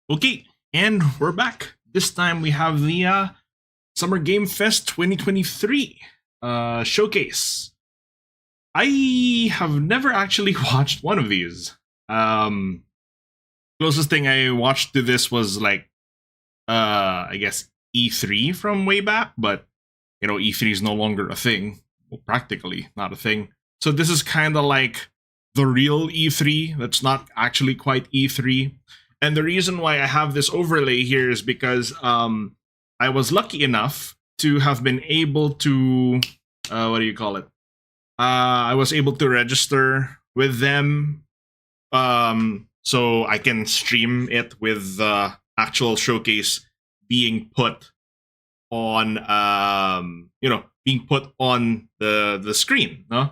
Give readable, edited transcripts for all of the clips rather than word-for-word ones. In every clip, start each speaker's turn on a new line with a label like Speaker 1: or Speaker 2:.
Speaker 1: Okay, and we're back. This time we have the Summer Game Fest 2023 showcase. I have never actually watched one of these. Closest thing I watched to this was like I guess E3 from way back, but you know E3 is no longer a thing. Well, practically not a thing. So this is kind of like the real E3 that's not actually quite E3. And the reason why I have this overlay here is because I was lucky enough to have been able to, what do you call it? I was able to register with them so I can stream it with the actual showcase being put on, being put on the screen. No?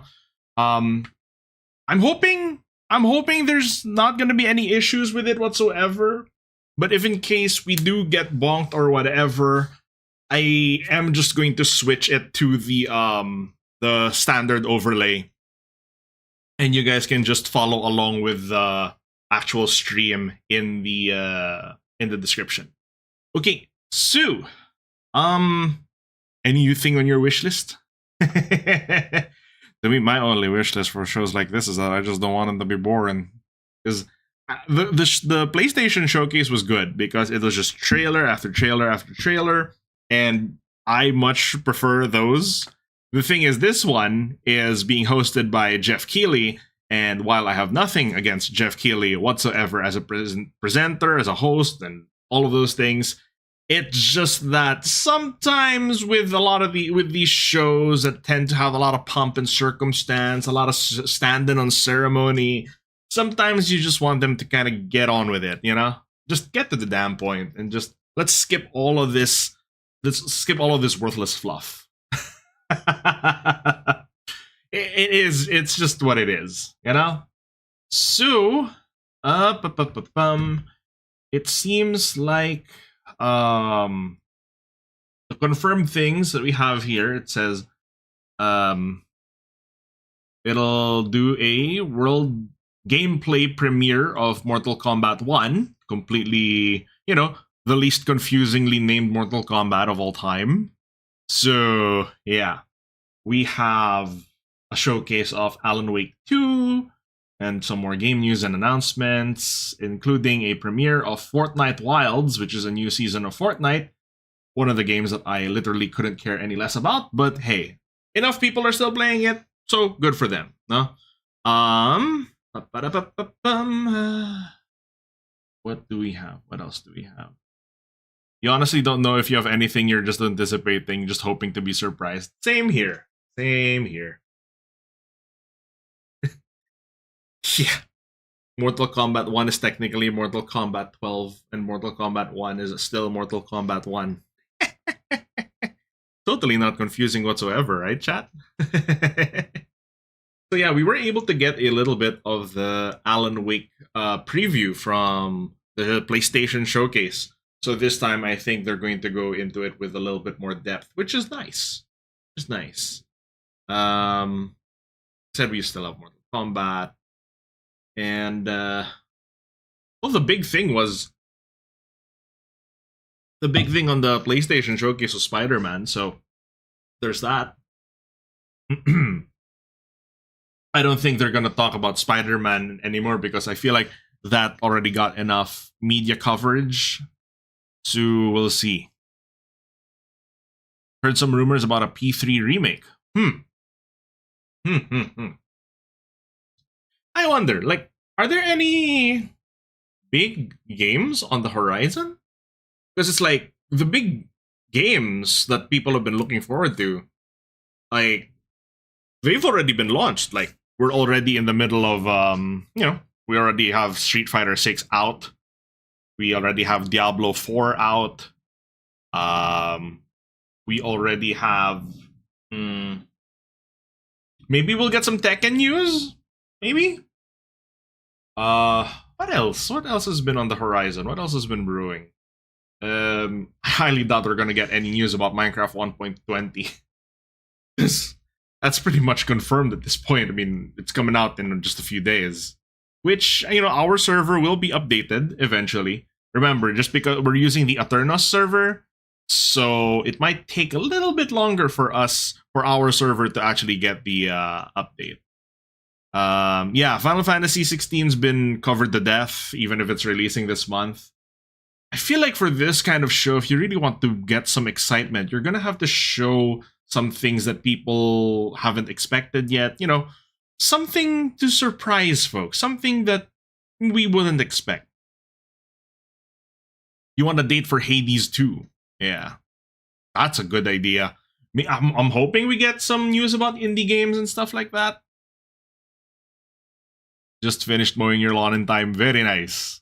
Speaker 1: I'm hoping there's not going to be any issues with it whatsoever. But if in case we do get bonked or whatever, I am just going to switch it to the standard overlay, and you guys can just follow along with the actual stream in the description. Okay, so anything on your wish list? To me, my only wish list for shows like this is that I just don't want them to be boring. Because the PlayStation showcase was good because it was just trailer after trailer after trailer, and I much prefer those. The thing is, this one is being hosted by Jeff Keighley, and while I have nothing against Jeff Keighley whatsoever as a presenter, as a host, and all of those things, it's just that sometimes with a lot of these shows that tend to have a lot of pomp and circumstance, a lot of standing on ceremony, sometimes you just want them to kind of get on with it, you know? Just get to the damn point and just let's skip all of this. Let's skip all of this worthless fluff. It's just what it is, you know? So, it seems like the confirmed things that we have here, it says it'll do a world gameplay premiere of Mortal Kombat 1, completely, the least confusingly named Mortal Kombat of all time. So, yeah. We have a showcase of Alan Wake 2, and some more game news and announcements, including a premiere of Fortnite Wilds, which is a new season of Fortnite. One of the games that I literally couldn't care any less about, but hey, enough people are still playing it, so good for them, no? What do we have? What else do we have? You honestly don't know if you have anything you're just anticipating, just hoping to be surprised. Same here. Same here. Yeah. Mortal Kombat 1 is technically Mortal Kombat 12, and Mortal Kombat 1 is still Mortal Kombat 1. Totally not confusing whatsoever, right, chat? So yeah, we were able to get a little bit of the Alan Wake preview from the PlayStation showcase. So this time, I think they're going to go into it with a little bit more depth, which is nice. It's nice. Said we still have Mortal Kombat, and well, the big thing on the PlayStation showcase was Spider-Man. So there's that. I don't think they're gonna talk about Spider-Man anymore because I feel like that already got enough media coverage. So we'll see. Heard some rumors about a P3 remake. I wonder, like, are there any big games on the horizon? Because it's like the big games that people have been looking forward to, like, they've already been launched. Like, we're already in the middle of, we already have Street Fighter 6 out. We already have Diablo 4 out. We already have... maybe we'll get some Tekken news? Maybe? What else? What else has been on the horizon? What else has been brewing? I highly doubt we're gonna get any news about Minecraft 1.20. That's pretty much confirmed at this point. I mean, it's coming out in just a few days. Which, our server will be updated eventually. Remember, just because we're using the Aternos server, so it might take a little bit longer for our server to actually get the update. Yeah, Final Fantasy 16's been covered to death, even if it's releasing this month. I feel like for this kind of show, if you really want to get some excitement, you're gonna have to show some things that people haven't expected yet. You know, something to surprise folks, something that we wouldn't expect. You want a date for Hades 2? Yeah, that's a good idea. I'm hoping we get some news about indie games and stuff like that. Just finished mowing your lawn in time. Very nice.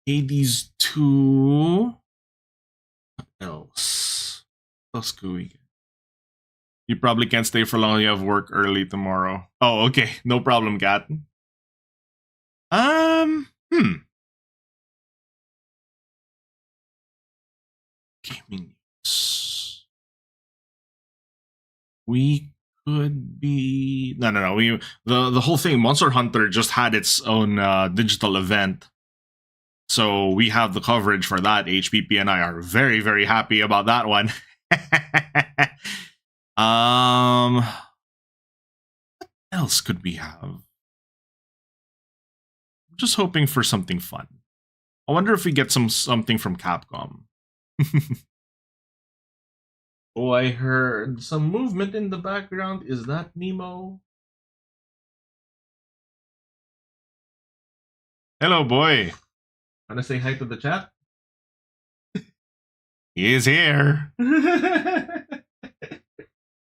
Speaker 1: Hades 2. What else? What else could we get? You probably can't stay for long. You have work early tomorrow. Oh, okay. No problem, Kat. Gaming news. We could be no. We the whole thing. Monster Hunter just had its own digital event, so we have the coverage for that. HPP and I are very very happy about that one. What else could we have? I'm just hoping for something fun. I wonder if we get something from Capcom. Oh, I heard some movement in the background. Is that Nemo? Hello, boy. Wanna say hi to the chat? He is here.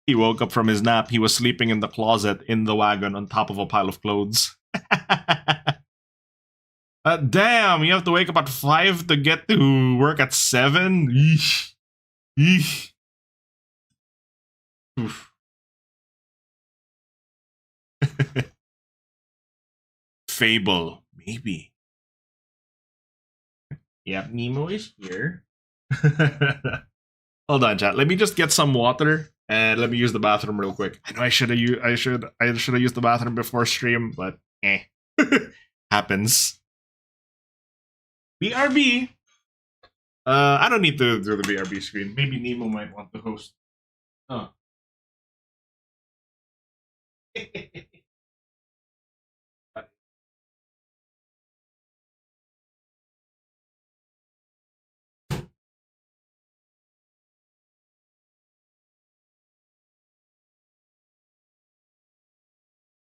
Speaker 1: He woke up from his nap. He was sleeping in the closet in the wagon on top of a pile of clothes. Damn, you have to wake up at 5 to get to work at 7? Eesh. Eesh. Oof. Fable, maybe. Yep, Nemo is here. Hold on, chat. Let me just get some water and let me use the bathroom real quick. I know I should have used the bathroom before stream, but happens. BRB. I don't need to do the BRB screen. Maybe Nemo might want to host. Oh.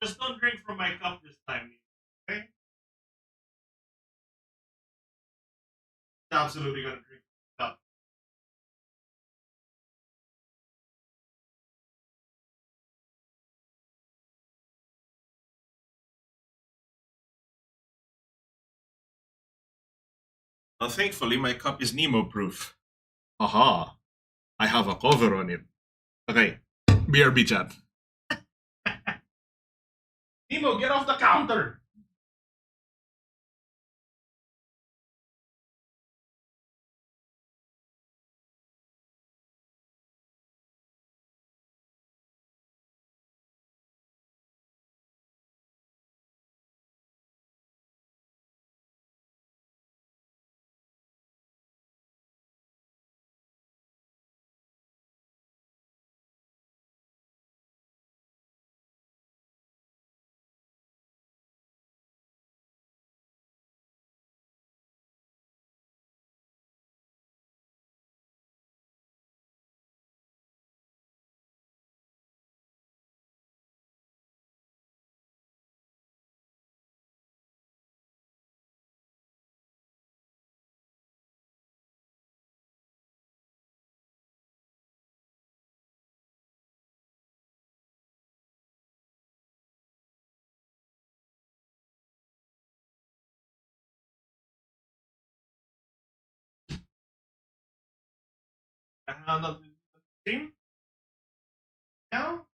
Speaker 1: Just don't drink from my cup this time, okay? Absolutely gonna drink from the cup. Well, thankfully, my cup is Nemo proof. Aha. I have a cover on it. Okay. BRB chat. Nemo, get off the counter! The stream? Now?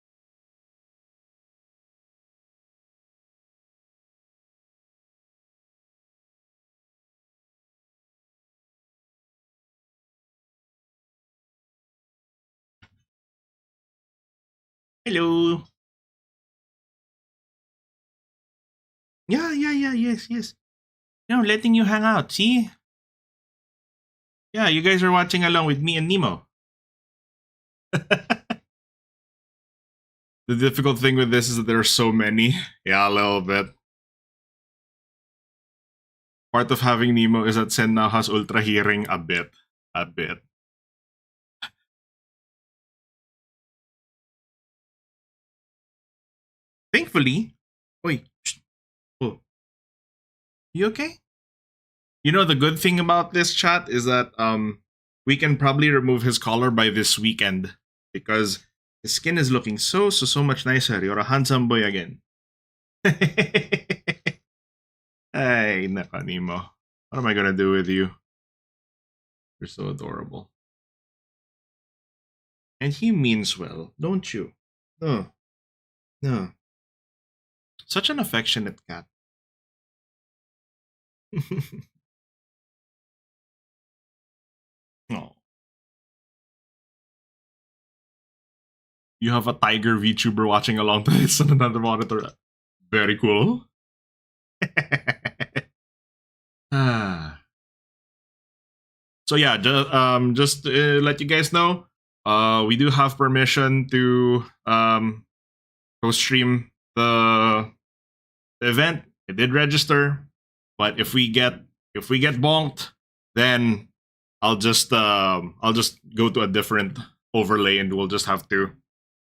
Speaker 1: Hello. Yeah, yes. You know, letting you hang out. See? Yeah, you guys are watching along with me and Nemo. The difficult thing with this is that there are so many. Yeah, a little bit. Part of having Nemo is that Sen now has ultra hearing a bit. A bit. Thankfully. Wait. Oh. You okay? You know, the good thing about this chat is that we can probably remove his collar by this weekend because his skin is looking so much nicer. You're a handsome boy again. Hey, naka Nemo. What am I gonna do with you? You're so adorable. And he means well, don't you? No. No. Such an affectionate cat. Oh. You have a tiger VTuber watching along to this on another monitor. Very cool. So yeah, just to let you guys know, we do have permission to go stream the event. I did register, but if we get bonked, then I'll just go to a different overlay and we'll just have to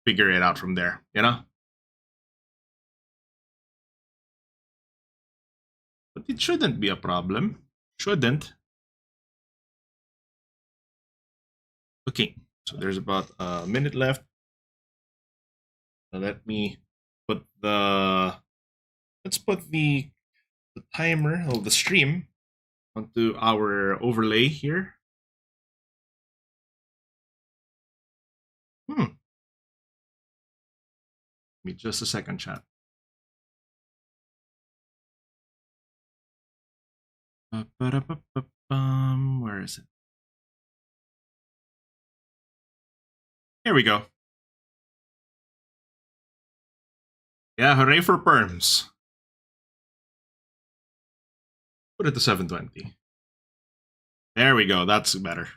Speaker 1: figure it out from there, you know? But it shouldn't be a problem. Shouldn't. Okay, so there's about a minute left. So let me put let's put the timer of the stream onto our overlay here. Give me just a second, chat. Where is it? Here we go. Yeah, hooray for perms. Put it to 720. There we go. That's better.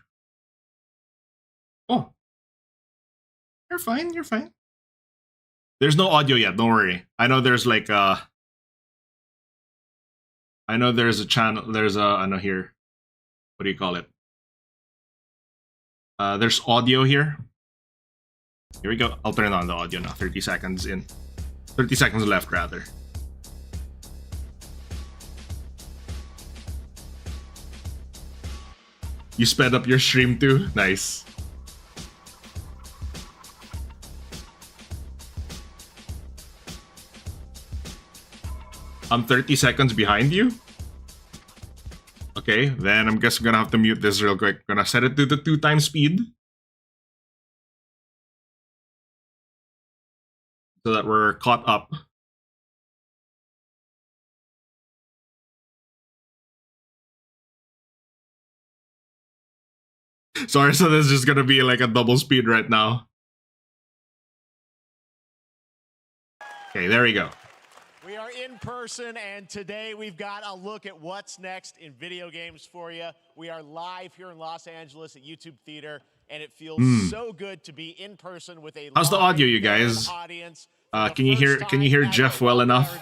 Speaker 1: Oh. You're fine. You're fine. There's no audio yet. Don't worry. I know there's like I know there's a channel. There's a I know here. What do you call it? There's audio here. Here we go. I'll turn on the audio now. 30 seconds in. 30 seconds left, rather. You sped up your stream too? Nice. I'm 30 seconds behind you? Okay, then I'm guess I'm gonna have to mute this real quick. Gonna set it to the 2x speed. So that we're caught up. Sorry, so this is just gonna be like a double speed right now. Okay, there we go.
Speaker 2: We are in person, and today we've got a look at what's next in video games for you. We are live here in Los Angeles at YouTube Theater, and it feels so good to be in person with a
Speaker 1: How's the audio, you guys?
Speaker 2: Audience.
Speaker 1: Can you hear Jeff well enough?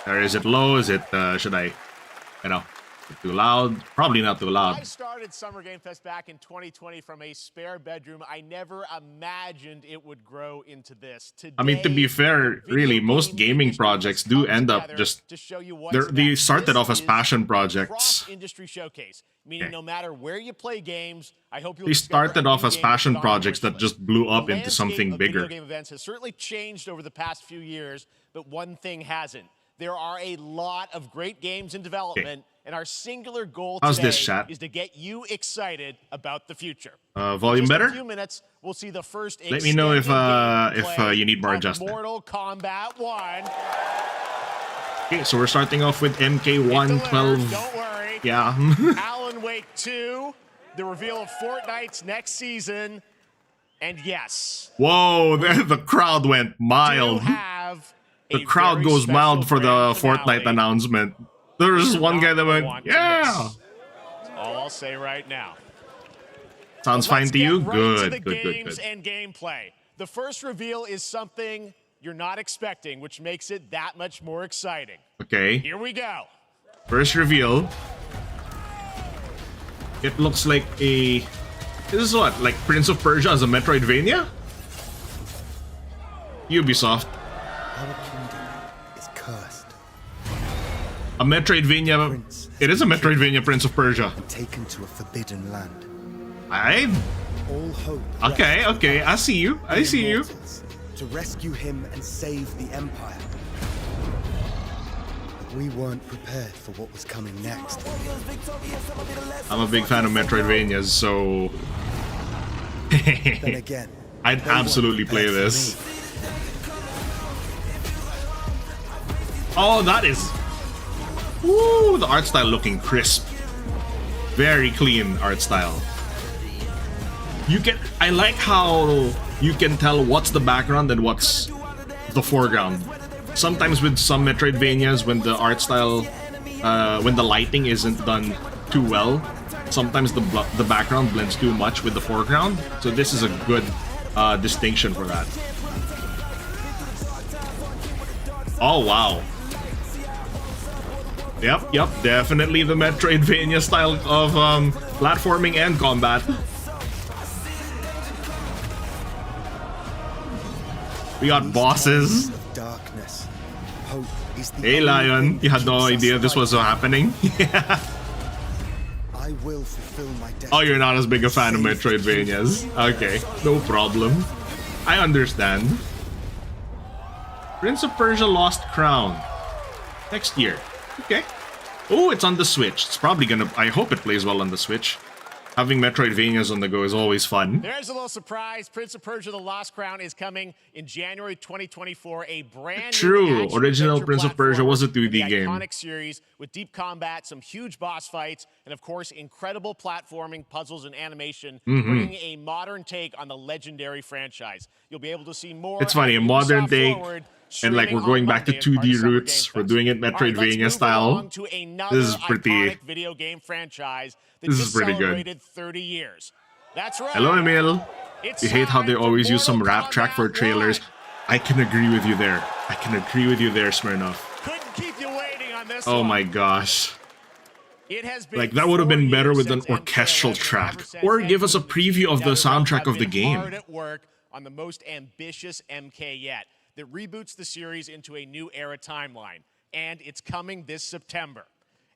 Speaker 1: Or is it low? Is it should I, you know, too loud? Probably not too loud.
Speaker 2: I started Summer Game Fest back in 2020 from a spare bedroom. I never imagined it would grow into this. Today,
Speaker 1: I mean, to be fair, really, most gaming projects do end up just they started off as passion projects.
Speaker 2: Industry showcase, meaning no matter where you play games, I hope you'll
Speaker 1: they started off as passion projects that just blew up into something bigger.
Speaker 2: Video game events has certainly changed over the past few years, but one thing hasn't. There are a lot of great games in development, and our singular goal today is to get you excited about the future.
Speaker 1: Volume better?
Speaker 2: In a few minutes, we'll see the first.
Speaker 1: Let me know if you need more adjustment.
Speaker 2: Mortal Kombat 1.
Speaker 1: Okay, so we're starting off with MK112.
Speaker 2: Don't worry.
Speaker 1: Yeah.
Speaker 2: Alan Wake 2, the reveal of Fortnite's next season, and yes.
Speaker 1: Whoa, the crowd went mild. The crowd goes mild for the Fortnite announcement. There's
Speaker 2: you're
Speaker 1: one
Speaker 2: not
Speaker 1: guy that
Speaker 2: gonna
Speaker 1: went,
Speaker 2: want to
Speaker 1: yeah.
Speaker 2: miss. That's all I'll say right now.
Speaker 1: Sounds
Speaker 2: Let's
Speaker 1: fine to
Speaker 2: get
Speaker 1: you?
Speaker 2: right
Speaker 1: Good,
Speaker 2: to the
Speaker 1: good,
Speaker 2: games
Speaker 1: good.
Speaker 2: and gameplay. The first reveal is something you're not expecting, which makes it that much more exciting.
Speaker 1: Okay.
Speaker 2: Here we go.
Speaker 1: First reveal. It looks like a... This is what? Like Prince of Persia as a Metroidvania? Ubisoft.
Speaker 3: Our kingdom is cursed.
Speaker 1: A Metroidvania... It is a Metroidvania Prince of Persia.
Speaker 3: Taken to a forbidden land.
Speaker 1: I...
Speaker 3: All hope.
Speaker 1: Okay, okay. I see you. I see you.
Speaker 3: To rescue him and save the Empire. But we weren't prepared for what was coming next.
Speaker 1: I'm a big fan of Metroidvanias, so...
Speaker 3: Then again,
Speaker 1: I'd
Speaker 3: they weren't
Speaker 1: absolutely play
Speaker 3: prepared for
Speaker 1: this.
Speaker 3: me.
Speaker 1: Oh, that is... Woo, the art style looking crisp. Very clean art style. You can... I like how you can tell what's the background and what's the foreground. Sometimes with some Metroidvanias, when the art style... when the lighting isn't done too well, sometimes the background blends too much with the foreground. So this is a good distinction for that. Oh, wow. Yep, definitely the Metroidvania style of platforming and combat. We got bosses.
Speaker 3: Darkness. Hope is the
Speaker 1: Hey
Speaker 3: only
Speaker 1: Lion,
Speaker 3: thing
Speaker 1: you had
Speaker 3: that
Speaker 1: no
Speaker 3: keeps us
Speaker 1: idea this was happening?
Speaker 3: I will fulfill my destiny.
Speaker 1: Oh, you're not as big a fan of Metroidvanias. Okay, no problem. I understand. Prince of Persia Lost Crown. Next year. Okay. Oh, it's on the Switch. It's probably gonna... I hope it plays well on the Switch. Having Metroidvanias on the go is always fun.
Speaker 2: There's a little surprise. Prince of Persia: The Lost Crown is coming in January 2024. A brand
Speaker 1: True.
Speaker 2: new action
Speaker 1: Original
Speaker 2: adventure
Speaker 1: Prince of Persia was a 2D
Speaker 2: platformer in the
Speaker 1: game.
Speaker 2: iconic series with deep combat, some huge boss fights, and of course, incredible platforming, puzzles, and animation, bringing a modern take on the legendary franchise. You'll be able to see more.
Speaker 1: It's funny, a modern take, and like we're going back to 2D roots. We're doing it Metroidvania style. This is pretty...
Speaker 2: video game franchise that
Speaker 1: This is
Speaker 2: just
Speaker 1: pretty good.
Speaker 2: celebrated 30 years. That's right.
Speaker 1: Hello, Emil.
Speaker 2: It's
Speaker 1: You hate how they
Speaker 2: time for
Speaker 1: always use some
Speaker 2: Mortal
Speaker 1: rap track for
Speaker 2: Kombat
Speaker 1: trailers.
Speaker 2: 1.
Speaker 1: I can agree with you there. I can agree with you there, Smirnoff.
Speaker 2: Couldn't keep you waiting on this
Speaker 1: Oh
Speaker 2: one.
Speaker 1: my gosh.
Speaker 2: It has been
Speaker 1: Like, that would have been
Speaker 2: 4
Speaker 1: better
Speaker 2: years
Speaker 1: with an
Speaker 2: since MK
Speaker 1: orchestral
Speaker 2: 11
Speaker 1: track.
Speaker 2: ever since
Speaker 1: Or give us a
Speaker 2: MK
Speaker 1: preview of the
Speaker 2: together
Speaker 1: soundtrack
Speaker 2: have
Speaker 1: of the
Speaker 2: been
Speaker 1: game.
Speaker 2: hard at work on the most ambitious MK yet that reboots the series into a new era timeline. And it's coming this September.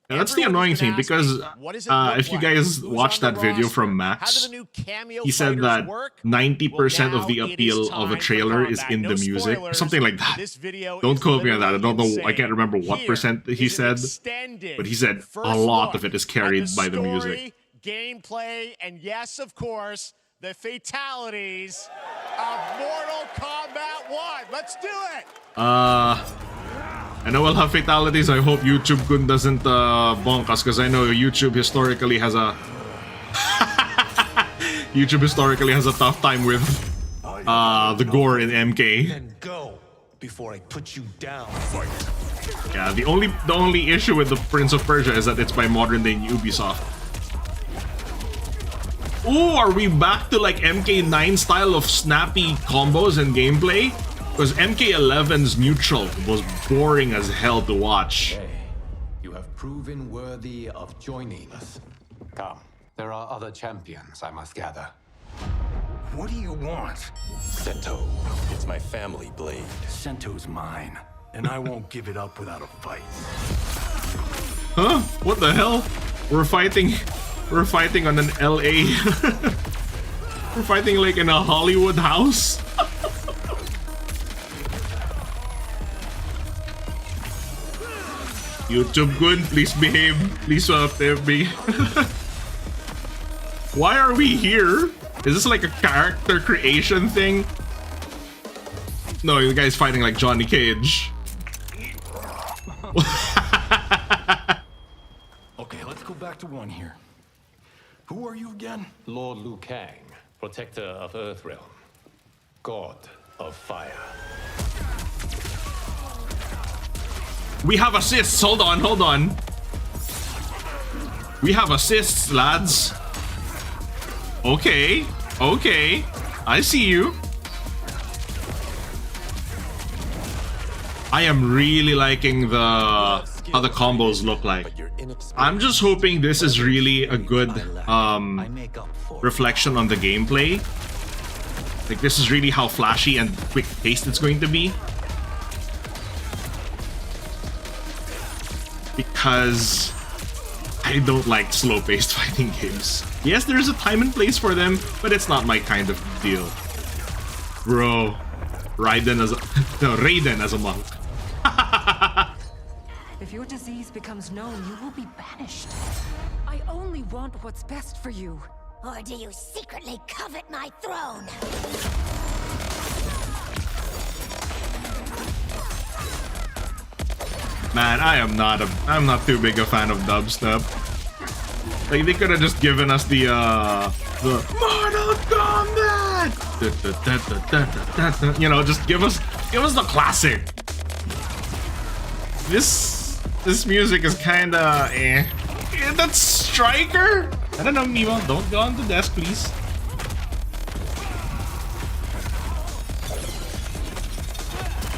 Speaker 1: Now, that's the
Speaker 2: Everyone
Speaker 1: annoying
Speaker 2: has been
Speaker 1: thing, because
Speaker 2: asking, what does it look
Speaker 1: if you
Speaker 2: like?
Speaker 1: guys
Speaker 2: Who's
Speaker 1: watched
Speaker 2: on
Speaker 1: that
Speaker 2: the
Speaker 1: video
Speaker 2: roster?
Speaker 1: from
Speaker 2: How do
Speaker 1: Max,
Speaker 2: the new cameo
Speaker 1: he said
Speaker 2: fighters
Speaker 1: that
Speaker 2: work?
Speaker 1: 90%
Speaker 2: Well,
Speaker 1: of the
Speaker 2: now it
Speaker 1: appeal
Speaker 2: is
Speaker 1: of a
Speaker 2: time for
Speaker 1: trailer is
Speaker 2: combat.
Speaker 1: in
Speaker 2: No
Speaker 1: the music.
Speaker 2: spoilers.
Speaker 1: Something like that.
Speaker 2: This video
Speaker 1: Don't
Speaker 2: is
Speaker 1: quote me on that. I don't know.
Speaker 2: literally
Speaker 1: I can't remember what
Speaker 2: insane.
Speaker 1: percent he
Speaker 2: Here is an
Speaker 1: said.
Speaker 2: extended
Speaker 1: But he said
Speaker 2: first
Speaker 1: a lot
Speaker 2: look
Speaker 1: of it is
Speaker 2: at
Speaker 1: carried by the
Speaker 2: story,
Speaker 1: music.
Speaker 2: gameplay, and yes, of course, the fatalities of Mortal Kombat 1. Let's do it.
Speaker 1: I know we'll have fatalities. I hope YouTube Kun doesn't bonk us, because I know YouTube historically has a tough time with the gore in MK.
Speaker 4: Then go before I put you down.
Speaker 1: Yeah, the only issue with the Prince of Persia is that it's by modern day Ubisoft. Ooh, are we back to like MK9 style of snappy combos and gameplay? Because MK11's neutral was boring as hell to watch.
Speaker 5: Hey, you have proven worthy of joining us. Come, there are other champions, I must gather.
Speaker 4: What do you want?
Speaker 6: Sento, it's my family blade.
Speaker 4: Sento's mine, and I won't give it up without a fight.
Speaker 1: Huh? What the hell? We're fighting on an LA. We're fighting like in a Hollywood house. YouTube good, please behave. Please save me. Why are we here? Is this like a character creation thing? No, the guy's fighting like Johnny Cage.
Speaker 4: Okay, let's go back to one here. Who are you again?
Speaker 5: Lord Liu Kang, protector of Earthrealm, god of fire.
Speaker 1: We have assists. Hold on. We have assists, lads. Okay. Okay. I see you. I am really liking how the combos look like. I'm just hoping this is really a good reflection on the gameplay. Like, this is really how flashy and quick-paced it's going to be. Because I don't like slow-paced fighting games. Yes, there's a time and place for them, but it's not my kind of deal. Bro, Raiden as a monk.
Speaker 7: If your disease becomes known, you will be banished. I only want what's best for you.
Speaker 8: Or do you secretly covet my throne?
Speaker 1: Man, I'm not too big a fan of dubstep. Like, they could have just given us the Mortal Kombat! You know, just give us the classic. This music is kinda eh. Yeah, that's Striker? I don't know, Mimo. Don't go on the desk, please.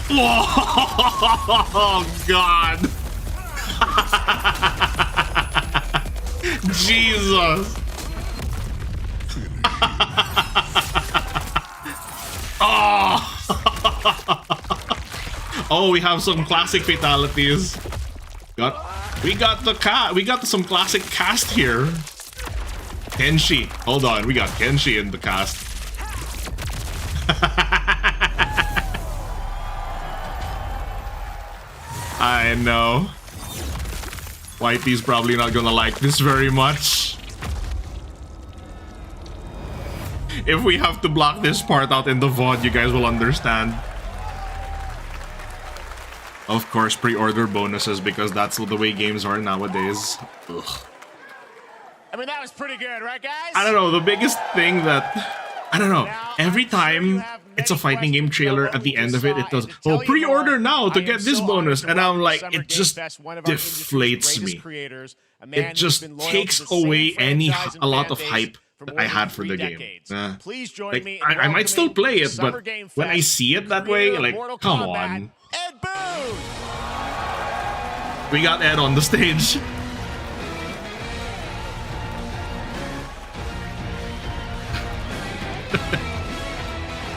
Speaker 1: Oh God! Jesus! Oh! Oh, we have some classic fatalities. We got some classic cast here. Kenshi. Hold on, we got Kenshi in the cast. I know. Whitey's probably not gonna like this very much. If we have to block this part out in the VOD, you guys will understand. Of course, pre-order bonuses, because that's the way games are nowadays. Ugh.
Speaker 2: I mean, that was pretty good, right, guys?
Speaker 1: I don't know, the biggest thing that... I don't know, every time it's a fighting game trailer, at the end of it, it does, oh, pre-order now to get this bonus, and I'm like, it just deflates me. It just takes away a lot of hype that I had for the game. Like, I might still play it, but when I see it that way, like, come on.
Speaker 2: Ed Boon!
Speaker 1: We got Ed on the stage.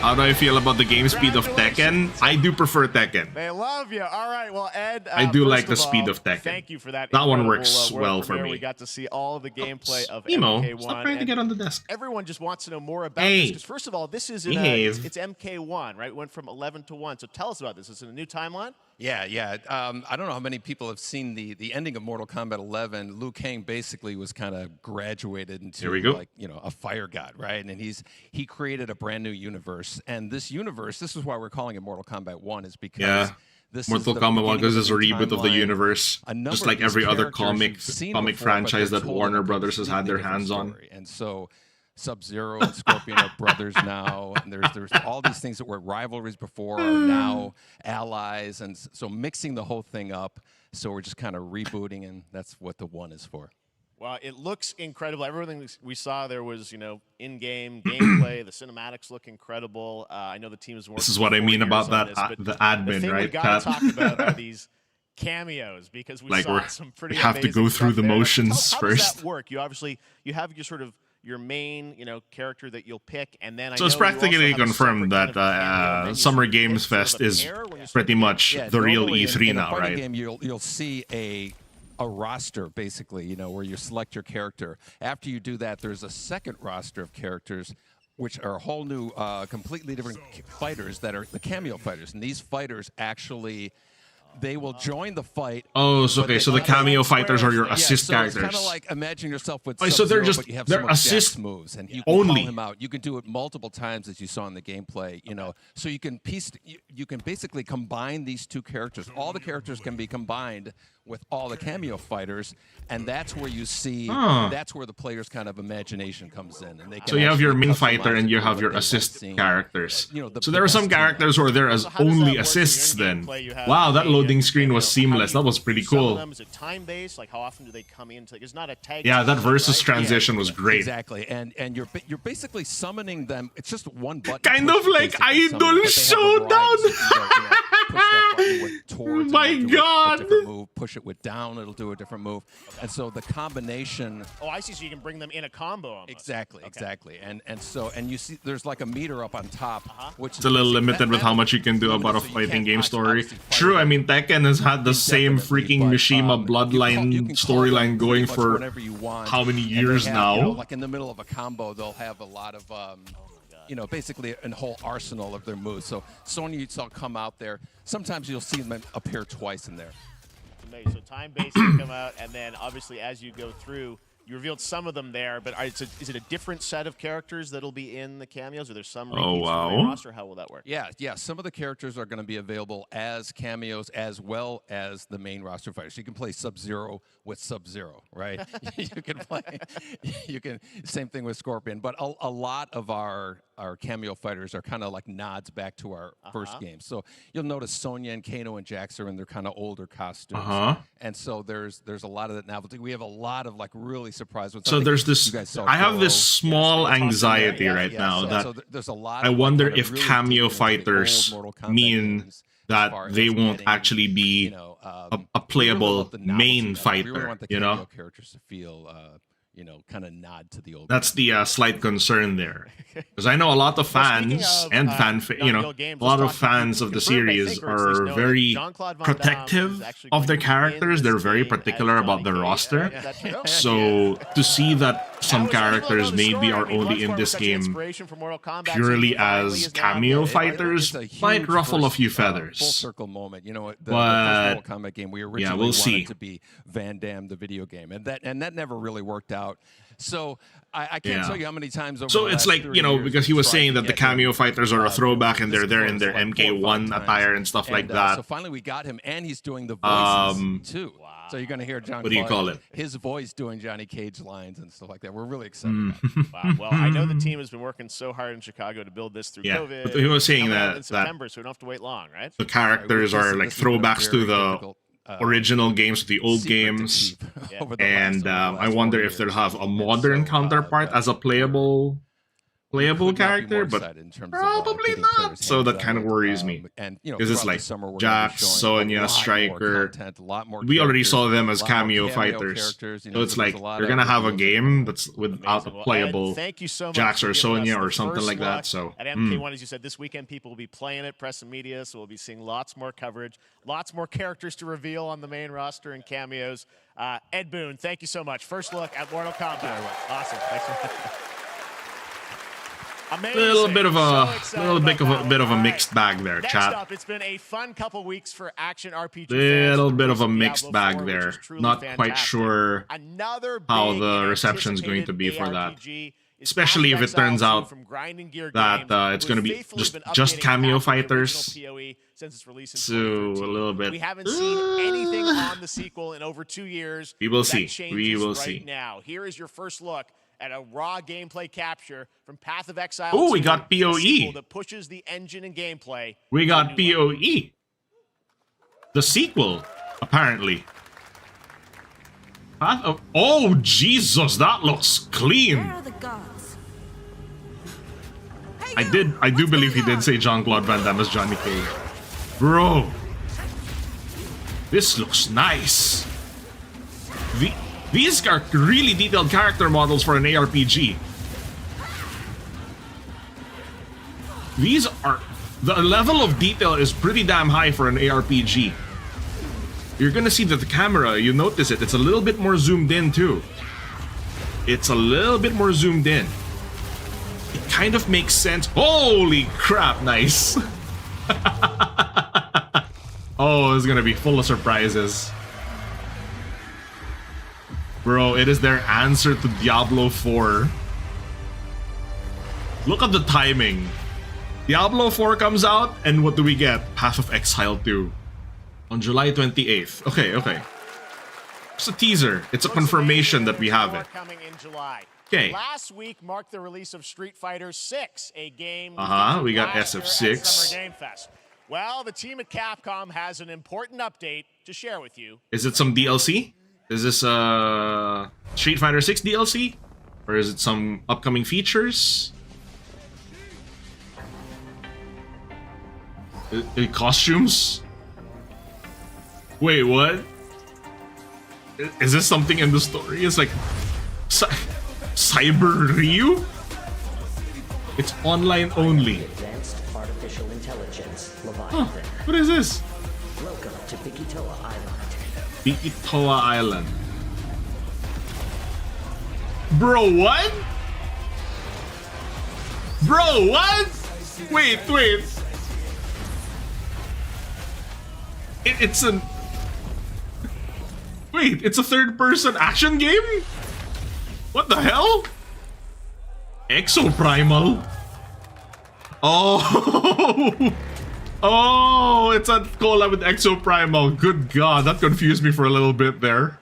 Speaker 1: How do I feel about the game speed of Tekken? I do prefer Tekken.
Speaker 2: They love you. All right, well, Ed,
Speaker 1: I do like the speed of Tekken.
Speaker 2: Thank you for that.
Speaker 1: That one works well for me.
Speaker 2: We got to see all of the gameplay of
Speaker 1: Emo,
Speaker 2: MK1.
Speaker 1: stop trying to get on the desk.
Speaker 2: Everyone just wants to know more about this, because first of all, this is it's MK1, right? It went from 11 to 1. So tell us about this. Is it a new timeline?
Speaker 9: Yeah. I don't know how many people have seen the ending of Mortal Kombat 11. Liu Kang basically was kind of graduated into like, you know, a fire god, right? And he created a brand new universe. And this universe, this is why we're calling it Mortal Kombat 1, is because this
Speaker 1: Mortal Kombat 1 because it's a reboot of the universe, just like every other comic franchise that Warner Brothers has had their hands on.
Speaker 9: And so Sub-Zero and Scorpion are brothers now, and there's all these things that were rivalries before are now allies, and so mixing the whole thing up. So we're just kind of rebooting, and that's what the 1 is for.
Speaker 2: Well, it looks incredible. Everything we saw there was, you know, in-game gameplay. The cinematics look incredible. I know the team is working.
Speaker 1: This is what I mean about that the admin,
Speaker 2: the thing
Speaker 1: right?
Speaker 2: We got to talk about are these cameos, because we saw some pretty.
Speaker 1: We have to go through the motions
Speaker 2: how
Speaker 1: first.
Speaker 2: How does that work? You obviously have your sort of your main, you know, character that you'll pick, and then
Speaker 1: so it's practically confirmed that Summer Games Fest is pretty much the real E3 now, right?
Speaker 9: Game, you'll see a roster, basically, you know, where you select your character. After you do that, there's a second roster of characters, which are a whole new, completely different fighters that are the cameo fighters, and these fighters actually. They will join the fight.
Speaker 1: Oh, so okay. So the cameo fighters are your assist characters.
Speaker 9: It's kind of like imagine yourself with.
Speaker 1: So they're just
Speaker 9: but you have
Speaker 1: they're assist
Speaker 9: moves, and you can
Speaker 1: only.
Speaker 9: call him out. You can do it multiple times, as you saw in the gameplay. You know, so you can basically combine these two characters. All the characters can be combined with all the cameo fighters, and that's where you see that's where the player's kind of imagination comes in, and they can
Speaker 1: So you have your main
Speaker 9: customize
Speaker 1: fighter and you have
Speaker 9: what
Speaker 1: your
Speaker 9: they like
Speaker 1: assist
Speaker 9: seeing.
Speaker 1: characters.
Speaker 9: You know,
Speaker 1: So there are some characters who are there as
Speaker 2: So how does that
Speaker 1: only
Speaker 2: work in
Speaker 1: assists
Speaker 2: your
Speaker 1: then.
Speaker 2: gameplay? You have
Speaker 1: Wow, that
Speaker 2: a,
Speaker 1: loading screen was
Speaker 2: how do
Speaker 1: seamless.
Speaker 2: you
Speaker 1: That was pretty
Speaker 2: do some of
Speaker 1: cool.
Speaker 2: them? Is it time-based? Like, how often do they come into? It's not a tag.
Speaker 1: Yeah, that
Speaker 2: system,
Speaker 1: versus
Speaker 2: right?
Speaker 1: transition was great.
Speaker 9: Exactly, and you're basically summoning them. It's just one button.
Speaker 1: Kind
Speaker 9: push
Speaker 1: of like
Speaker 9: basically summon,
Speaker 1: Idol
Speaker 9: but they have a
Speaker 1: Showdown.
Speaker 9: variety, so you can push that button with towards,
Speaker 1: My
Speaker 9: and it'll do
Speaker 1: God.
Speaker 9: a different move. Push it with down, it'll do a different move. And so the combination.
Speaker 2: Oh, I see. So you can bring them in a combo. Almost.
Speaker 9: Exactly,
Speaker 2: Okay.
Speaker 9: exactly, and so you see there's like a meter up on top, which
Speaker 1: It's a little limited with how much you can do about a fighting game story. True, I mean Tekken has had the same freaking Mishima bloodline storyline going for how many years now?
Speaker 9: Like in the middle of a combo, they'll have a lot of basically a whole arsenal of their moves. So Sonya you saw come out there. Sometimes you'll see them appear twice in there.
Speaker 2: Amazing. So time-based they come out, and then obviously as you go through, you revealed some of them there. But is it a different set of characters that'll be in the cameos? Are there some repeats from the main roster? How will that work?
Speaker 9: Yeah. Some of the characters are going to be available as cameos as well as the main roster fighters. You can play Sub-Zero with Sub-Zero, right? You can play. Same thing with Scorpion. But a lot of our cameo fighters are kind of like nods back to our first game. So you'll notice Sonya and Kano and Jax are in their kind of older costumes. And so there's a lot of that novelty. We have a lot of like really surprise ones.
Speaker 1: So there's this. I have this small anxiety right now that
Speaker 9: there's a lot
Speaker 1: I
Speaker 9: of
Speaker 1: wonder
Speaker 9: kind of
Speaker 1: if
Speaker 9: really
Speaker 1: cameo
Speaker 9: deep into the old
Speaker 1: fighters
Speaker 9: Mortal Kombat
Speaker 1: mean
Speaker 9: games as
Speaker 1: that
Speaker 9: far
Speaker 1: they
Speaker 9: as
Speaker 1: won't
Speaker 9: getting,
Speaker 1: actually be a playable main fighter.
Speaker 9: We really want the
Speaker 1: You
Speaker 9: cameo
Speaker 1: know,
Speaker 9: characters to feel kind of nod to the old.
Speaker 1: that's the slight concern there, because I know a lot of fans and a lot of fans of the series are very protective of their characters. They're very particular about their roster. So to see that some characters maybe are only in this game purely as cameo fighters might ruffle a few
Speaker 9: Full
Speaker 1: feathers.
Speaker 9: circle moment, the
Speaker 1: But,
Speaker 9: first Mortal Kombat game we originally
Speaker 1: we'll
Speaker 9: wanted
Speaker 1: see.
Speaker 9: to be Van Damme the video game, and that never really worked out. So I can't tell you how many times over.
Speaker 1: So
Speaker 9: the
Speaker 1: it's
Speaker 9: last
Speaker 1: like,
Speaker 9: 30 years
Speaker 1: because he
Speaker 9: we've
Speaker 1: was
Speaker 9: tried
Speaker 1: saying
Speaker 9: to
Speaker 1: that the
Speaker 9: get him,
Speaker 1: cameo fighters are a throwback and they're there in their
Speaker 9: like 4 or
Speaker 1: MK1
Speaker 9: 5
Speaker 1: attire
Speaker 9: times.
Speaker 1: and stuff like
Speaker 9: And,
Speaker 1: that.
Speaker 9: So finally we got him, and he's doing the voices too. Wow. So you're going to hear John.
Speaker 1: What do you call it?
Speaker 9: His voice doing Johnny Cage lines and stuff like that. We're really excited. About it.
Speaker 2: Wow. Well, I know the team has been working so hard in Chicago to build this through COVID.
Speaker 1: But he was saying
Speaker 2: Coming out
Speaker 1: that
Speaker 2: in September, so we don't have to wait long, right?
Speaker 1: the characters are like
Speaker 9: This has been a
Speaker 1: throwbacks to
Speaker 9: very
Speaker 1: the
Speaker 9: difficult,
Speaker 1: original games, the old
Speaker 9: secret to
Speaker 1: games.
Speaker 9: keep over the
Speaker 1: And
Speaker 9: last
Speaker 1: I wonder
Speaker 9: 4
Speaker 1: if they'll
Speaker 9: years.
Speaker 1: have a
Speaker 9: And
Speaker 1: modern
Speaker 9: so,
Speaker 1: counterpart as a playable
Speaker 9: could not be
Speaker 1: character,
Speaker 9: more
Speaker 1: but
Speaker 9: excited in terms of,
Speaker 1: probably
Speaker 9: getting
Speaker 1: not.
Speaker 9: players'
Speaker 1: So
Speaker 9: hands
Speaker 1: that
Speaker 9: on
Speaker 1: kind of
Speaker 9: it.
Speaker 1: worries me.
Speaker 9: And
Speaker 1: Because it's
Speaker 9: throughout the
Speaker 1: like
Speaker 9: summer, we're gonna be
Speaker 1: Jax,
Speaker 9: showing a
Speaker 1: Sonya,
Speaker 9: lot more
Speaker 1: Stryker.
Speaker 9: content, a lot more
Speaker 1: We already
Speaker 9: characters,
Speaker 1: saw them as
Speaker 9: a lot more
Speaker 1: cameo fighters.
Speaker 9: characters,
Speaker 1: So it's
Speaker 9: there's
Speaker 1: like
Speaker 9: a lot
Speaker 1: they're
Speaker 9: of
Speaker 1: gonna have a
Speaker 9: reveals
Speaker 1: game that's without a
Speaker 2: Amazing. Well,
Speaker 1: playable
Speaker 2: Ed, thank you so much
Speaker 1: Jax
Speaker 2: for
Speaker 1: or
Speaker 2: giving us
Speaker 1: Sonya
Speaker 2: the
Speaker 1: or something
Speaker 2: first
Speaker 1: like that.
Speaker 2: look
Speaker 1: So
Speaker 2: at MK1, as you said, this weekend people will be playing it, press and media, so we'll be seeing lots more coverage, lots more characters to reveal on the main roster and cameos. Ed Boon, thank you so much. First look at Mortal Kombat. Awesome. Thanks so much. Amazing.
Speaker 1: little bit of a
Speaker 2: So
Speaker 1: bit of a
Speaker 2: All
Speaker 1: mixed
Speaker 2: right.
Speaker 1: bag there,
Speaker 2: Next
Speaker 1: chat.
Speaker 2: up, it's been a fun couple weeks for action RPG fans.
Speaker 1: Little bit of a
Speaker 2: Diablo
Speaker 1: mixed
Speaker 2: 4,
Speaker 1: bag
Speaker 2: which
Speaker 1: there.
Speaker 2: is truly
Speaker 1: Not quite
Speaker 2: fantastic.
Speaker 1: sure
Speaker 2: Another
Speaker 1: how
Speaker 2: big
Speaker 1: the
Speaker 2: and
Speaker 1: reception's going to be for that.
Speaker 2: ARPG is
Speaker 1: Especially
Speaker 2: Path
Speaker 1: if
Speaker 2: of
Speaker 1: it turns
Speaker 2: Exile
Speaker 1: out
Speaker 2: 2 from Grinding Gear
Speaker 1: that
Speaker 2: Games,
Speaker 1: it's
Speaker 2: who
Speaker 1: gonna
Speaker 2: has
Speaker 1: be
Speaker 2: faithfully
Speaker 1: just
Speaker 2: been
Speaker 1: just
Speaker 2: updating
Speaker 1: cameo
Speaker 2: Path of the
Speaker 1: fighters.
Speaker 2: original PoE since its release in
Speaker 1: So
Speaker 2: 2013.
Speaker 1: a little bit.
Speaker 2: We haven't seen anything on the sequel in over 2 years.
Speaker 1: We will
Speaker 2: That
Speaker 1: see.
Speaker 2: changes
Speaker 1: We will
Speaker 2: right
Speaker 1: see.
Speaker 2: now. Here is your first look at a raw gameplay capture from Path of Exile.
Speaker 1: Ooh, we
Speaker 2: 2,
Speaker 1: got
Speaker 2: a
Speaker 1: PoE.
Speaker 2: sequel that pushes the engine and gameplay.
Speaker 1: We
Speaker 2: to
Speaker 1: got
Speaker 2: a new level.
Speaker 1: PoE. The sequel, apparently. Oh Jesus, that looks
Speaker 7: Where
Speaker 1: clean.
Speaker 7: are the gods? Hey,
Speaker 1: I do believe he did say Jean-Claude Van Damme as Johnny Cage. Bro, this looks nice. These are really detailed character models for an ARPG. These are... The level of detail is pretty damn high for an ARPG. You're gonna see that the camera, you notice it, it's a little bit more zoomed in too. It's a little bit more zoomed in. It kind of makes sense. Holy crap, nice. Oh, it's gonna be full of surprises. Bro, it is their answer to Diablo 4. Look at the timing. Diablo 4 comes out, and what do we get? Path of Exile 2. On July 28th. Okay. It's a teaser. It's a confirmation that we have it.
Speaker 2: Coming in July.
Speaker 1: Okay.
Speaker 2: Last week marked the release of Street Fighter 6, a game.
Speaker 1: We got
Speaker 2: last year at
Speaker 1: SF6.
Speaker 2: Summer Game Fest. Well, the team at Capcom has an important update to share with you.
Speaker 1: Is it some DLC? Is this Street Fighter 6 DLC? Or is it some upcoming features? Costumes? Wait, what? Is this something in the story? It's like Cyber Ryu? It's online only.
Speaker 10: Advanced artificial intelligence,
Speaker 1: Huh, what is this?
Speaker 10: Welcome to Bikitoa Island.
Speaker 1: Bikitoa Island. Bro, what? Bro, what? Wait. It's a third-person action game? What the hell? Exoprimal. Oh, oh, it's a collab with Exoprimal. Good God, that confused me for a little bit there.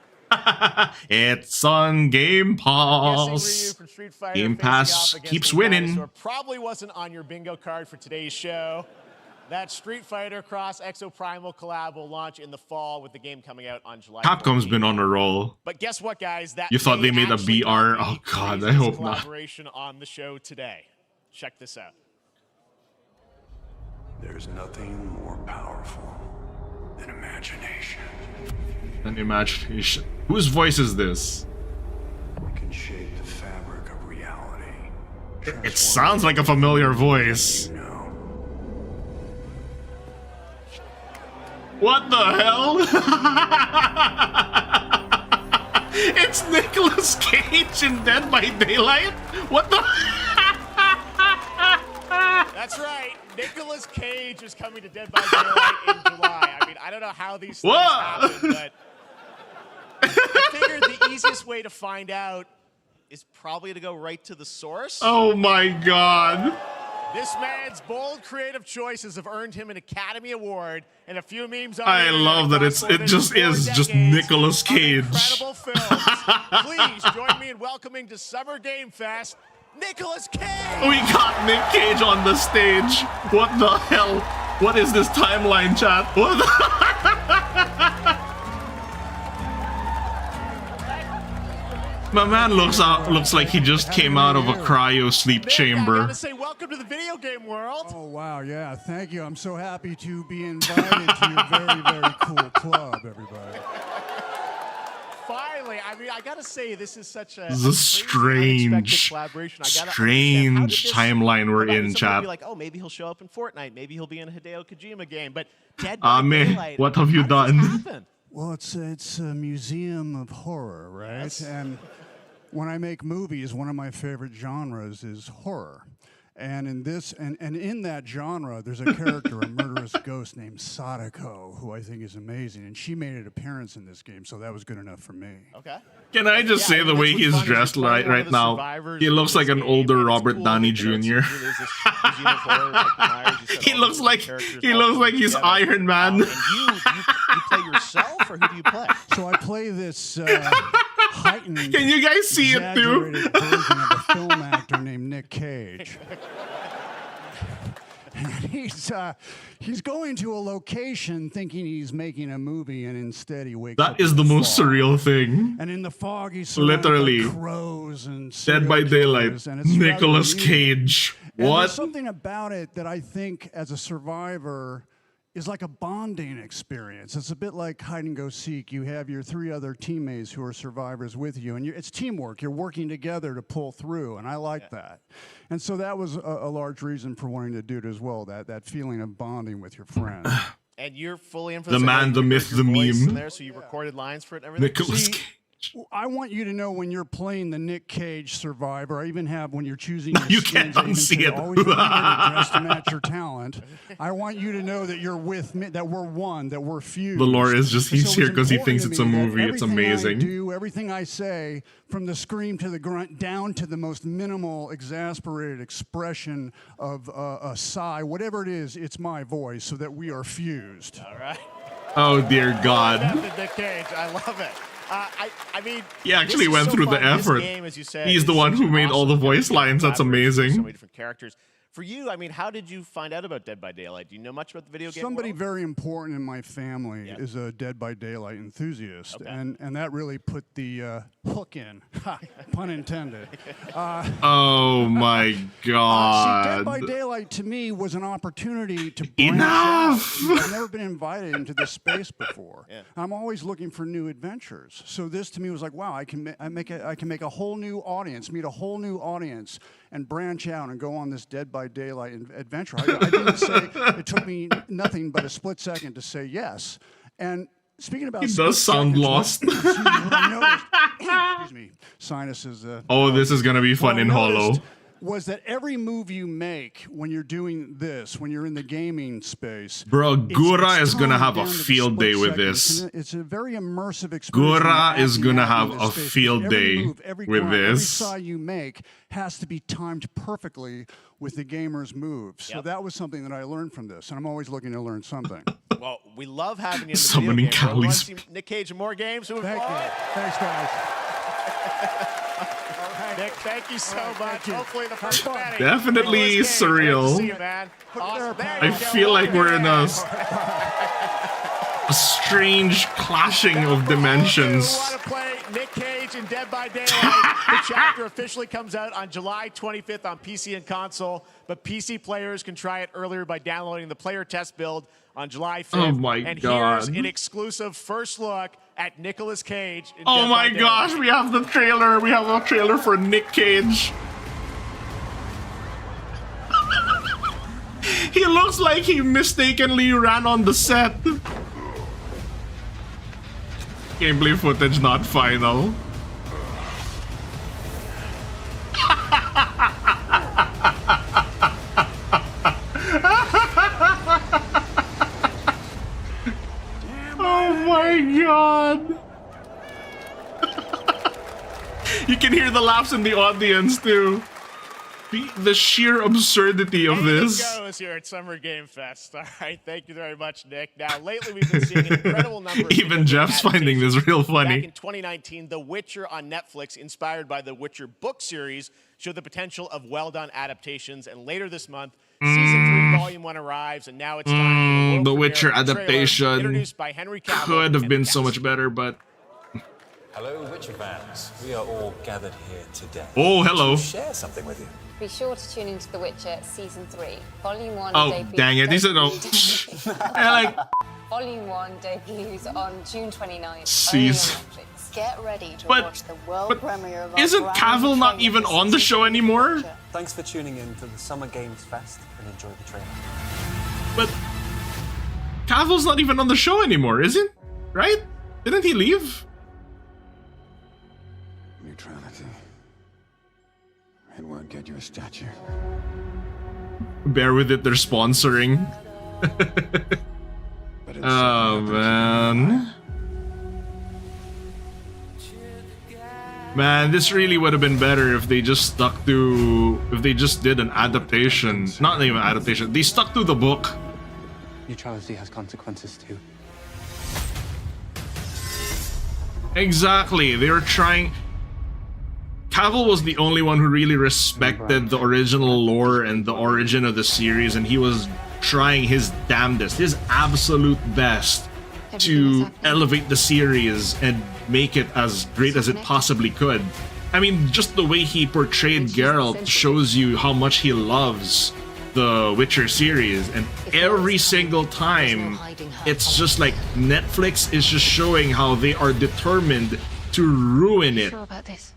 Speaker 1: It's on Game Pass. Game Pass keeps winning.
Speaker 2: Probably wasn't on your bingo card for today's show. That Street Fighter Cross Exoprimal collab will launch in the fall with the game coming out on July 14th.
Speaker 1: Capcom's been on a roll.
Speaker 2: But guess what, guys? That
Speaker 1: you thought they made a
Speaker 2: actually
Speaker 1: BR? Oh God, I hope not.
Speaker 2: Collaboration on the show today. Check this out.
Speaker 11: There's nothing more powerful than imagination.
Speaker 1: An imagination. Whose voice is this?
Speaker 11: It can shape the fabric of reality.
Speaker 1: It sounds like a familiar voice.
Speaker 11: You know.
Speaker 1: What the hell? It's Nicolas Cage in Dead by Daylight? What the?
Speaker 2: That's right. Nicolas Cage is coming to Dead by Daylight in July. I mean, I don't know how these things happen, but I figured the easiest way to find out is probably to go right to the source.
Speaker 1: Oh my God.
Speaker 2: This man's bold creative choices have earned him an Academy Award and a few memes on
Speaker 1: I love that it just is just Nicolas Cage.
Speaker 2: Incredible films. Please join me in welcoming to Summer Game Fest, Nicolas Cage.
Speaker 1: We got Nick Cage on the stage. What the hell? What is this timeline, chat? What the My man looks like he just came out of a cryo sleep chamber.
Speaker 2: I gotta say, welcome to the video game world.
Speaker 12: Oh wow, yeah, thank you. I'm so happy to be invited to your very, very cool club, everybody.
Speaker 2: Finally, I mean, I gotta say, this is such a
Speaker 1: strange timeline we're in, chat.
Speaker 2: Be like, oh, maybe he'll show up in Fortnite. Maybe he'll be in a Hideo Kojima game. But Dead
Speaker 1: by
Speaker 2: Daylight,
Speaker 1: what have you done?
Speaker 12: Well, it's a museum of horror, right?
Speaker 2: Yes.
Speaker 12: And when I make movies, one of my favorite genres is horror. And in this, and in that genre, there's a character, a murderous ghost named Sadako, who I think is amazing. And she made an appearance in this game, so that was good enough for me.
Speaker 2: Okay.
Speaker 1: Can I just say the way he's dressed right now? He looks like an older Robert Downey Jr. He looks like he's Iron Man.
Speaker 2: And you play yourself, or who do you play?
Speaker 12: So I play this heightened,
Speaker 1: can you guys see it too?
Speaker 12: exaggerated version of a film actor named Nick Cage. And he's going to a location thinking he's making a movie, and instead he wakes up.
Speaker 1: That is the most surreal thing.
Speaker 12: And in the fog, he's
Speaker 1: literally
Speaker 12: by crows and
Speaker 1: Dead by Daylight. Nicolas Cage.
Speaker 12: And
Speaker 1: What?
Speaker 12: there's something about it that I think, as a survivor, is like a bonding experience. It's a bit like hide and go seek. You have your 3 other teammates who are survivors with you, and it's teamwork. You're working together to pull through, and I like that. And so that was a large reason for wanting to do it as well, that feeling of bonding with your friends.
Speaker 2: And you're fully in for
Speaker 1: The man, the myth, the meme.
Speaker 2: there, so you recorded lines for it and everything?
Speaker 1: Nicolas Cage.
Speaker 12: I want you to know when you're playing the Nick Cage Survivor. I even have when you're choosing your
Speaker 1: You
Speaker 12: skins,
Speaker 1: can't unsee it.
Speaker 12: Always remember to dress to match your talent. I want you to know that you're with me, that we're one, that we're fused.
Speaker 1: The lore is just he's here because he thinks it's a movie. It's
Speaker 12: Everything
Speaker 1: amazing.
Speaker 12: I do, everything I say, from the scream to the grunt, down to the most minimal, exasperated expression of a sigh, whatever it is, it's my voice, so that we are fused.
Speaker 2: All right.
Speaker 1: Oh dear God.
Speaker 2: Nick Cage, I love it. I mean,
Speaker 1: He actually
Speaker 2: this is
Speaker 1: went
Speaker 2: so
Speaker 1: through the
Speaker 2: fun. This
Speaker 1: effort.
Speaker 2: game, as you said,
Speaker 1: He's the
Speaker 2: is
Speaker 1: one
Speaker 2: such
Speaker 1: who
Speaker 2: an
Speaker 1: made all the
Speaker 2: awesome
Speaker 1: voice lines. That's
Speaker 2: collaboration with
Speaker 1: amazing.
Speaker 2: So many different characters. For you, I mean, how did you find out about Dead by Daylight? Do you know much about the video game
Speaker 12: Somebody
Speaker 2: world?
Speaker 12: very important in my family is a Dead by Daylight enthusiast, and that really put the hook in. Ha, pun intended.
Speaker 1: Oh my god.
Speaker 12: See, Dead by Daylight to me was an opportunity to branch
Speaker 1: Enough!
Speaker 12: out. I've never been invited into this space before. I'm always looking for new adventures. So this to me was like, wow, I can make a whole new audience, meet a whole new audience, and branch out and go on this Dead by Daylight adventure. I didn't say, it took me nothing but a split second to say yes. And speaking about,
Speaker 1: He does sound lost.
Speaker 12: Excuse me, sinuses.
Speaker 1: Oh, this is gonna be fun
Speaker 12: what I
Speaker 1: in Hollow.
Speaker 12: noticed was that every move you make when you're doing this, when you're in the gaming space,
Speaker 1: Bro, Gura is gonna
Speaker 12: timed
Speaker 1: have a
Speaker 12: down to the
Speaker 1: field day
Speaker 12: split
Speaker 1: with
Speaker 12: second.
Speaker 1: this.
Speaker 12: It's a very immersive experience. when
Speaker 1: Gura
Speaker 12: you're
Speaker 1: is
Speaker 12: acting
Speaker 1: gonna
Speaker 12: out
Speaker 1: have
Speaker 12: in
Speaker 1: a
Speaker 12: this space,
Speaker 1: field
Speaker 12: because every
Speaker 1: day
Speaker 12: move, every
Speaker 1: with
Speaker 12: grind, every
Speaker 1: this.
Speaker 12: sigh you make has to be timed perfectly with the gamer's moves. So that was something that I learned from this, and I'm always looking to learn something.
Speaker 2: Well, we love having you in the
Speaker 1: Summoning
Speaker 2: video game world. Want to
Speaker 1: Callie's-
Speaker 2: see Nick Cage in more games?
Speaker 12: Thank you. Thanks, guys.
Speaker 2: Nick, thank you so much.
Speaker 12: you.
Speaker 2: Hopefully the first batting.
Speaker 1: Definitely
Speaker 2: Nicolas Cage, great to
Speaker 1: surreal.
Speaker 2: see you, man. Awesome. There
Speaker 1: I
Speaker 2: you go.
Speaker 1: feel like we're in a strange clashing of dimensions.
Speaker 2: Want to play Nick Cage in Dead by Daylight? The chapter officially comes out on July 25th on PC and console, but PC players can try it earlier by downloading the player test build on July 5th.
Speaker 1: Oh my
Speaker 2: and
Speaker 1: God.
Speaker 2: here's an exclusive first look at Nicolas Cage in
Speaker 1: Oh
Speaker 2: Dead
Speaker 1: my
Speaker 2: by
Speaker 1: gosh,
Speaker 2: Daylight.
Speaker 1: we have the trailer. We have a trailer for Nick Cage. He looks like he mistakenly ran on the set. Gameplay footage not final. Oh my god. You can hear the laughs in the audience too. The sheer absurdity of this.
Speaker 2: It goes here at Summer Game Fest. All right, thank you very much, Nick. Now, lately we've been seeing an incredible number of
Speaker 1: Even Jeff's finding this real funny.
Speaker 2: Back in 2019, The Witcher on Netflix, inspired by the Witcher book series, showed the potential of well-done adaptations. And later this month, Season 3, Volume 1 arrives, and now it's time for
Speaker 1: The
Speaker 2: world
Speaker 1: Witcher
Speaker 2: premiere of the trailer,
Speaker 1: adaptation
Speaker 2: introduced by Henry Cavill
Speaker 1: could have
Speaker 2: and
Speaker 1: been
Speaker 2: the
Speaker 1: so
Speaker 2: cast.
Speaker 1: much better, but
Speaker 6: Hello, Witcher fans. We are all gathered here today.
Speaker 1: Oh, hello.
Speaker 6: To share something with you.
Speaker 13: Be sure to tune into The Witcher Season 3. Volume 1
Speaker 1: oh
Speaker 13: debuts...
Speaker 1: dang it! He said no. I like
Speaker 13: Volume 1 debuts on June 29th.
Speaker 1: Season-
Speaker 13: Only on Netflix.
Speaker 14: Get ready to
Speaker 1: But-
Speaker 14: watch the world
Speaker 1: but
Speaker 14: premiere of our
Speaker 1: isn't
Speaker 14: brand
Speaker 1: Cavill not
Speaker 14: trailer
Speaker 1: even
Speaker 14: for
Speaker 1: on the
Speaker 14: Season
Speaker 1: show
Speaker 14: 3
Speaker 1: anymore?
Speaker 14: Witcher.
Speaker 15: Thanks for tuning in to the Summer Games Fest and enjoy the trailer.
Speaker 1: But Cavill's not even on the show anymore, is it? Right? Didn't he leave?
Speaker 11: Neutrality. It won't get you a statue.
Speaker 1: Bear with it, they're sponsoring. Oh man. Man, this really would have been better if they just stuck to... If they just did an adaptation. Not even adaptation. They stuck to the book.
Speaker 15: Neutrality has consequences too.
Speaker 1: Exactly. They were trying... Cavill was the only one who really respected the original lore and the origin of the series, and he was trying his damnedest, his absolute best to elevate the series and make it as great as it possibly could. I mean, just the way he portrayed Geralt shows you how much he loves the Witcher series, and every single time it's just like Netflix is just showing how they are determined to ruin it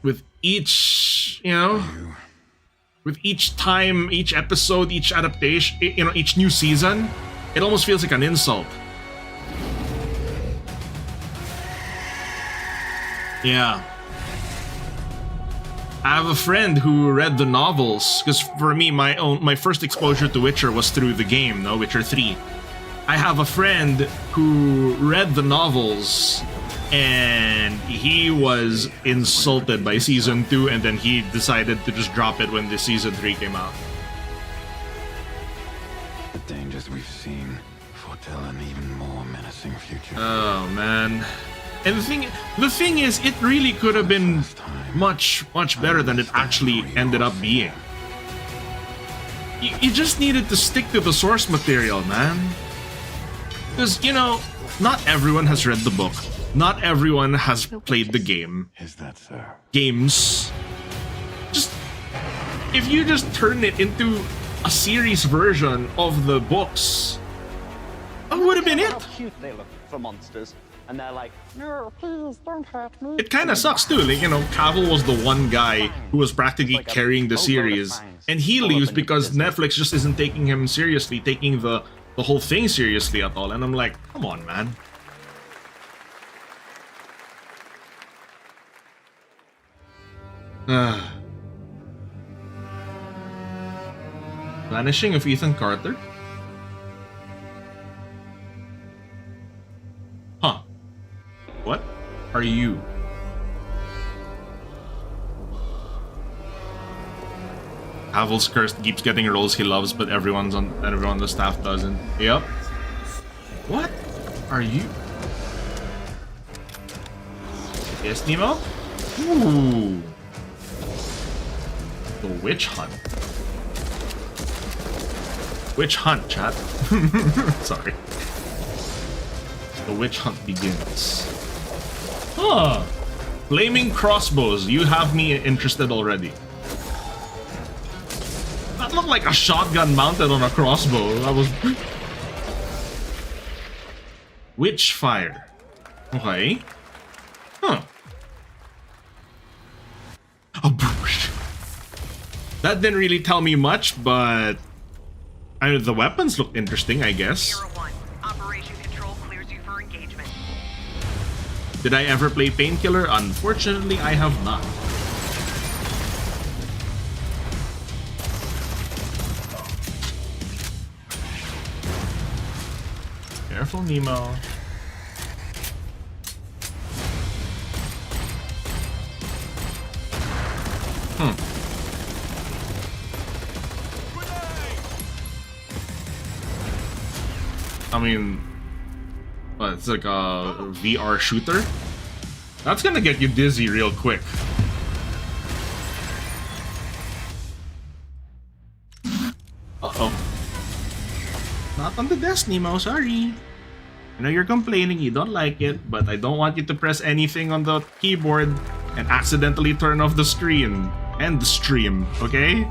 Speaker 1: with each, you know, with each time, each episode, each adaptation, you know, each new season. It almost feels like an insult. Yeah. I have a friend who read the novels, because for me, my first exposure to Witcher was through the game, no, Witcher 3. I have a friend who read the novels, and he was insulted by Season 2, and then he decided to just drop it when the Season 3 came out.
Speaker 11: The dangers we've seen foretell an even more menacing future.
Speaker 1: Oh, man. And the thing is, it really could have been much better than it actually ended up being. You just needed to stick to the source material, man. Because, you know, not everyone has read the book. Not everyone has played the game.
Speaker 11: Is that so?
Speaker 1: Games. Just, if you just turn it into a series version of the books, that would have been it.
Speaker 14: How cute they look for monsters. And they're like, no, please don't hurt me.
Speaker 1: It kind of sucks too. Like, you know, Cavill was the one guy who was practically carrying the series, and he leaves because Netflix just isn't taking him seriously, taking the whole thing seriously at all. And I'm like, come on, man. Vanishing of Ethan Carter? Huh. What are you? Havel's cursed, keeps getting roles he loves, but everyone on the staff doesn't. Yep. What are you? Yes, Nemo? Ooh. The witch hunt. Witch hunt, chat. Sorry. The witch hunt begins. Huh. Flaming crossbows. You have me interested already. That looked like a shotgun mounted on a crossbow. That was... Witch fire. Okay. Huh. A bush. That didn't really tell me much, but... the weapons looked interesting, I guess. Did I ever play Painkiller? Unfortunately, I have not. Careful, Nemo. I mean, it's like a VR shooter. That's gonna get you dizzy real quick. Uh-oh. Not on the desk, Nemo, sorry. I know you're complaining, you don't like it, but I don't want you to press anything on the keyboard and accidentally turn off the screen and the stream, okay?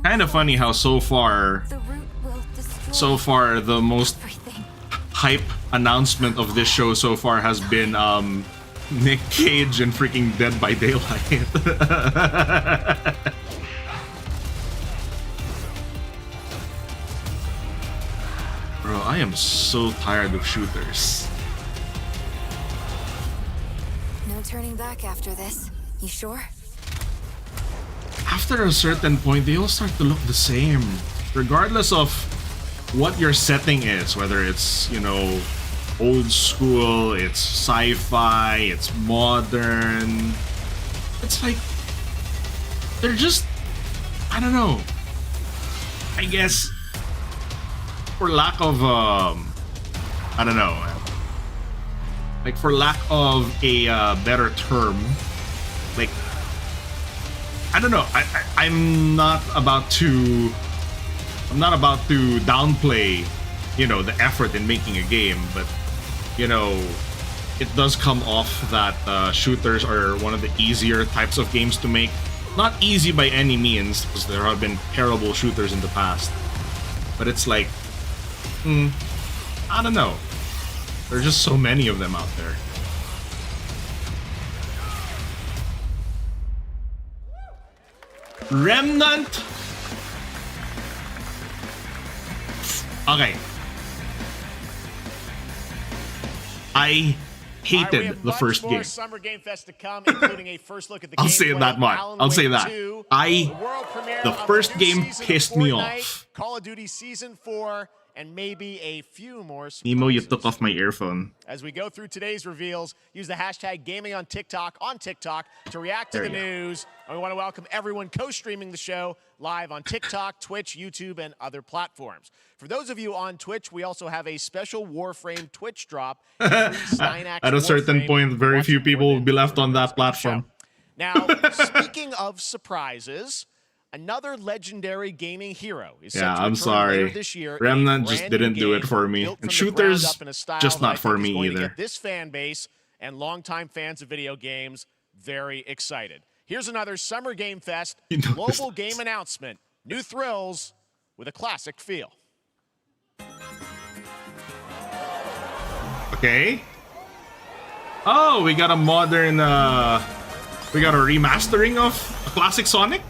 Speaker 1: Kind of funny how so far the most hype announcement of this show so far has been Nick Cage and freaking Dead by Daylight. Bro, I am so tired of shooters.
Speaker 7: No turning back after this. You sure?
Speaker 1: After a certain point, they all start to look the same. Regardless of what your setting is, whether it's, you know, old school, it's sci-fi, it's modern. It's like, they're just, I don't know. I guess, for lack of, I don't know. Like, for lack of a better term, like, I don't know. I'm not about to downplay, you know, the effort in making a game, but you know, it does come off that shooters are one of the easier types of games to make. Not easy by any means, because there have been terrible shooters in the past. But it's like, I don't know. There's just so many of them out there. Remnant. Okay. I hated the first game.
Speaker 2: Summer Game Fest to come, including a first look at the
Speaker 1: I'll say it that much. I'll say that. The first game pissed me off.
Speaker 2: Call of Duty Season 4 and maybe a few more surprises.
Speaker 1: Nemo, you took off my earphone.
Speaker 2: As we go through today's reveals, use the hashtag gaming on TikTok to react to the news. And we want to welcome everyone co-streaming the show live on TikTok, Twitch, YouTube, and other platforms. For those of you on Twitch, we also have a special Warframe Twitch drop.
Speaker 1: At a certain point, very few people will be left on that platform.
Speaker 2: Now, speaking of surprises, another legendary gaming hero is set to return later this year.
Speaker 1: Remnant just didn't do it for me. And shooters, just not for me either.
Speaker 2: This fan base and longtime fans of video games very excited. Here's another Summer Game Fest global game announcement. New thrills with a classic feel.
Speaker 1: Okay. Oh, we got a modern, we got a remastering of a classic Sonic?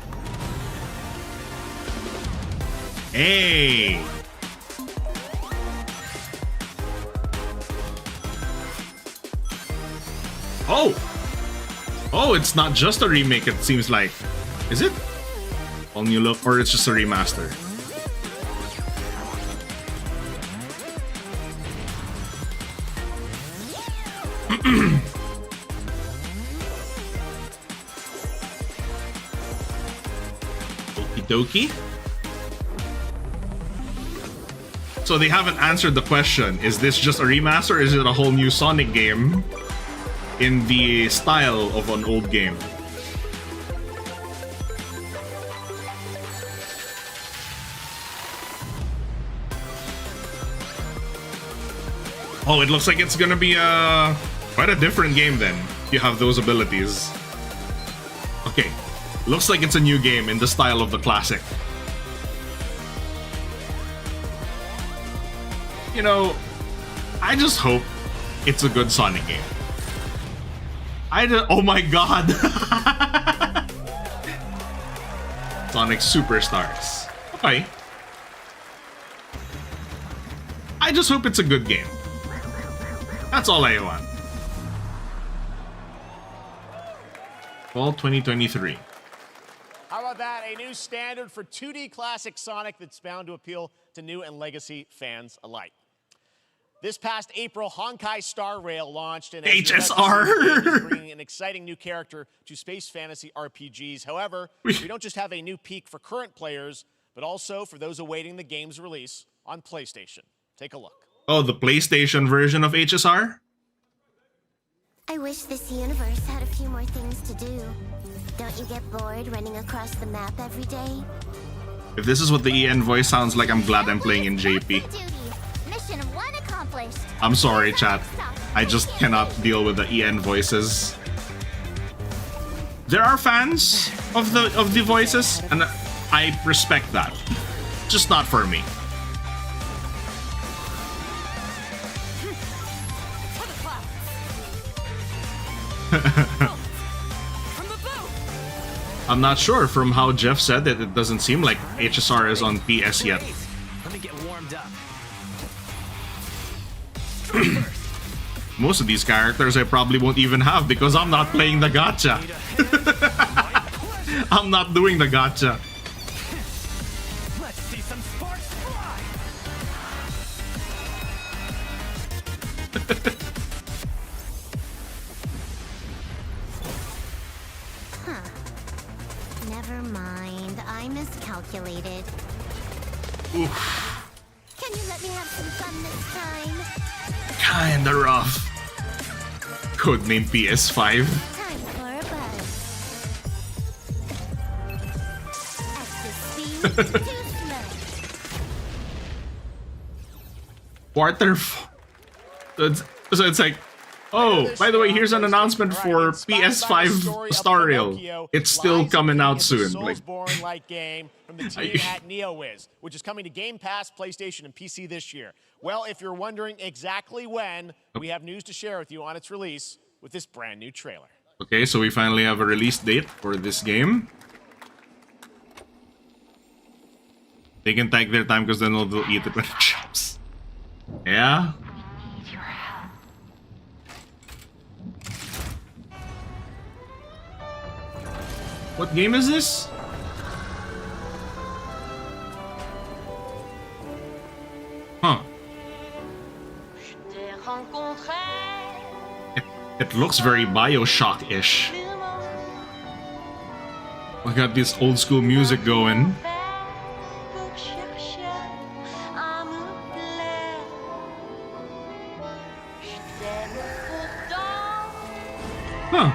Speaker 1: Hey! Oh! Oh, it's not just a remake, it seems like. Is it? All new look, or it's just a remaster? Okie dokie. So they haven't answered the question. Is this just a remaster or is it a whole new Sonic game in the style of an old game? Oh, it looks like it's gonna be quite a different game then, if you have those abilities. Okay, looks like it's a new game in the style of the classic. You know, I just hope it's a good Sonic game. Oh my god! Sonic Superstars. Okay. I just hope it's a good game. That's all I want. Fall 2023.
Speaker 2: How about that? A new standard for 2D classic Sonic that's bound to appeal to new and legacy fans alike. This past April, Honkai Star Rail launched, and
Speaker 1: HSR
Speaker 2: bringing an exciting new character to space fantasy RPGs. However, we don't just have a new peak for current players, but also for those awaiting the game's release on PlayStation. Take a look.
Speaker 1: Oh, the PlayStation version of HSR?
Speaker 8: I wish this universe had a few more things to do. Don't you get bored running across the map every day?
Speaker 1: If this is what the EN voice sounds like, I'm glad I'm playing in JP.
Speaker 8: Mission 1 accomplished.
Speaker 1: I'm sorry, chat. I just cannot deal with the EN voices. There are fans of the voices, and I respect that. Just not for me. I'm not sure. From how Jeff said it, it doesn't seem like HSR is on PS yet.
Speaker 16: Let me get warmed up.
Speaker 1: Most of these characters I probably won't even have because I'm not playing the gacha. I'm not doing the gacha.
Speaker 16: Let's see some sparks fly.
Speaker 8: Never mind. I miscalculated.
Speaker 1: Oof.
Speaker 8: Can you let me have some fun this time?
Speaker 1: Kinda rough. Codename PS5.
Speaker 8: Time for a buzz. Extra speed, too slow.
Speaker 1: Quarter. So it's like, oh, by the way, here's an announcement for PS5 Star Rail. It's still coming out soon. Like,
Speaker 2: Soulsborne-like game from the team at NeoWiz, which is coming to Game Pass, PlayStation, and PC this year. Well, if you're wondering exactly when, we have news to share with you on its release with this brand new trailer.
Speaker 1: okay, so we finally have a release date for this game. They can take their time because then they'll eat it when it drops. Yeah. What game is this? Huh. It looks very Bioshock-ish. We got this old school music going. Huh.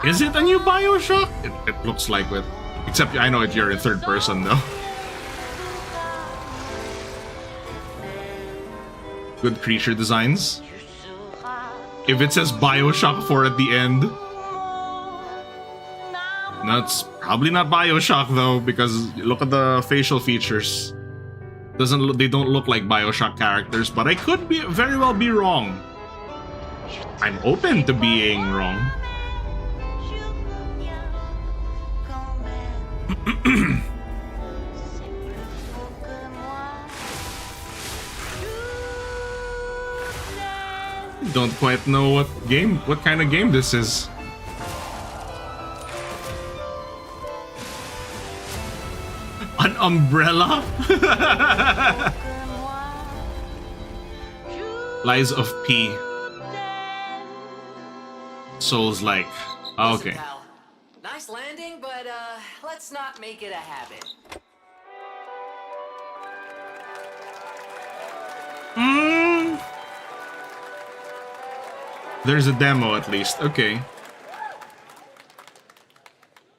Speaker 1: Is it a new Bioshock? It looks like it. Except I know you're in third person though. Good creature designs. If it says Bioshock 4 at the end, that's probably not Bioshock though, because look at the facial features. They don't look like Bioshock characters, but I could very well be wrong. I'm open to being wrong. Don't quite know what kind of game this is. An umbrella? Lies of P. Souls-like. Oh, okay.
Speaker 17: Nice landing, but let's not make it a habit.
Speaker 1: There's a demo at least. Okay.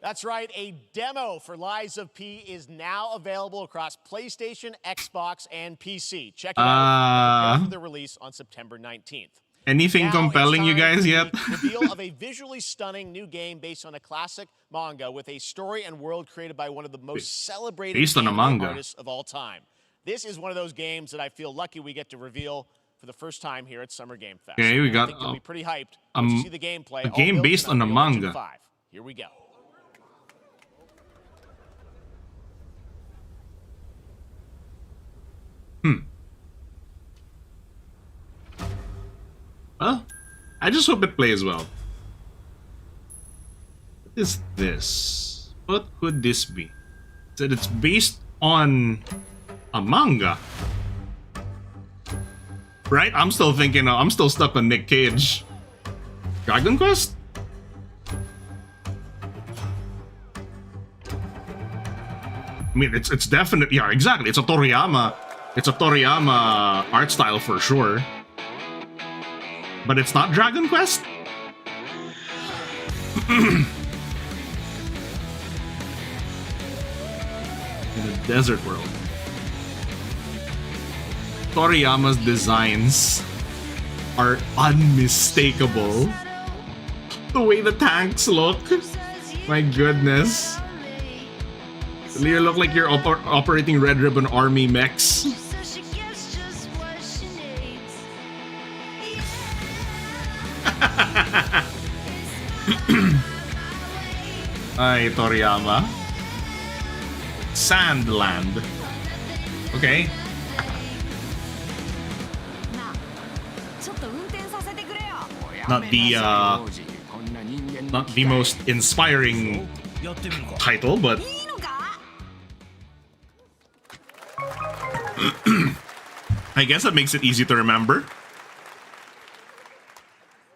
Speaker 2: That's right, a demo for Lies of P is now available across PlayStation, Xbox, and PC. Check it out for the release on September 19th.
Speaker 1: Anything compelling, you guys, yet?
Speaker 2: Reveal of a visually stunning new game based on a classic manga with a story and world created by one of the most celebrated artists of all time. This is one of those games that I feel lucky we get to reveal for the first time here at Summer Game Fest.
Speaker 1: Okay, we got
Speaker 2: I think you'll be pretty hyped once you see the gameplay.
Speaker 1: A game based on a manga.
Speaker 2: 5. Here we go.
Speaker 1: Well, I just hope it plays well. What is this? What could this be? Said it's based on a manga. Right? I'm still thinking, I'm still stuck on Nick Cage. Dragon Quest? I mean, it's definitely, yeah, exactly. It's a Toriyama art style for sure. But it's not Dragon Quest? In a desert world. Toriyama's designs are unmistakable. The way the tanks look. My goodness. You look like you're operating Red Ribbon Army mechs. Ay, Toriyama. Sandland. Okay. Not the most inspiring title, but I guess that makes it easy to remember.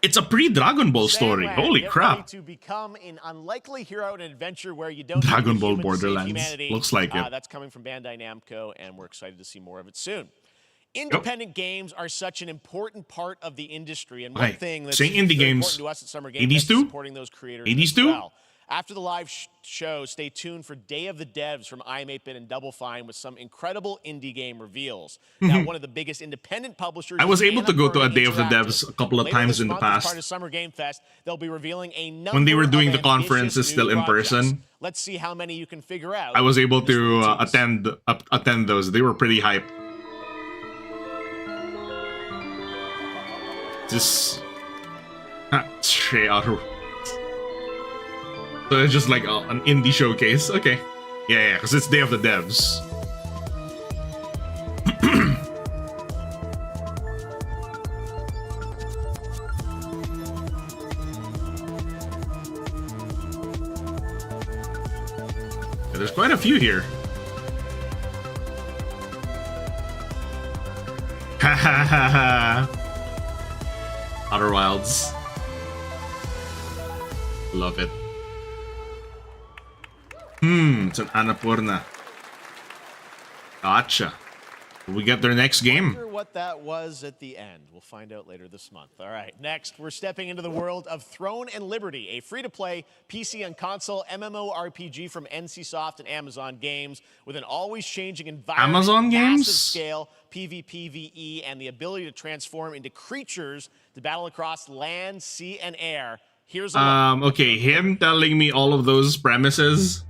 Speaker 1: It's a pre-Dragon Ball story. Holy crap.
Speaker 2: To become an unlikely hero in an adventure where you don't
Speaker 1: Dragon Ball Borderlands. Looks like it.
Speaker 2: That's coming from Bandai Namco, and we're excited to see more of it soon. Independent games are such an important part of the industry, and one thing that's
Speaker 1: indie
Speaker 2: very
Speaker 1: games.
Speaker 2: important to us at Summer Game Fest is supporting those creators as well. After the live show, stay tuned for Day of the Devs from IM8-Bit and Double Fine with some incredible indie game reveals. Now, one of the biggest independent publishers.
Speaker 1: I was able to go to a Day of the Devs a couple of times in the past.
Speaker 2: Part of Summer Game Fest, they'll be revealing a number
Speaker 1: when they were doing
Speaker 2: of
Speaker 1: the conferences still in person.
Speaker 2: Let's see how many you can figure out.
Speaker 1: I was able to attend those. They were pretty hype. Just straight out of. So it's just like an indie showcase. Okay. Yeah, because it's Day of the Devs. Yeah, there's quite a few here. Outer Wilds. Love it. It's an Annapurna. Gotcha. We get their next game.
Speaker 2: I wonder what that was at the end. We'll find out later this month. All right, next, we're stepping into the world of Throne and Liberty, a free-to-play PC and console MMORPG from NCSoft and Amazon Games with an always-changing environment,
Speaker 1: Amazon Games?
Speaker 2: massive scale, PvPvE, and the ability to transform into creatures to battle across land, sea, and air. Here's a look.
Speaker 1: Okay, him telling me all of those premises,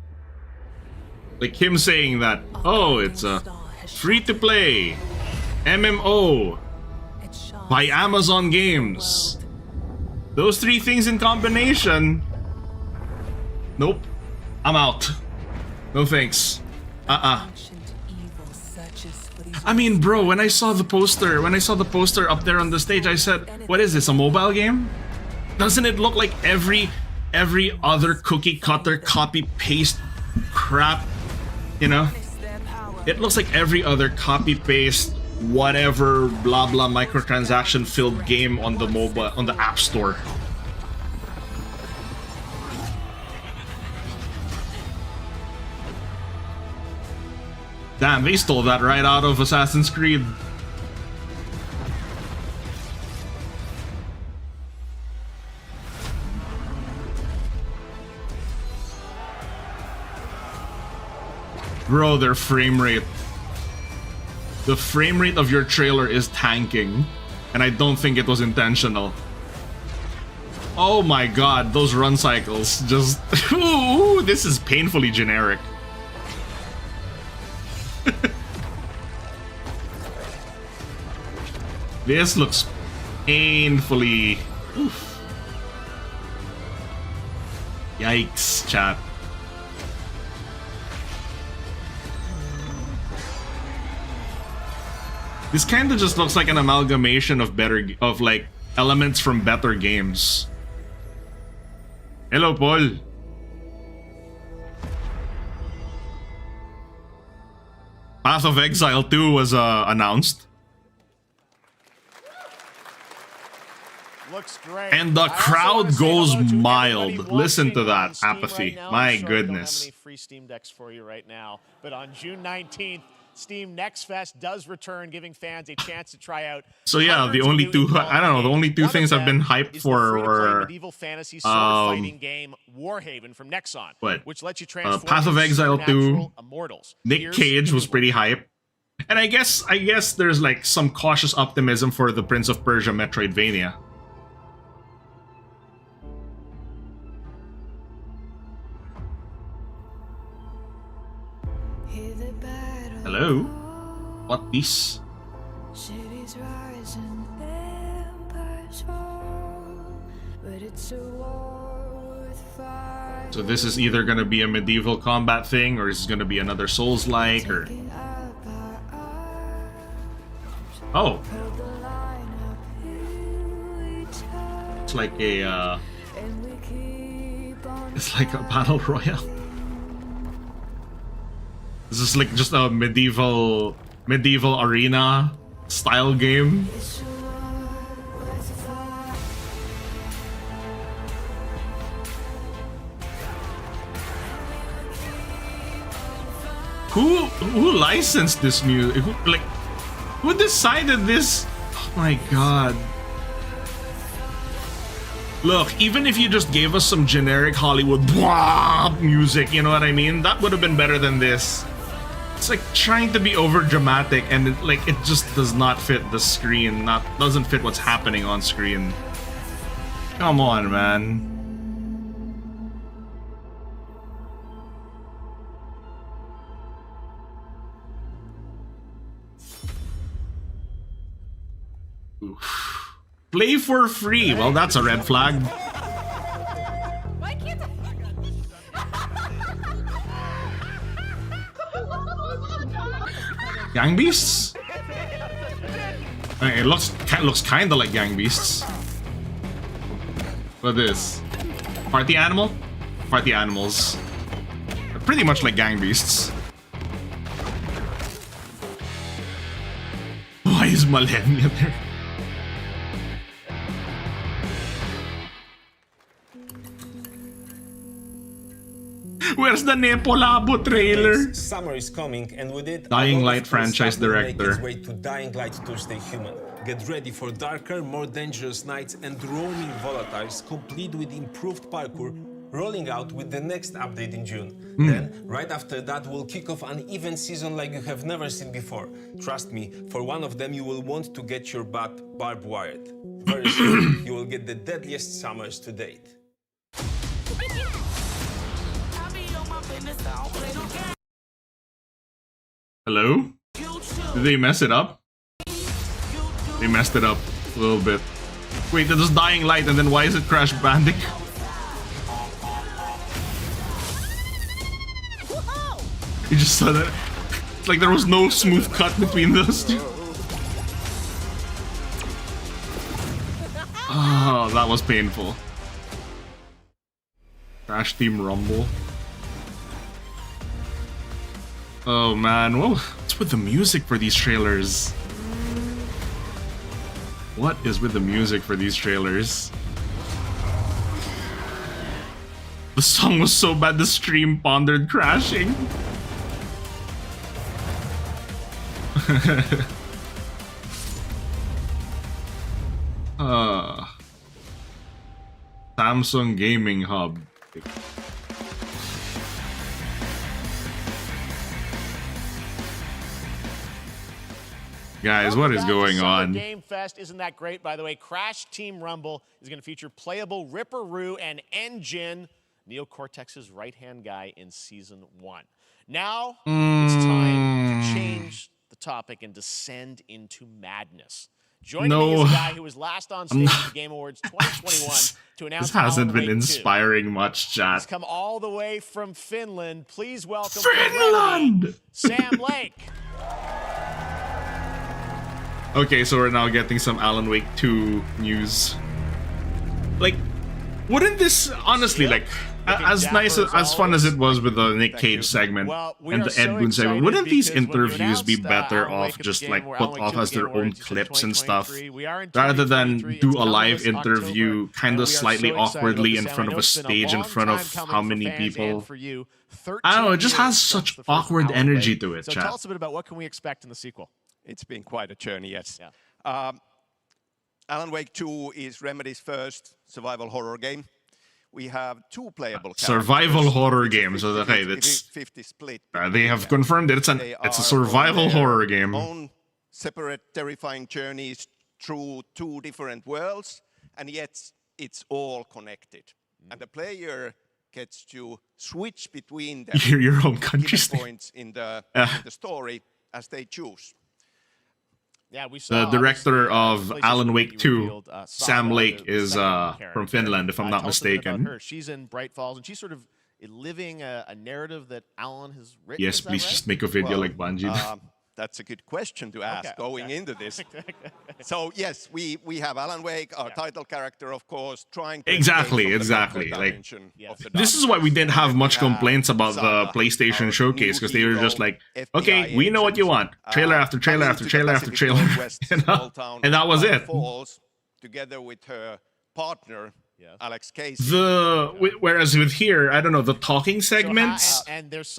Speaker 1: like him saying that, oh, it's a free-to-play MMO by Amazon Games. Those three things in combination. Nope. I'm out. No thanks. I mean, bro, when I saw the poster up there on the stage, I said, what is this, a mobile game? Doesn't it look like every other cookie cutter copy paste crap, you know? It looks like every other copy paste whatever blah blah microtransaction filled game on the mobile, on the App Store. Damn, they stole that right out of Assassin's Creed. Bro, their frame rate. The frame rate of your trailer is tanking, and I don't think it was intentional. Oh my god, those run cycles just... Ooh, this is painfully generic. This looks painfully... Oof. Yikes, chat. This kind of just looks like an amalgamation of like elements from better games. Hello, Paul. Path of Exile 2 was announced.
Speaker 2: Looks great.
Speaker 1: And the crowd goes mild. Listen to that apathy.
Speaker 2: Right
Speaker 1: My
Speaker 2: sure
Speaker 1: goodness.
Speaker 2: I don't have any free Steam decks for you right now, but on June 19th, Steam Next Fest does return, giving fans a chance to try out.
Speaker 1: So yeah, the only two, I don't know, the only two things I've been hyped for were
Speaker 2: medieval fantasy sword fighting game Warhaven from Nexon,
Speaker 1: what?
Speaker 2: Which lets you transform
Speaker 1: Path of Exile 2.
Speaker 2: immortals.
Speaker 1: Nick Cage was pretty hype. And I guess there's like some cautious optimism for the Prince of Persia Metroidvania. Hello? What this? So this is either gonna be a medieval combat thing, or is it gonna be another Souls-like, or... Oh! It's like a, It's like a battle royale. This is like just a medieval arena style game. Who licensed this music? Who decided this? Oh my god. Look, even if you just gave us some generic Hollywood blah music, you know what I mean? That would have been better than this. It's like trying to be over dramatic, and it just does not fit the screen. Doesn't fit what's happening on screen. Come on, man. Oof. Play for free. Well, that's a red flag. Gang Beasts? It looks kind of like Gang Beasts. What is this? Party Animal? Party Animals. They're pretty much like Gang Beasts. Why is Malenia there. Where's the Nepolabo trailer?
Speaker 18: Summer is coming, and with it,
Speaker 1: Dying Light franchise director.
Speaker 18: Make its way to Dying Light to Stay Human. Get ready for darker, more dangerous nights and roaming volatiles, complete with improved parkour, rolling out with the next update in June. Then, right after that, we'll kick off an event season like you have never seen before. Trust me, for one of them, you will want to get your butt barbed wired. Very soon, you will get the deadliest summers to date.
Speaker 1: Hello? Did they mess it up? They messed it up a little bit. Wait, that was Dying Light, and then why is it Crash Bandicoot? You just saw that. It's like there was no smooth cut between those two. Oh, that was painful. Crash Team Rumble. Oh man, what's with the music for these trailers? What is with the music for these trailers? The song was so bad the stream pondered crashing. Samsung Gaming Hub. Guys, what is going on?
Speaker 2: Game Fest, isn't that great? By the way, Crash Team Rumble is going to feature playable Ripperoo and Engine, Neo Cortex's right-hand guy in Season 1. Now, it's time to change the topic and descend into madness. Joining me is a guy who was last on stage at the Game Awards 2021 to announce
Speaker 1: this hasn't been
Speaker 2: Alan Wake
Speaker 1: inspiring
Speaker 2: 2.
Speaker 1: much, chat.
Speaker 2: He's come all the way from Finland. Please welcome
Speaker 1: Finland!
Speaker 2: Sam Lake.
Speaker 1: Okay, so we're now getting some Alan Wake 2 news. Like, wouldn't this, honestly, like, as nice, as fun as it was with the Nick Cage segment and the Ed Boon segment, wouldn't these interviews be better off just, like, put off as their own clips and stuff, rather than do a live interview kind of slightly awkwardly in front of a stage in front of how many people? I don't know, it just has such awkward energy to it,
Speaker 2: So
Speaker 1: chat.
Speaker 2: tell us a bit about what can we expect in the sequel.
Speaker 19: It's been quite a journey, yes.
Speaker 2: Yeah.
Speaker 19: Alan Wake 2 is Remedy's first survival horror game. We have two playable
Speaker 1: Survival horror game, so that, hey, that's
Speaker 19: 50 split.
Speaker 1: They have confirmed that it's a survival horror game.
Speaker 19: Own separate, terrifying journeys through two different worlds, and yet it's all connected. And the player gets to switch between them
Speaker 1: your own country
Speaker 19: points in the story as they choose.
Speaker 2: Yeah, we saw
Speaker 1: the director of Alan Wake 2, Sam Lake, is from Finland, if I'm not mistaken.
Speaker 2: She's in Bright Falls, and she's sort of living a narrative that Alan has written.
Speaker 1: Yes, please just make a video like Bungie.
Speaker 19: That's a good question to ask going into this. So yes, we have Alan Wake, our title character, of course, trying to
Speaker 1: exactly. Like, this is why we didn't have much complaints about the PlayStation Showcase, because they were just like, okay, we know what you want. Trailer after trailer after trailer after trailer, and that was it.
Speaker 19: Together with her partner, Alex Casey.
Speaker 1: Whereas with here, I don't know, the talking segments,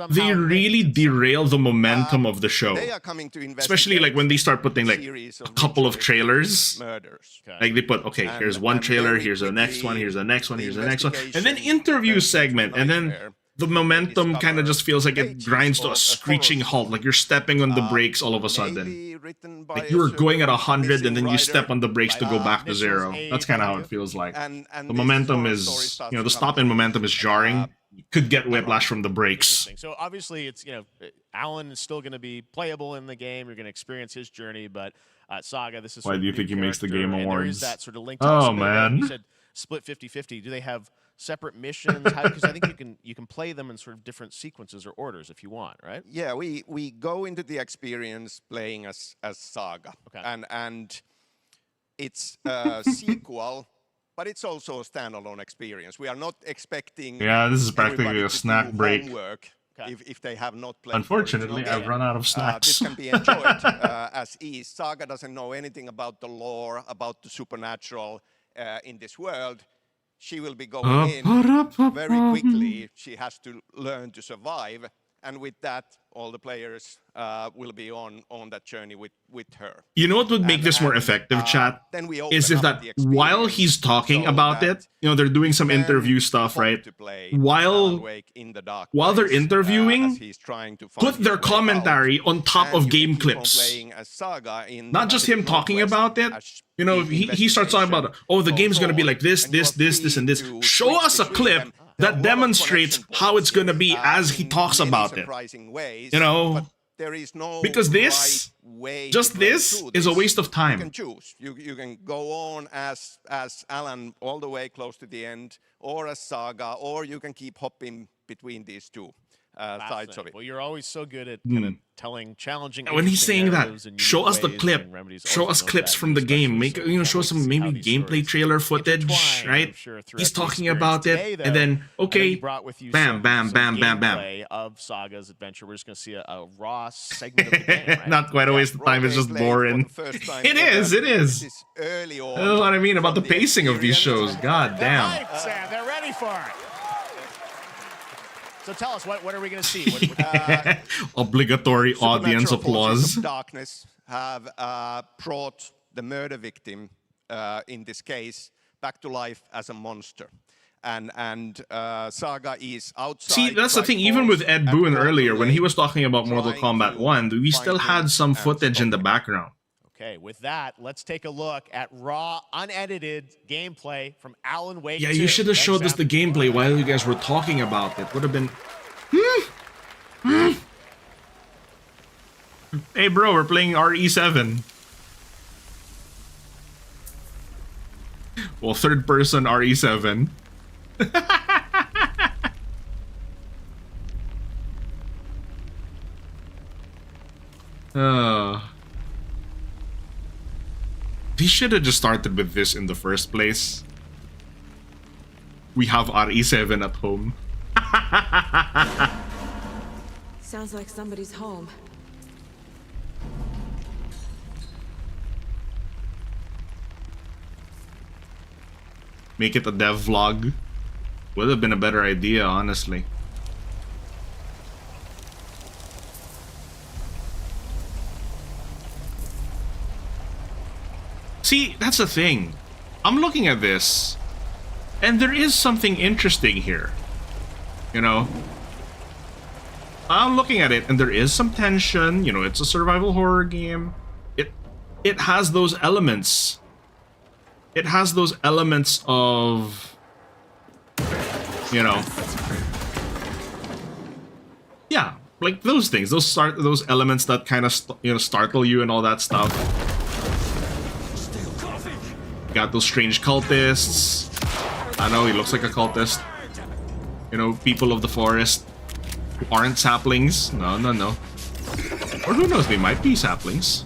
Speaker 1: they really derail the momentum of the show.
Speaker 19: They are coming to
Speaker 1: especially like when they start putting like a couple of trailers. Like they put, okay, here's one trailer, here's the next one, here's the next one, here's the next one, and then interview segment, and then the momentum kind of just feels like it grinds to a screeching halt, like you're stepping on the brakes all of a sudden. Like you were going at 100 and then you step on the brakes to go back to 0. That's kind of how it feels like. The momentum is, you know, the stop in momentum is jarring. You could get whiplash from the brakes.
Speaker 2: So obviously it's, you know, Alan is still going to be playable in the game. You're going to experience his journey, but Saga, this is
Speaker 1: why do you think he makes the Game Awards?
Speaker 2: There is that sort of link to
Speaker 1: oh man,
Speaker 2: you said split 50-50. Do they have separate missions? Because I think you can play them in sort of different sequences or orders if you want, right?
Speaker 19: Yeah, we go into the experience playing as Saga, and it's a sequel, but it's also a standalone experience. We are not expecting
Speaker 1: this is practically a snack break.
Speaker 19: if they have not played.
Speaker 1: Unfortunately, I've run out of snacks.
Speaker 19: This can be enjoyed as is. Saga doesn't know anything about the lore, about the supernatural in this world. She will be going in very quickly. She has to learn to survive. And with that, all the players will be on that journey with her.
Speaker 1: You know what would make this more effective, chat? Is if that while he's talking about it, you know, they're doing some interview stuff, right? While they're interviewing, put their commentary on top of game clips. Not just him talking about it. You know, he starts talking about, oh, the game's going to be like this, and this. Show us a clip that demonstrates how it's going to be as he talks about it. You know, because this is a waste of time.
Speaker 19: You can choose. You can go on as Alan all the way close to the end, or as Saga, or you can keep hopping between these two sides of it.
Speaker 2: Well, you're always so good at kind of telling challenging.
Speaker 1: When he's saying that, show us the clip, show us clips from the game, show some maybe gameplay trailer footage, right? He's talking about it, and then bam, bam, bam, bam, bam.
Speaker 2: Of Saga's adventure, we're just going to see a raw segment of the game. Right?
Speaker 1: Not quite a waste of time. It's just boring. It is. That's what I mean about the pacing of these shows. God damn.
Speaker 2: Sam, they're ready for it. So tell us, what are we going to see?
Speaker 1: Obligatory audience applause.
Speaker 19: Of darkness have brought the murder victim, in this case, back to life as a monster. And Saga is outside.
Speaker 1: See, that's the thing. Even with Ed Boon earlier, when he was talking about Mortal Kombat 1, we still had some footage in the background.
Speaker 2: Okay, with that, let's take a look at raw, unedited gameplay from Alan Wake 2.
Speaker 1: Yeah, you should have showed us the gameplay while you guys were talking about it. Would have been... Hey, bro, we're playing RE7. Well, third-person RE7. He should have just started with this in the first place. We have RE7 at home.
Speaker 7: Sounds like somebody's home.
Speaker 1: Make it a dev vlog. Would have been a better idea, honestly. See, that's the thing. I'm looking at this, and there is something interesting here. You know? I'm looking at it, and there is some tension. You know, it's a survival horror game. It has those elements. It has those elements of... You know... Yeah, like those things. Those elements that kind of startle you and all that stuff. Got those strange cultists. I know, he looks like a cultist. You know, people of the forest who aren't saplings. No. Or who knows, they might be saplings.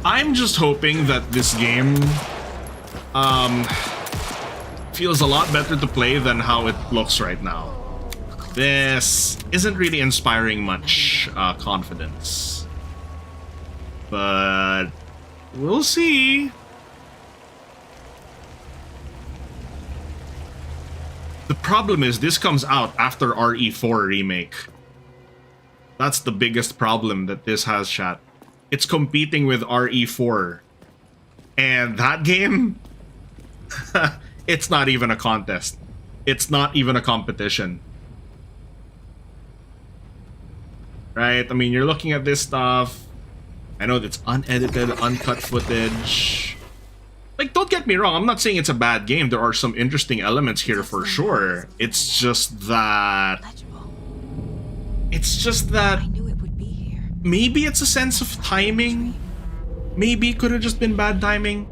Speaker 1: I'm just hoping that this game feels a lot better to play than how it looks right now. This isn't really inspiring much confidence. But we'll see. The problem is this comes out after RE4 remake. That's the biggest problem that this has, chat. It's competing with RE4. And that game, it's not even a contest. It's not even a competition. Right? I mean, you're looking at this stuff. I know that's unedited, uncut footage. Like, don't get me wrong. I'm not saying it's a bad game. There are some interesting elements here for sure. It's just that... Maybe it's a sense of timing. Maybe it could have just been bad timing.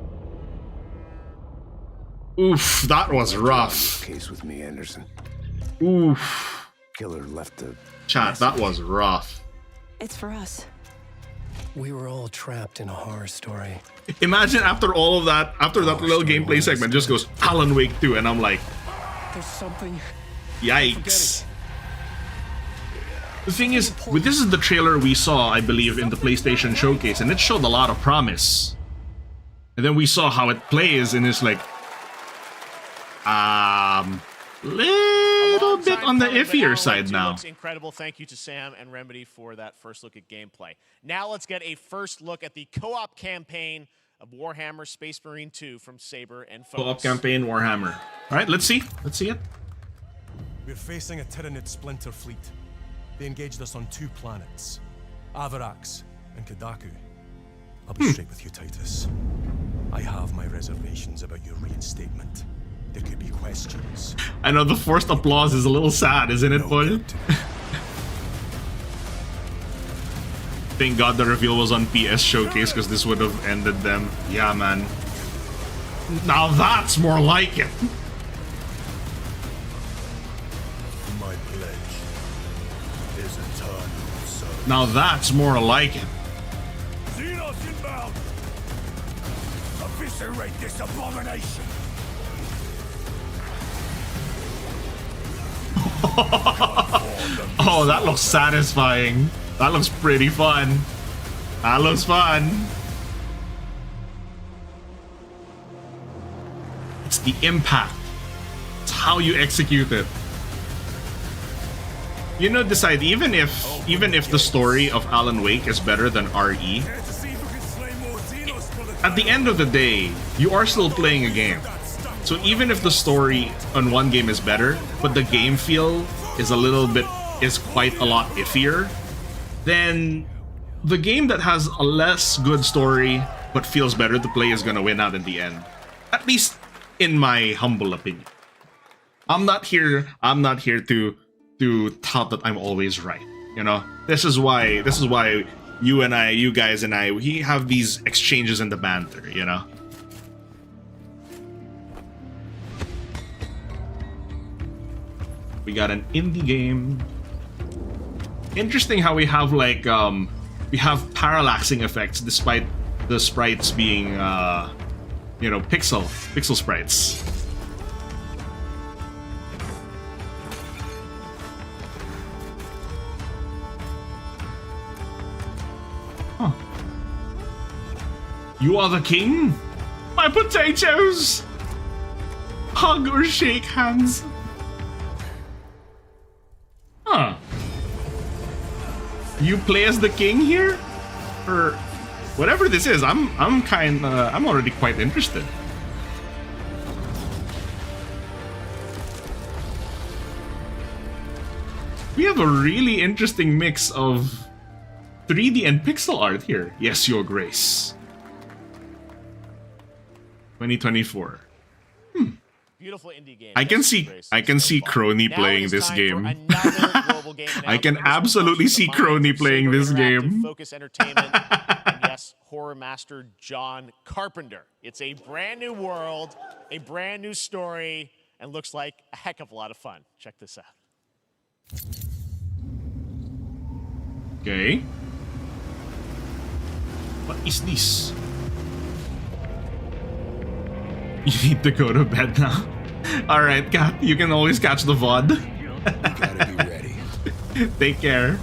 Speaker 1: Oof, that was rough.
Speaker 11: Case with me, Anderson.
Speaker 1: Oof.
Speaker 11: Killer left a...
Speaker 1: Chat, that was rough.
Speaker 7: It's for us.
Speaker 20: We were all trapped in a horror story.
Speaker 1: Imagine after all of that, after that little gameplay segment, just goes Alan Wake 2, and I'm like,
Speaker 20: There's something.
Speaker 1: yikes. The thing is, this is the trailer we saw, I believe, in the PlayStation Showcase, and it showed a lot of promise. And then we saw how it plays, and it's like, little bit on the iffier side now.
Speaker 2: Looks incredible. Thank you to Sam and Remedy for that first look at gameplay. Now let's get a first look at the co-op campaign of Warhammer Space Marine 2 from Saber and Fox.
Speaker 1: Co-op campaign Warhammer. All right, let's see. Let's see it.
Speaker 4: We're facing a Tyranid splinter fleet. They engaged us on 2 planets, Avarax and Kadaku. I'll be straight with you, Titus. I have my reservations about your reinstatement. There could be questions.
Speaker 1: I know the forced applause is a little sad, isn't it, boy? Thank God the reveal was on PS Showcase, because this would have ended them. Yeah, man. Now that's more like it.
Speaker 11: My pledge is eternal service.
Speaker 1: Now that's more like it.
Speaker 11: Xenos inbound! Eviscerate this abomination!
Speaker 1: Oh, that looks satisfying. That looks pretty fun. That looks fun. It's the impact. It's how you execute it. You know, decide even if the story of Alan Wake is better than RE, at the end of the day, you are still playing a game. So even if the story on one game is better, but the game feel is quite a lot iffier, then the game that has a less good story but feels better to play is gonna win out in the end. At least in my humble opinion. I'm not here to tout that I'm always right. You know? This is why you guys and I, we have these exchanges in the banter, you know? We got an indie game. Interesting how we have like we have parallaxing effects despite the sprites being you know, pixel sprites. Huh. You are the king? My potatoes! Hug or shake hands. Huh. You play as the king here? Or whatever this is, I'm already quite interested. We have a really interesting mix of 3D and pixel art here. Yes, Your Grace. 2024.
Speaker 2: Beautiful indie game.
Speaker 1: I can see Crony playing this game. I can absolutely see Crony playing this game.
Speaker 2: Focus Entertainment and yes, horror master John Carpenter. It's a brand new world, a brand new story, and looks like a heck of a lot of fun. Check this out.
Speaker 1: Okay. What is this? You need to go to bed now. Alright, Kat, you can always catch the VOD.
Speaker 11: You gotta be ready.
Speaker 1: Take care.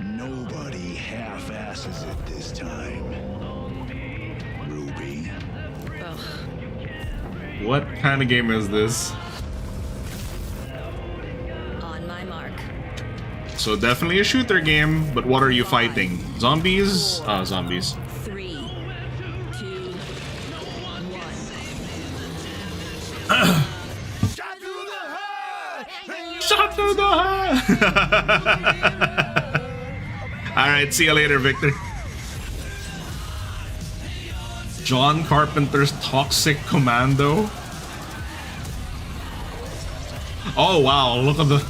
Speaker 11: Nobody half-asses it this time. Ruby.
Speaker 1: What kind of game is this?
Speaker 7: On my mark.
Speaker 1: So definitely a shooter game, but what are you fighting? Zombies? Zombies.
Speaker 7: 3, 2, 1.
Speaker 1: Shot to the heart! Alright, see you later, Victor. John Carpenter's Toxic Commando. Oh wow, look at the...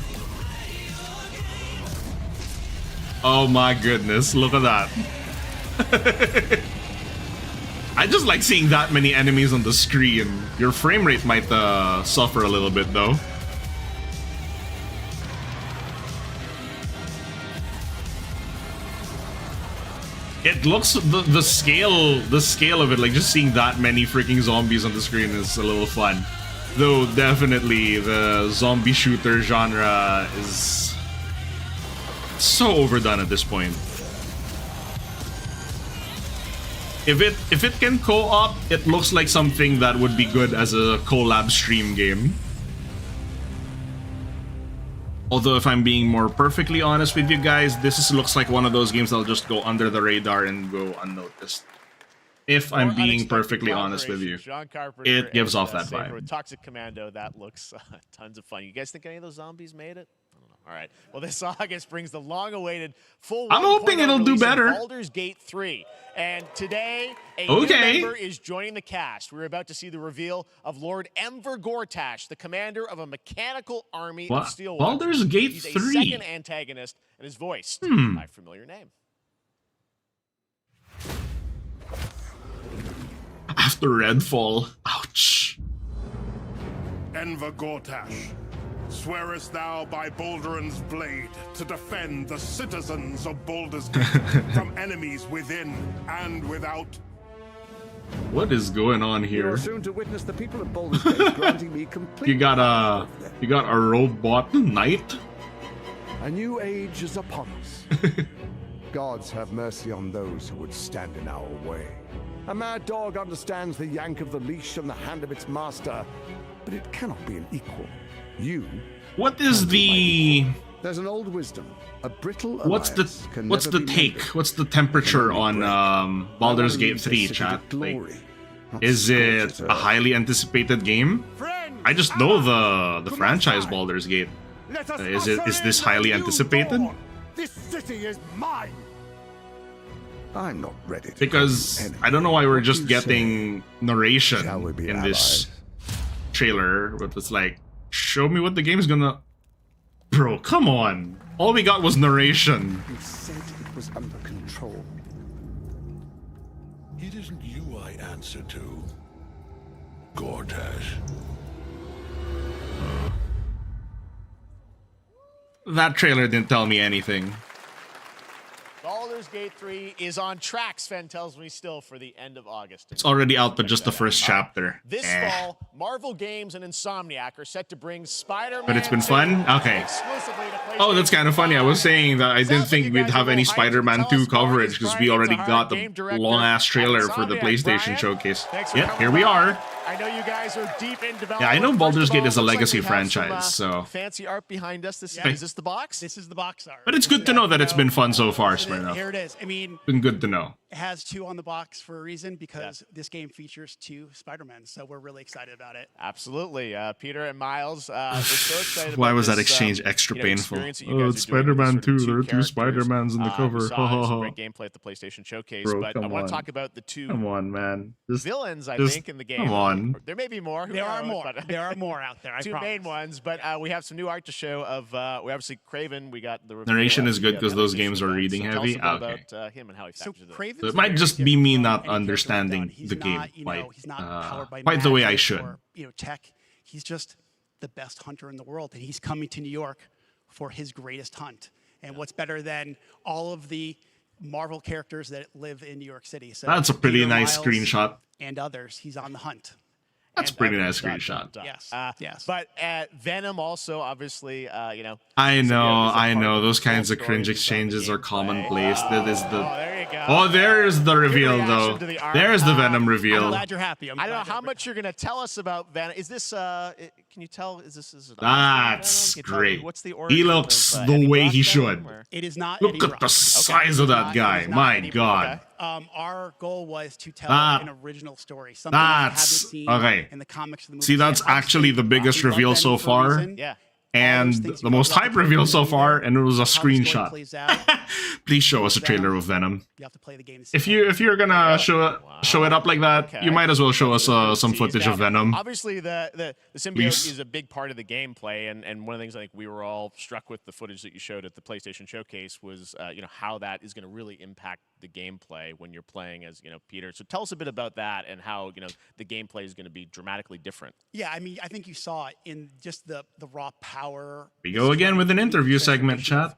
Speaker 1: Oh my goodness, look at that. I just like seeing that many enemies on the screen. Your frame rate might suffer a little bit though. It looks the scale of it, like just seeing that many freaking zombies on the screen is a little fun. Though definitely the zombie shooter genre is so overdone at this point. If it can co-op, it looks like something that would be good as a collab stream game. Although, if I'm being more perfectly honest with you guys, looks like one of those games that'll just go under the radar and go unnoticed. If I'm being perfectly honest with you, it gives off that vibe.
Speaker 2: With Toxic Commando, that looks tons of fun. You guys think any of those zombies made it? I don't know. All right. Well, this August brings the long-awaited full.
Speaker 1: I'm hoping it'll do better.
Speaker 2: Baldur's Gate 3. And today, a new member is joining the cast. We're about to see the reveal of Lord Enver Gortash, the commander of a mechanical army of Steel Watchers.
Speaker 1: Baldur's Gate
Speaker 2: He's
Speaker 1: 3.
Speaker 2: a second antagonist and is voiced by a familiar name.
Speaker 1: After Redfall. Ouch.
Speaker 11: Enver Gortash, swearest thou by Balduran's blade to defend the citizens of Baldur's Gate from enemies within and without?
Speaker 1: What is going on here?
Speaker 21: You are soon to witness the people of Baldur's Gate granting me complete.
Speaker 1: You got a robot knight?
Speaker 21: A new age is upon us. Gods have mercy on those who would stand in our way. A mad dog understands the yank of the leash from the hand of its master, but it cannot be an equal. You.
Speaker 1: What is the?
Speaker 21: There's an old wisdom. A brittle.
Speaker 1: What's the take? What's the temperature on Baldur's Gate 3, chat? Like, is it a highly anticipated game? I just know the franchise Baldur's Gate. Is this highly anticipated?
Speaker 21: This city is mine. I'm not ready.
Speaker 1: Because I don't know why we're just getting narration in this trailer, but it's like, show me what the game's gonna. Bro, come on! All we got was narration.
Speaker 21: He said it was under control.
Speaker 11: It isn't you I answer to, Gortash.
Speaker 1: That trailer didn't tell me anything.
Speaker 2: Baldur's Gate 3 is on track, Sven tells me, still for the end of August.
Speaker 1: It's already out, but just the first chapter.
Speaker 2: This fall, Marvel Games and Insomniac are set to bring Spider-Man.
Speaker 1: But it's been fun? Okay.
Speaker 2: Exclusively to PlayStation.
Speaker 1: Oh, that's kind of funny. I was saying that I didn't think we'd have any Spider-Man 2 coverage because we already got the long-ass trailer for the PlayStation showcase. Yeah, here we are.
Speaker 2: I know you guys are deep in development.
Speaker 1: Yeah, I know Baldur's Gate is a legacy franchise, so.
Speaker 2: Fancy art behind us. Is this the box?
Speaker 22: This is the box art.
Speaker 1: But it's good to know that it's been fun so far, Smirnoff.
Speaker 22: Here it is. I mean,
Speaker 1: been good to know.
Speaker 22: It has 2 on the box for a reason, because this game features 2 Spider-Men, so we're really excited about it.
Speaker 2: Absolutely. Peter and Miles, we're so excited
Speaker 1: Why
Speaker 2: about
Speaker 1: was
Speaker 2: this,
Speaker 1: that exchange extra painful?
Speaker 2: Oh,
Speaker 1: it's Spider-Man 2. There are 2 Spider-Mans in the cover.
Speaker 2: Some great gameplay at the PlayStation Showcase,
Speaker 1: Bro,
Speaker 2: but I want to talk about the 2
Speaker 1: man.
Speaker 2: villains, I think, in the game.
Speaker 1: Come on.
Speaker 2: There may be more.
Speaker 22: There are more. There are more out there, I
Speaker 2: 2
Speaker 22: promise.
Speaker 2: main ones, but we have some new art to show of, we obviously, Craven, we got the
Speaker 1: narration is good because those games are reading heavy.
Speaker 2: Tell us about him and how he factors into
Speaker 22: Craven's
Speaker 1: so it might just be me not understanding the game quite the way I should.
Speaker 22: Or, tech. He's just the best hunter in the world, and he's coming to New York for his greatest hunt. And what's better than all of the Marvel characters that live in New York City? So
Speaker 1: that's a pretty nice
Speaker 22: Miles
Speaker 1: screenshot.
Speaker 22: And others, he's on the hunt.
Speaker 1: That's a pretty nice screenshot.
Speaker 22: Yes. Yes.
Speaker 2: But Venom also, obviously,
Speaker 1: I know. Those kinds of cringe exchanges are commonplace. That is the.
Speaker 2: Oh, there you go.
Speaker 1: Oh, there's the reveal, though. There's the Venom reveal.
Speaker 22: I'm glad you're happy.
Speaker 2: I don't know how much you're going to tell us about Venom. Is this, can you tell, is this
Speaker 1: That's great.
Speaker 2: What's the origin
Speaker 1: He looks
Speaker 2: of,
Speaker 1: the
Speaker 2: Eddie
Speaker 1: way
Speaker 2: Brock
Speaker 1: he
Speaker 2: Venom,
Speaker 1: should.
Speaker 2: or?
Speaker 22: It is not
Speaker 1: Look
Speaker 22: Eddie
Speaker 1: at
Speaker 22: Brock.
Speaker 1: the size of that guy. My God.
Speaker 22: Our goal was to tell an original story, something
Speaker 1: That's
Speaker 22: we haven't seen
Speaker 1: okay.
Speaker 22: in the comics. The movie.
Speaker 1: See, that's actually the biggest reveal so far.
Speaker 2: Yeah.
Speaker 1: And the most hype reveal so far, and it was a screenshot. Please show us a trailer of Venom.
Speaker 22: You have to play the game.
Speaker 1: If you're gonna show it up like that, you might as well show us some footage of Venom.
Speaker 2: Obviously, the symbiote is a big part of the gameplay, and one of the things I think we were all struck with the footage that you showed at the PlayStation Showcase was how that is going to really impact the gameplay when you're playing as Peter. So tell us a bit about that and how the gameplay is going to be dramatically different.
Speaker 22: Yeah, I mean, I think you saw it in just the raw power.
Speaker 1: We go again with an interview segment, chat.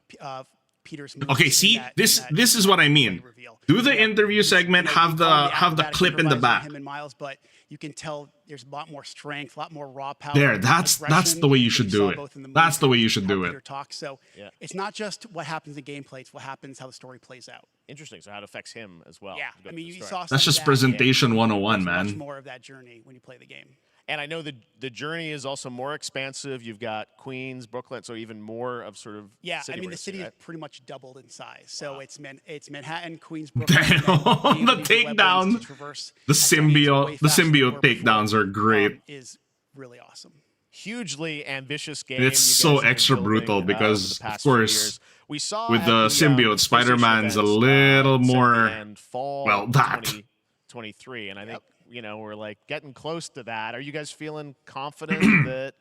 Speaker 22: Peter's moves
Speaker 1: Okay,
Speaker 22: in
Speaker 1: see,
Speaker 22: that-
Speaker 1: this
Speaker 22: in that
Speaker 1: this is what I mean.
Speaker 22: reveal.
Speaker 1: Do the
Speaker 22: Yeah,
Speaker 1: interview
Speaker 22: he's,
Speaker 1: segment,
Speaker 22: you know,
Speaker 1: have
Speaker 22: you
Speaker 1: the
Speaker 22: call him
Speaker 1: have the
Speaker 22: acrobatic
Speaker 1: clip in the
Speaker 22: improviser,
Speaker 1: back.
Speaker 22: him and Miles, but you can tell there's a lot more strength, a lot more raw power.
Speaker 1: There, that's
Speaker 22: aggression
Speaker 1: the way you
Speaker 22: that
Speaker 1: should
Speaker 22: we
Speaker 1: do
Speaker 22: saw
Speaker 1: it.
Speaker 22: both in the
Speaker 1: That's the
Speaker 22: movie
Speaker 1: way you
Speaker 22: and
Speaker 1: should
Speaker 22: how
Speaker 1: do
Speaker 22: Peter
Speaker 1: it.
Speaker 22: talks. So
Speaker 2: Yeah.
Speaker 22: it's not just what happens in gameplay; it's what happens, how the story plays out.
Speaker 2: Interesting. So how it affects him as well.
Speaker 22: Yeah,
Speaker 2: Go
Speaker 22: I mean,
Speaker 2: to the
Speaker 22: you
Speaker 2: story.
Speaker 22: saw
Speaker 1: That's
Speaker 22: some
Speaker 1: just
Speaker 22: of that.
Speaker 1: presentation 101,
Speaker 22: There's much
Speaker 1: man.
Speaker 22: more of that journey when you play the game.
Speaker 2: And I know the journey is also more expansive. You've got Queens, Brooklyn, so even more of sort of
Speaker 22: Yeah,
Speaker 2: city
Speaker 22: I mean,
Speaker 2: we're
Speaker 22: the city
Speaker 2: seeing,
Speaker 22: is
Speaker 2: right?
Speaker 22: pretty much doubled in size. So it's Manhattan, Queens, Brooklyn. and then
Speaker 1: Damn,
Speaker 22: being
Speaker 1: the
Speaker 22: able to use web lanes
Speaker 1: takedown,
Speaker 22: to traverse
Speaker 1: the
Speaker 22: at speeds way
Speaker 1: symbiote
Speaker 22: faster than we were
Speaker 1: takedowns
Speaker 22: before,
Speaker 1: are great.
Speaker 22: Is really awesome.
Speaker 2: Hugely ambitious game.
Speaker 1: It's
Speaker 2: you
Speaker 1: so
Speaker 2: guys have been
Speaker 1: extra
Speaker 2: building,
Speaker 1: brutal
Speaker 2: over
Speaker 1: because,
Speaker 2: the
Speaker 1: of
Speaker 2: past few
Speaker 1: course,
Speaker 2: years. We saw
Speaker 1: with
Speaker 2: at
Speaker 1: the symbiote,
Speaker 2: PlayStation
Speaker 1: Spider-Man's a
Speaker 2: event,
Speaker 1: little
Speaker 2: set at the
Speaker 1: more,
Speaker 2: end, fall
Speaker 1: well, that.
Speaker 2: 2023, and I think we're like getting close to that. Are you guys feeling confident that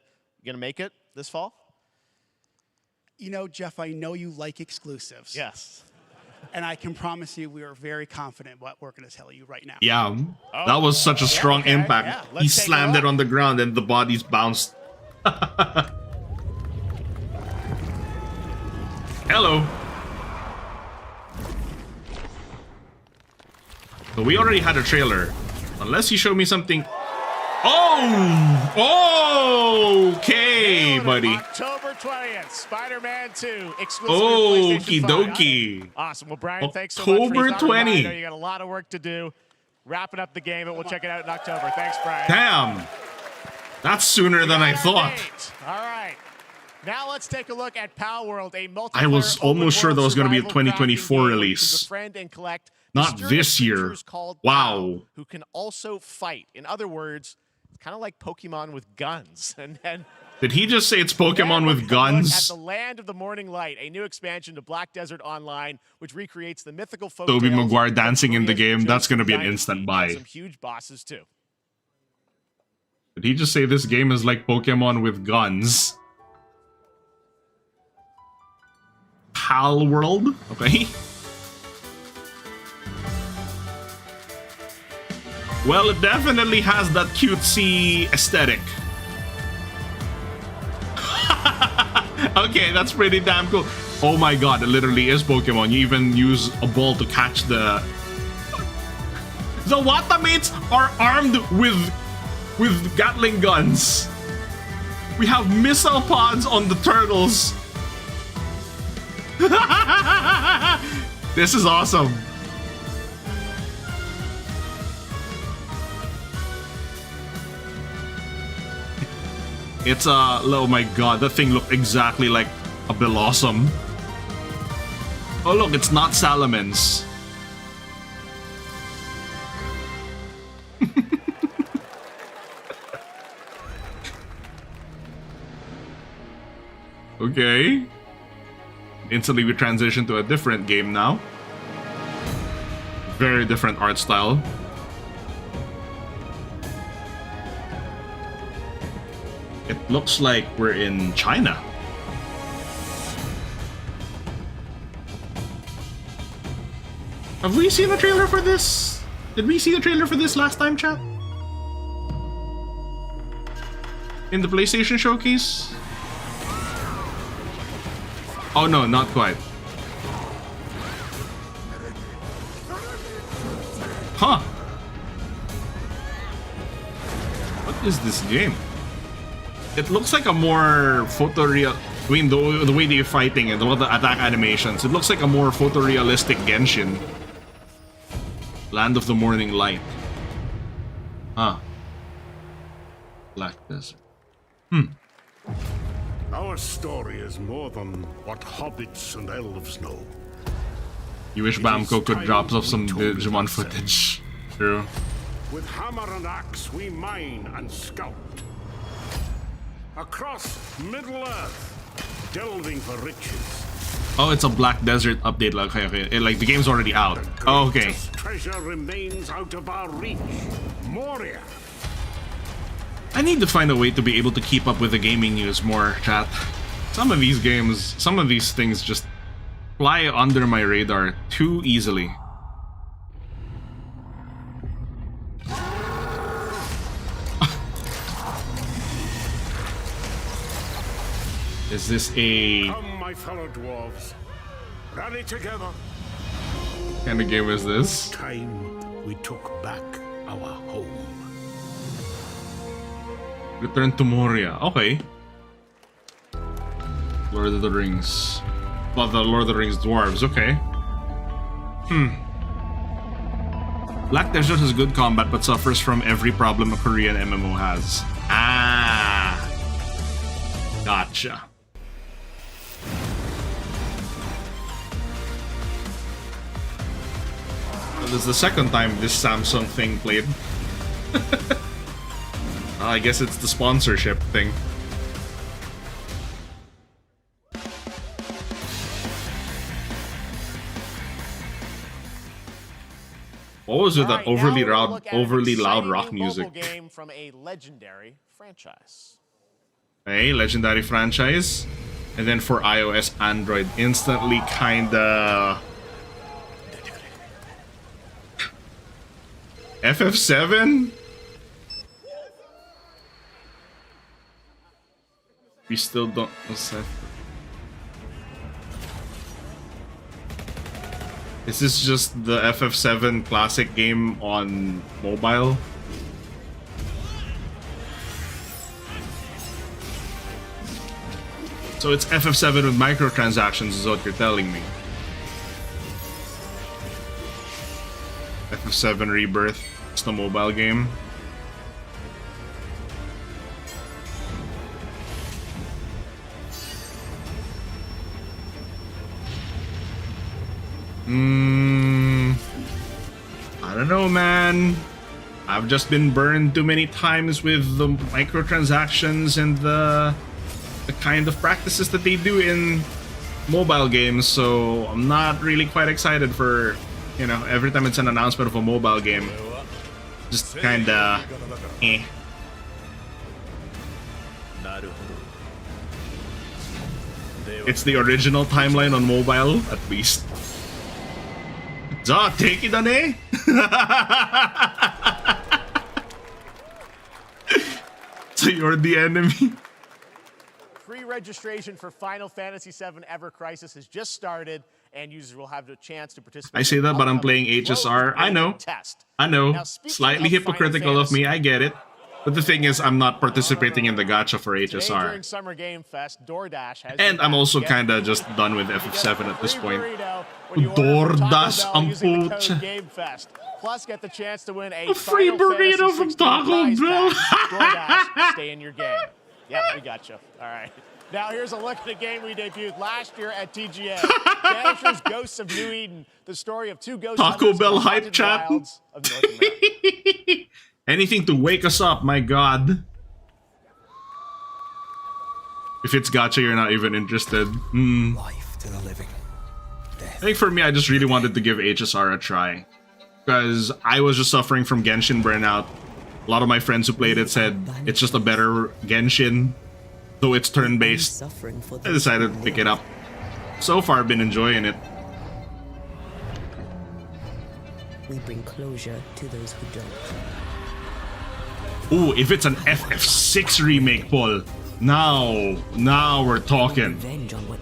Speaker 2: you're gonna make it this fall?
Speaker 22: You know, Jeff, I know you like exclusives.
Speaker 2: Yes.
Speaker 22: And I can promise you we are very confident what we're going to tell you right now.
Speaker 1: Yeah, that was such a strong impact.
Speaker 22: Yeah,
Speaker 1: He
Speaker 22: let's take a
Speaker 1: slammed it
Speaker 22: look.
Speaker 1: on the ground and the bodies bounced. Hello. So we already had a trailer. Unless you show me something. Oh! Okay, buddy.
Speaker 2: October 20th, Spider-Man 2, exclusive
Speaker 1: Okie
Speaker 2: PlayStation 5.
Speaker 1: dokie.
Speaker 2: Awesome. Well, Brian, thanks so much for
Speaker 1: October
Speaker 2: stopping by. I
Speaker 1: 20.
Speaker 2: know you got a lot of work to do. Wrapping up the game, and we'll check it out in October. Thanks, Brian.
Speaker 1: Damn. That's sooner than I thought.
Speaker 2: All right. Now let's take a look at Pal World, a multiplayer
Speaker 1: I was almost sure that was going to be a
Speaker 2: survival crafting
Speaker 1: 2024
Speaker 2: game where you can
Speaker 1: release.
Speaker 2: befriend and collect
Speaker 1: Not
Speaker 2: mysterious
Speaker 1: this year.
Speaker 2: creatures called
Speaker 1: Wow.
Speaker 2: Pal, who can also fight. In other words, it's kind of like Pokemon with guns. And
Speaker 1: Did he just say it's Pokemon with
Speaker 2: Look
Speaker 1: guns?
Speaker 2: at the Land of the Morning Light, a new expansion to Black Desert Online, which recreates the mythical folk
Speaker 1: Tobey
Speaker 2: tales
Speaker 1: Maguire
Speaker 2: of
Speaker 1: dancing in the
Speaker 2: Korea's
Speaker 1: game. That's
Speaker 2: Joseph
Speaker 1: going to be an
Speaker 2: Dynasty,
Speaker 1: instant
Speaker 2: and
Speaker 1: buy.
Speaker 2: some huge bosses too.
Speaker 1: Did he just say this game is like Pokemon with guns? Pal World? Okay. Well, it definitely has that cutesy aesthetic. Okay, that's pretty damn cool. Oh my god, it literally is Pokemon. You even use a ball to catch the... The Watamates are armed with Gatling guns. We have missile pods on the turtles. This is awesome. It's oh my god, that thing looked exactly like a Blossom. Oh look, it's not Salamence. Okay. Instantly we transition to a different game now. Very different art style. It looks like we're in China. Have we seen a trailer for this? Did we see the trailer for this last time, chat? In the PlayStation Showcase? Oh no, not quite. Huh. What is this game? It looks like a more photoreal... I mean, the way they're fighting and all the attack animations, it looks like a more photorealistic Genshin. Land of the Morning Light. Huh. Black Desert.
Speaker 11: Our story is more than what hobbits and elves know.
Speaker 1: You wish Bamco could drop off some Digimon footage. True.
Speaker 11: With hammer and axe we mine and scout. Across Middle-earth, delving for riches.
Speaker 1: Oh, it's a Black Desert update. Like, okay. Like the game's already out. Oh, okay.
Speaker 11: Treasure remains out of our reach. Moria.
Speaker 1: I need to find a way to be able to keep up with the gaming news more, chat. Some of these games, some of these things just fly under my radar too easily. Is this a...
Speaker 11: Come, my fellow dwarves. Rally together.
Speaker 1: What kind of game is this?
Speaker 11: Time we took back our home.
Speaker 1: Return to Moria. Okay. Lord of the Rings. Well, the Lord of the Rings dwarves. Okay. Black Desert has good combat but suffers from every problem a Korean MMO has. Ah. Gotcha. This is the second time this Samsung thing played. I guess it's the sponsorship thing. What was with that overly loud rock music?
Speaker 2: Game from a legendary franchise.
Speaker 1: Hey, legendary franchise. And then for iOS, Android, instantly kinda... FF7? We still don't know. Is this just the FF7 classic game on mobile? So it's FF7 with microtransactions is what you're telling me. FF7 Rebirth. It's the mobile game. I don't know, man. I've just been burned too many times with the microtransactions and the kind of practices that they do in mobile games, so I'm not really quite excited for, you know, every time it's an announcement of a mobile game. Just kinda eh. It's the original timeline on mobile, at least. Za, take it, ne? So you're the enemy.
Speaker 2: Pre-registration for Final Fantasy VII Ever Crisis has just started, and users will have the chance to participate.
Speaker 1: I say that, but I'm playing HSR. I know. I know. Slightly hypocritical of me. I get it. But the thing is, I'm not participating in the gacha for HSR.
Speaker 2: During Summer Game Fest, DoorDash has
Speaker 1: And I'm also kinda just done with FF7 at this point. DoorDash ang pucha.
Speaker 2: Plus, get the chance to win a
Speaker 1: free burrito from Taco Bell.
Speaker 2: DoorDash, stay in your game. Yep, we got you. All right. Now here's a look at a game we debuted last year at TGA. Vanishers Ghosts of New Eden, the story of two ghost
Speaker 1: Taco Bell hype
Speaker 2: haunted
Speaker 1: chat.
Speaker 2: wilds of North America.
Speaker 1: Anything to wake us up, my god. If it's gacha, you're not even interested.
Speaker 20: Life to the living.
Speaker 1: I think for me, I just really wanted to give HSR a try. Because I was just suffering from Genshin burnout. A lot of my friends who played it said it's just a better Genshin, though it's turn-based. I decided to pick it up. So far, I've been enjoying it.
Speaker 3: We bring closure to those who don't.
Speaker 1: Ooh, if it's an FF6 remake, Paul, now we're talking.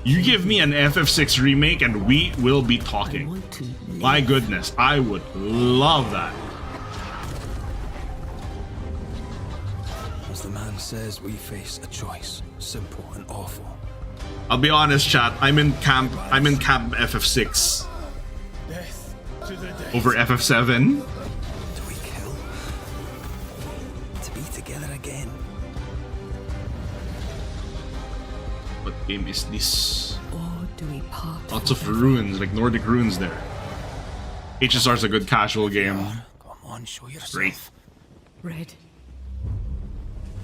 Speaker 1: You give me an FF6 remake and we will be talking. My goodness, I would love that.
Speaker 20: As the man says, we face a choice, simple and awful.
Speaker 1: I'll be honest, chat. I'm in camp FF6 over FF7.
Speaker 20: Do we kill? To be together again.
Speaker 1: What game is this?
Speaker 3: Or do we part?
Speaker 1: Lots of runes, like Nordic runes there. HSR's a good casual game.
Speaker 20: Come on, show yourself.
Speaker 1: Great.
Speaker 3: Red.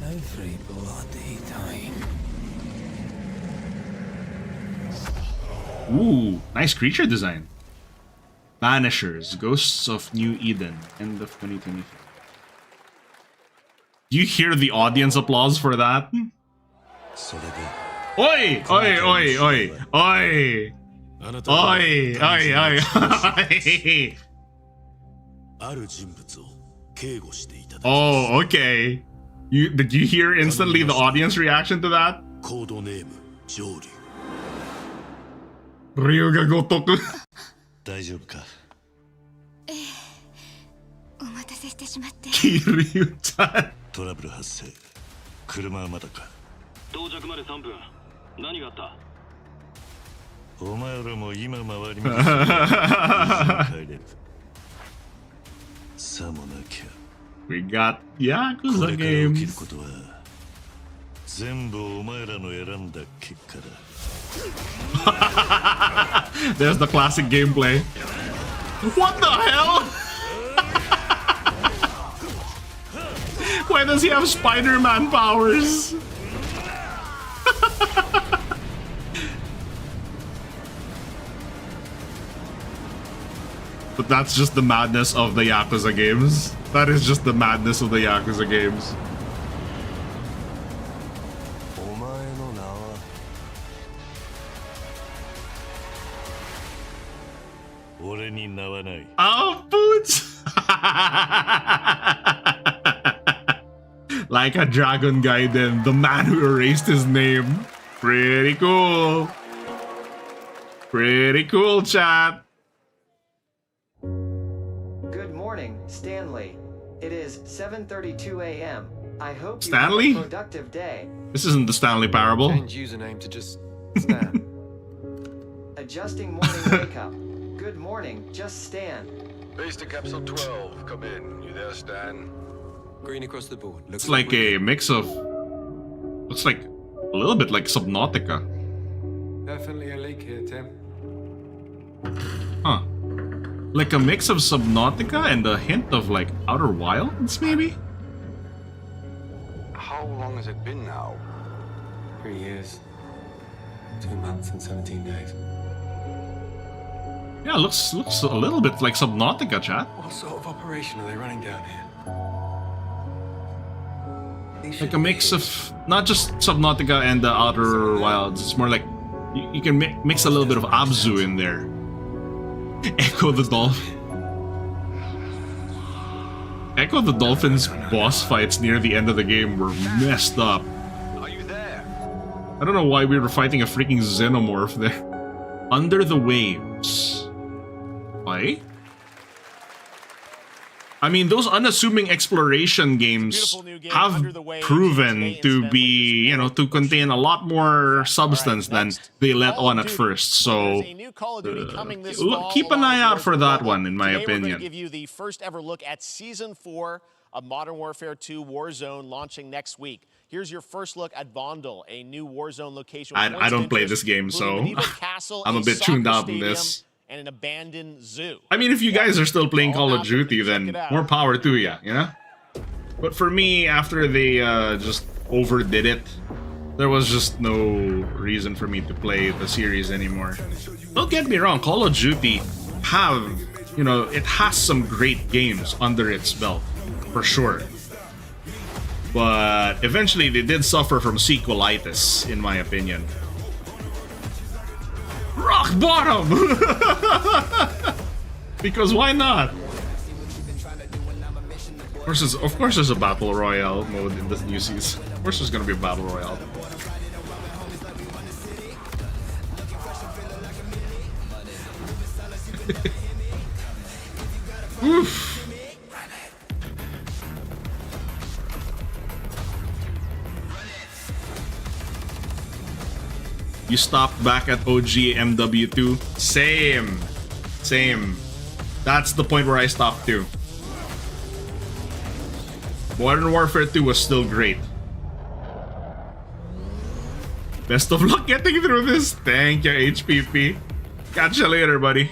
Speaker 20: Every bloody time.
Speaker 1: Ooh, nice creature design. Banishers, Ghosts of New Eden, end of 2023. Do you hear the audience applause for that? Oi! Oi! Oi! Oi! Oi! Oi! Oi! Oi! Oh, okay. Did you hear instantly the audience reaction to that? Ryuga Gotoku.
Speaker 5: 大丈夫か。
Speaker 8: お待たせしてしまって。
Speaker 1: Kiryu-chan.
Speaker 5: トラブル発生。車はまだか。
Speaker 9: 到着まで3分。何があった？
Speaker 5: お前らも今回り道帰れる。さもなきゃ。
Speaker 1: We got
Speaker 5: こ
Speaker 1: Yakuza
Speaker 5: れから起きる
Speaker 1: games.
Speaker 5: ことは全部お前らの選んだ結果だ。
Speaker 1: There's the classic gameplay. What the hell? Why does he have Spider-Man powers? But that's just the madness of the Yakuza games. That is just the madness of the Yakuza games.
Speaker 5: お前の名は俺に名はない。
Speaker 1: Oh, boots! Like a Dragon Gaiden, the man who erased his name. Pretty cool. Pretty cool, chat.
Speaker 23: Good morning, Stanley. It is 7:32 a.m. I hope
Speaker 1: Stanley?
Speaker 23: you have a productive day.
Speaker 1: This isn't the Stanley Parable.
Speaker 24: Change username to just Stan.
Speaker 23: Adjusting morning wake up. Good morning, just Stan.
Speaker 24: Base to capsule 12. Come in. You there, Stan? Green across the board.
Speaker 1: It's like a mix of... Looks like a little bit like Subnautica.
Speaker 24: Definitely a leak here, Tim.
Speaker 1: Huh. Like a mix of Subnautica and a hint of like Outer Wilds, maybe?
Speaker 24: How long has it been now? 3 years. 2 months and 17 days.
Speaker 1: Yeah, looks a little bit like Subnautica, chat.
Speaker 24: What sort of operation are they running down here?
Speaker 1: Like a mix of not just Subnautica and the Outer Wilds. It's more like you can mix a little bit of Abzu in there. Echo the Dolphin. Echo the Dolphin's boss fights near the end of the game were messed up.
Speaker 24: Are you there?
Speaker 1: I don't know why we were fighting a freaking xenomorph there. Under the Waves. Why? I mean, those unassuming exploration games have proven to be, you know, to contain a lot more substance than they let on at first. So, keep an eye out for that one, in my opinion.
Speaker 2: We're going to give you the first ever look at Season 4 of Modern Warfare 2 Warzone launching next week. Here's your first look at Vondel, a new Warzone location.
Speaker 1: I don't play this game, so I'm a bit tuned out on this.
Speaker 2: And an abandoned zoo.
Speaker 1: I mean, if you guys are still playing Call of Duty, then more power to you, you know? But for me, after they just overdid it, there was just no reason for me to play the series anymore. Don't get me wrong, Call of Duty you know, it has some great games under its belt, for sure. But eventually they did suffer from sequelitis, in my opinion. Rock bottom! Because why not? Of course there's a Battle Royale mode in the new season. Of course there's gonna be a Battle Royale. Oof. You stopped back at OG MW2? Same. Same. That's the point where I stopped too. Modern Warfare 2 was still great. Best of luck getting through this. Thank you, HPP. Catch you later, buddy.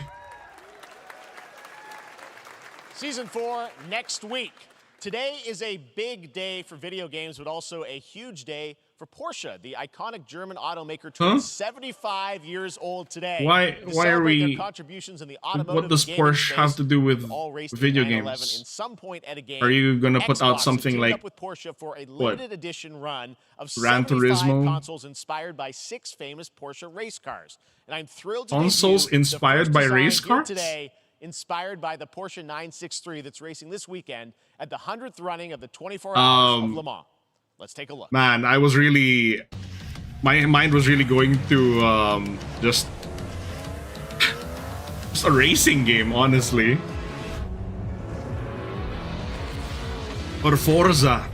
Speaker 2: Season 4 next week. Today is a big day for video games, but also a huge day for Porsche. The iconic German automaker turns 75 years old today.
Speaker 1: Why are we?
Speaker 2: Contributions in the automotive
Speaker 1: what does Porsche have to do with video games?
Speaker 2: In some point at a game,
Speaker 1: are you gonna put out something like
Speaker 2: with Porsche for a limited edition run of
Speaker 1: Gran
Speaker 2: 75
Speaker 1: Turismo?
Speaker 2: Consoles inspired by 6 famous Porsche race cars? And I'm thrilled to
Speaker 1: consoles
Speaker 2: debut
Speaker 1: inspired
Speaker 2: the
Speaker 1: by
Speaker 2: first
Speaker 1: race
Speaker 2: design here
Speaker 1: cars
Speaker 2: today, inspired by the Porsche 963 that's racing this weekend at the 100th running of the 24 Hours of Le Mans. Let's take a look.
Speaker 1: Man, my mind was really going to just It's a racing game, honestly. Or Forza.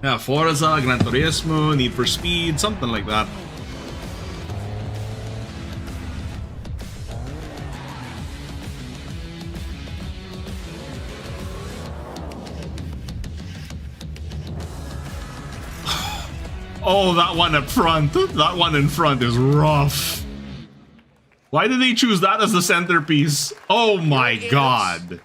Speaker 1: Yeah, Forza, Gran Turismo, Need for Speed, something like that. Oh, that one up front. That one in front is rough. Why did they choose that as the centerpiece? Oh my god.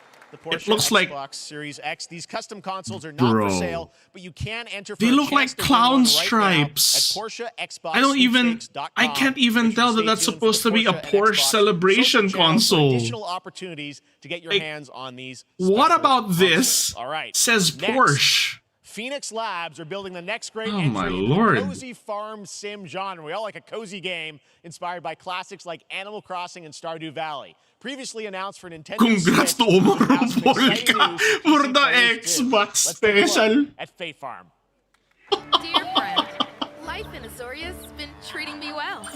Speaker 1: It looks like
Speaker 2: Xbox Series X. These custom consoles are not for sale, but you can enter for
Speaker 1: they
Speaker 2: a
Speaker 1: look
Speaker 2: chance
Speaker 1: like
Speaker 2: to win
Speaker 1: clown
Speaker 2: one right
Speaker 1: stripes.
Speaker 2: now at Porsche Xbox
Speaker 1: I don't even
Speaker 2: Sweepstakes.com.
Speaker 1: I can't even
Speaker 2: Make sure
Speaker 1: tell
Speaker 2: to
Speaker 1: that
Speaker 2: stay
Speaker 1: that's
Speaker 2: tuned
Speaker 1: supposed
Speaker 2: for
Speaker 1: to be a
Speaker 2: Porsche and
Speaker 1: Porsche
Speaker 2: Xbox
Speaker 1: celebration
Speaker 2: social channels for
Speaker 1: console.
Speaker 2: additional opportunities to get your
Speaker 1: Like,
Speaker 2: hands on these.
Speaker 1: What about this?
Speaker 2: All right.
Speaker 1: Says
Speaker 2: Next,
Speaker 1: Porsche.
Speaker 2: Phoenix Labs are building the next great
Speaker 1: Oh my
Speaker 2: entry
Speaker 1: lord.
Speaker 2: in the cozy farm sim genre. We all like a cozy game inspired by classics like Animal Crossing and Stardew Valley. Previously announced for Nintendo
Speaker 1: Congrats to
Speaker 2: Switch,
Speaker 1: Omar
Speaker 2: now some exciting
Speaker 1: Polka
Speaker 2: news
Speaker 1: for
Speaker 2: to
Speaker 1: the
Speaker 2: see players do.
Speaker 1: Xbox
Speaker 2: Let's take a look
Speaker 1: special.
Speaker 2: at Fae Farm.
Speaker 6: Dear friend, life in Azoria's been treating me well.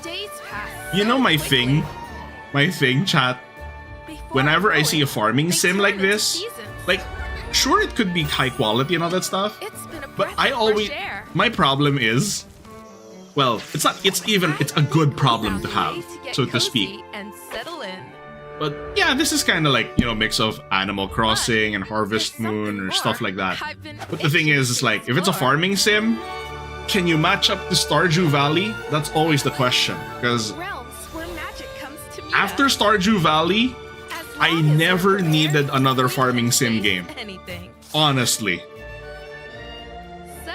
Speaker 6: Days pass.
Speaker 1: You know
Speaker 6: so
Speaker 1: my
Speaker 6: quickly.
Speaker 1: thing, chat. Whenever I see a farming sim like this, like, sure it could be high quality and all that stuff, but I always, my problem is, well, it's not, it's a good problem to have, so to speak.
Speaker 6: And settle in.
Speaker 1: But yeah, this is kind of like, you know, mix of Animal Crossing and Harvest Moon or stuff like that. But the thing is, it's like, if it's a farming sim, can you match up to Stardew Valley? That's always the question, because
Speaker 6: Realms where magic comes to meet
Speaker 1: after
Speaker 6: us.
Speaker 1: Stardew Valley, I never needed another farming sim game.
Speaker 6: Anything.
Speaker 1: Honestly.
Speaker 6: So,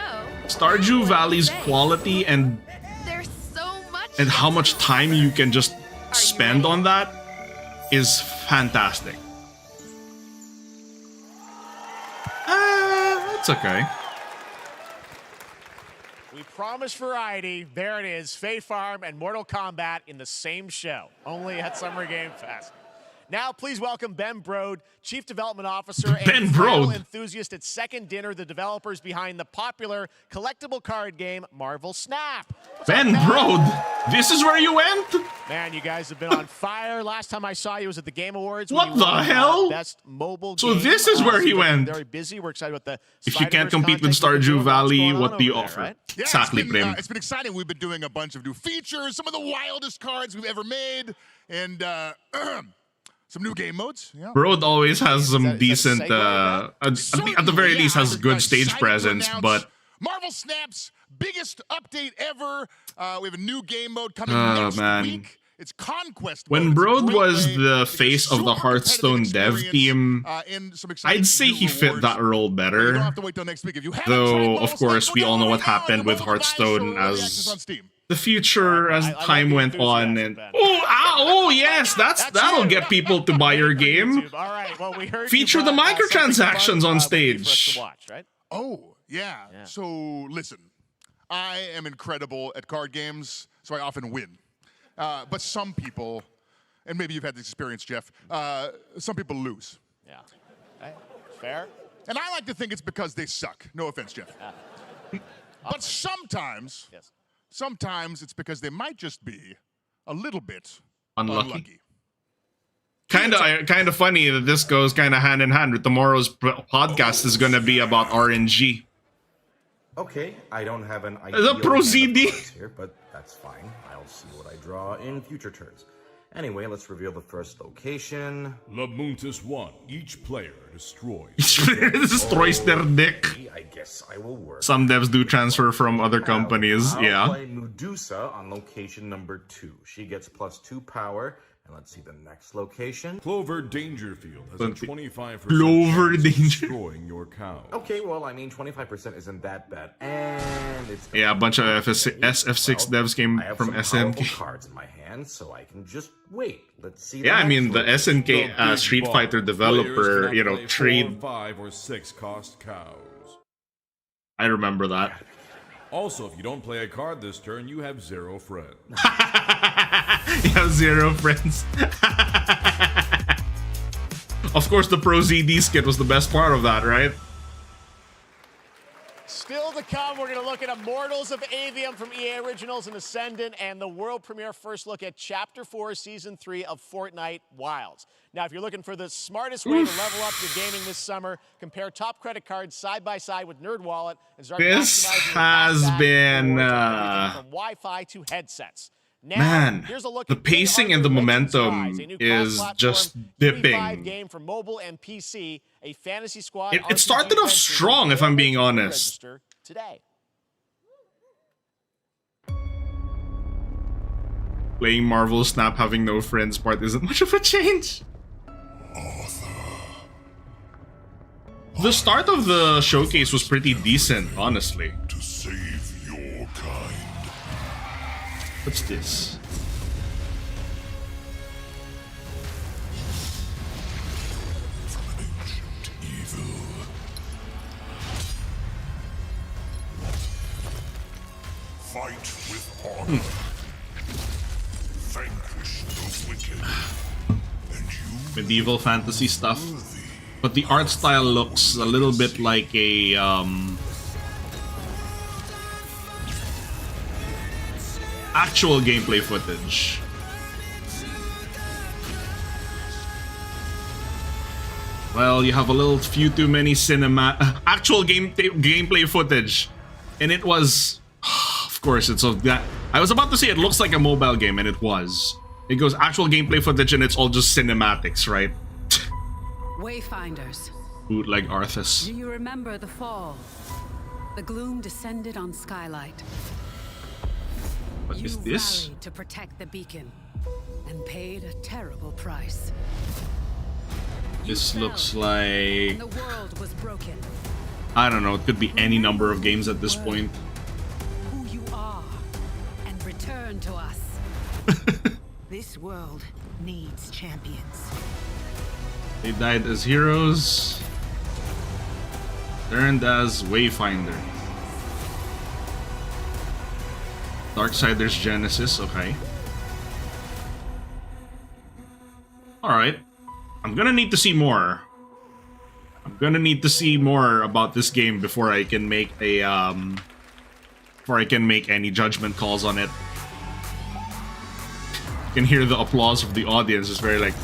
Speaker 1: Stardew Valley's quality and
Speaker 6: there's so much
Speaker 1: how much time you can just spend on that is fantastic. That's okay.
Speaker 2: We promised variety. There it is. Fae Farm and Mortal Kombat in the same show, only at Summer Game Fest. Now, please welcome Ben Brode, Chief Development Officer
Speaker 1: Ben
Speaker 2: and final
Speaker 1: Brode.
Speaker 2: enthusiast at Second Dinner, the developers behind the popular collectible card game Marvel Snap.
Speaker 1: Ben Brode, this is where you went?
Speaker 2: Man, you guys have been on fire. Last time I saw you was at the Game Awards. when
Speaker 1: What
Speaker 2: you
Speaker 1: the
Speaker 2: won,
Speaker 1: hell?
Speaker 2: Best mobile
Speaker 1: So
Speaker 2: game.
Speaker 1: this is where he
Speaker 2: you've been
Speaker 1: went.
Speaker 2: Very busy. We're excited about the
Speaker 1: If you can't
Speaker 2: Spider-Verse
Speaker 1: compete with
Speaker 2: content you've been
Speaker 1: Stardew
Speaker 2: doing. What's
Speaker 1: Valley,
Speaker 2: going on
Speaker 1: what do you
Speaker 2: over there,
Speaker 1: offer?
Speaker 2: right?
Speaker 10: Yeah,
Speaker 1: Exactly, Prem.
Speaker 10: it's been exciting. We've been doing a bunch of new features, some of the wildest cards we've ever made, and some new game modes. Yeah.
Speaker 1: Brode always has some decent,
Speaker 10: segue,
Speaker 1: at the very least, has good stage
Speaker 10: excited to
Speaker 1: presence,
Speaker 10: announce
Speaker 1: but
Speaker 10: Marvel Snap's biggest update ever. We have a new game mode coming
Speaker 1: oh
Speaker 10: next
Speaker 1: man.
Speaker 10: week. It's Conquest
Speaker 1: When
Speaker 10: mode. It's a
Speaker 1: Brode
Speaker 10: great
Speaker 1: was
Speaker 10: way
Speaker 1: the
Speaker 10: to
Speaker 1: face
Speaker 10: get
Speaker 1: of the
Speaker 10: super
Speaker 1: Hearthstone
Speaker 10: competitive
Speaker 1: dev team,
Speaker 10: and some exciting
Speaker 1: I'd say
Speaker 10: new
Speaker 1: he fit
Speaker 10: rewards.
Speaker 1: that role
Speaker 10: You don't
Speaker 1: better.
Speaker 10: have to wait till next week. If you haven't tried
Speaker 1: Though,
Speaker 10: Marvel
Speaker 1: of
Speaker 10: Snap,
Speaker 1: course,
Speaker 10: go
Speaker 1: we all
Speaker 10: down
Speaker 1: know
Speaker 10: right
Speaker 1: what
Speaker 10: now
Speaker 1: happened
Speaker 10: on
Speaker 1: with
Speaker 10: your mobile device
Speaker 1: Hearthstone
Speaker 10: or early access on
Speaker 1: as
Speaker 10: Steam.
Speaker 1: the future, as
Speaker 2: I like
Speaker 1: time
Speaker 2: the
Speaker 1: went on, and
Speaker 2: enthusiasm,
Speaker 1: oh yes, that'll get people to buy your game.
Speaker 2: All right. Well, we heard
Speaker 1: Feature
Speaker 2: you
Speaker 1: the
Speaker 2: brought,
Speaker 1: microtransactions
Speaker 2: something
Speaker 1: on
Speaker 2: fun, would be for us
Speaker 1: stage.
Speaker 2: to watch, right?
Speaker 10: Oh, yeah. So, listen, I am incredible at card games, so I often win. But some people, and maybe you've had this experience, Jeff, some people lose.
Speaker 2: Yeah. Okay. Fair.
Speaker 10: And I like to think it's because they suck. No offense, Jeff. But sometimes, sometimes it's because they might just be a little bit unlucky.
Speaker 1: Kind of funny that this goes kind of hand in hand with tomorrow's podcast is going to be about RNG.
Speaker 12: Okay, I don't have an
Speaker 1: The
Speaker 12: ideal hand of
Speaker 1: proceeding.
Speaker 12: cards here, but that's fine. I'll see what I draw in future turns. Anyway, let's reveal the first location.
Speaker 13: Labuntus 1. Each player destroys.
Speaker 1: Each player destroys their dick.
Speaker 12: I guess I will work.
Speaker 1: Some devs do transfer from other companies,
Speaker 12: I'll
Speaker 1: yeah.
Speaker 12: play Medusa on location number 2. She gets +2 power. And let's see the next location.
Speaker 13: Clover Dangerfield has a 25%
Speaker 1: Clover
Speaker 13: chance of
Speaker 1: Danger.
Speaker 13: destroying your cow.
Speaker 12: Okay, well, I mean, 25% isn't that bad. And it's...
Speaker 1: Yeah, a bunch of SF6 devs came
Speaker 12: I have
Speaker 1: from
Speaker 12: some powerful
Speaker 1: SNK.
Speaker 12: cards in my hand, so I can just wait. Let's see.
Speaker 1: Yeah, I mean, the
Speaker 12: next
Speaker 1: SNK Street Fighter developer, you know,
Speaker 13: Play 4,
Speaker 1: trade.
Speaker 13: 5, or 6 cost cows.
Speaker 1: I remember that.
Speaker 13: Also, if you don't play a card this turn, you have 0 friends.
Speaker 1: You have 0 friends. Of course, the Pro ZD skit was the best part of that, right?
Speaker 2: Still to come. We're going to look at Immortals of Avium from EA Originals and Ascendant, and the world premiere first look at Chapter 4, Season 3 of Fortnite Wilds. Now, if you're looking for the smartest way to level up your gaming this summer, compare top credit cards side by side with NerdWallet and start
Speaker 1: This
Speaker 2: maximizing your
Speaker 1: has
Speaker 2: cashback
Speaker 1: been,
Speaker 2: rewards on everything from Wi-Fi to headsets. Now,
Speaker 1: man,
Speaker 2: here's a look
Speaker 1: the
Speaker 2: at King
Speaker 1: pacing and the
Speaker 2: Arthur Legends
Speaker 1: momentum
Speaker 2: Rise, a new
Speaker 1: is
Speaker 2: cross-platform
Speaker 1: just
Speaker 2: 3v5
Speaker 1: dipping.
Speaker 2: game for mobile and PC, a fantasy squad.
Speaker 1: It started off strong, if I'm being honest.
Speaker 2: Register today.
Speaker 1: Playing Marvel Snap having no friends part isn't much of a change. The start of the showcase was pretty decent, honestly.
Speaker 11: To save your kind.
Speaker 1: What's this?
Speaker 11: Evil. Fight with honor. Vanquish the wicked.
Speaker 1: Medieval fantasy stuff. But the art style looks a little bit like a actual gameplay footage. Well, you have a little few too many actual gameplay footage, and it was, of course, it's of that. I was about to say it looks like a mobile game, and it was. It goes actual gameplay footage, and it's all just cinematics, right?
Speaker 7: Wayfinders.
Speaker 1: Bootleg Arthas.
Speaker 7: Do you remember the fall? The gloom descended on Skylight.
Speaker 1: What is this?
Speaker 7: You rallied to protect the beacon and paid a terrible price.
Speaker 1: This looks like,
Speaker 7: And the world was broken.
Speaker 1: I don't know, it could be any number of games at this point.
Speaker 7: Who you are and return to us. This world needs champions.
Speaker 1: They died as heroes, turned as Wayfinder. Darksiders Genesis, okay. Alright. I'm gonna need to see more. I'm gonna need to see more about this game before I can make a before I can make any judgment calls on it. You can hear the applause of the audience. It's very like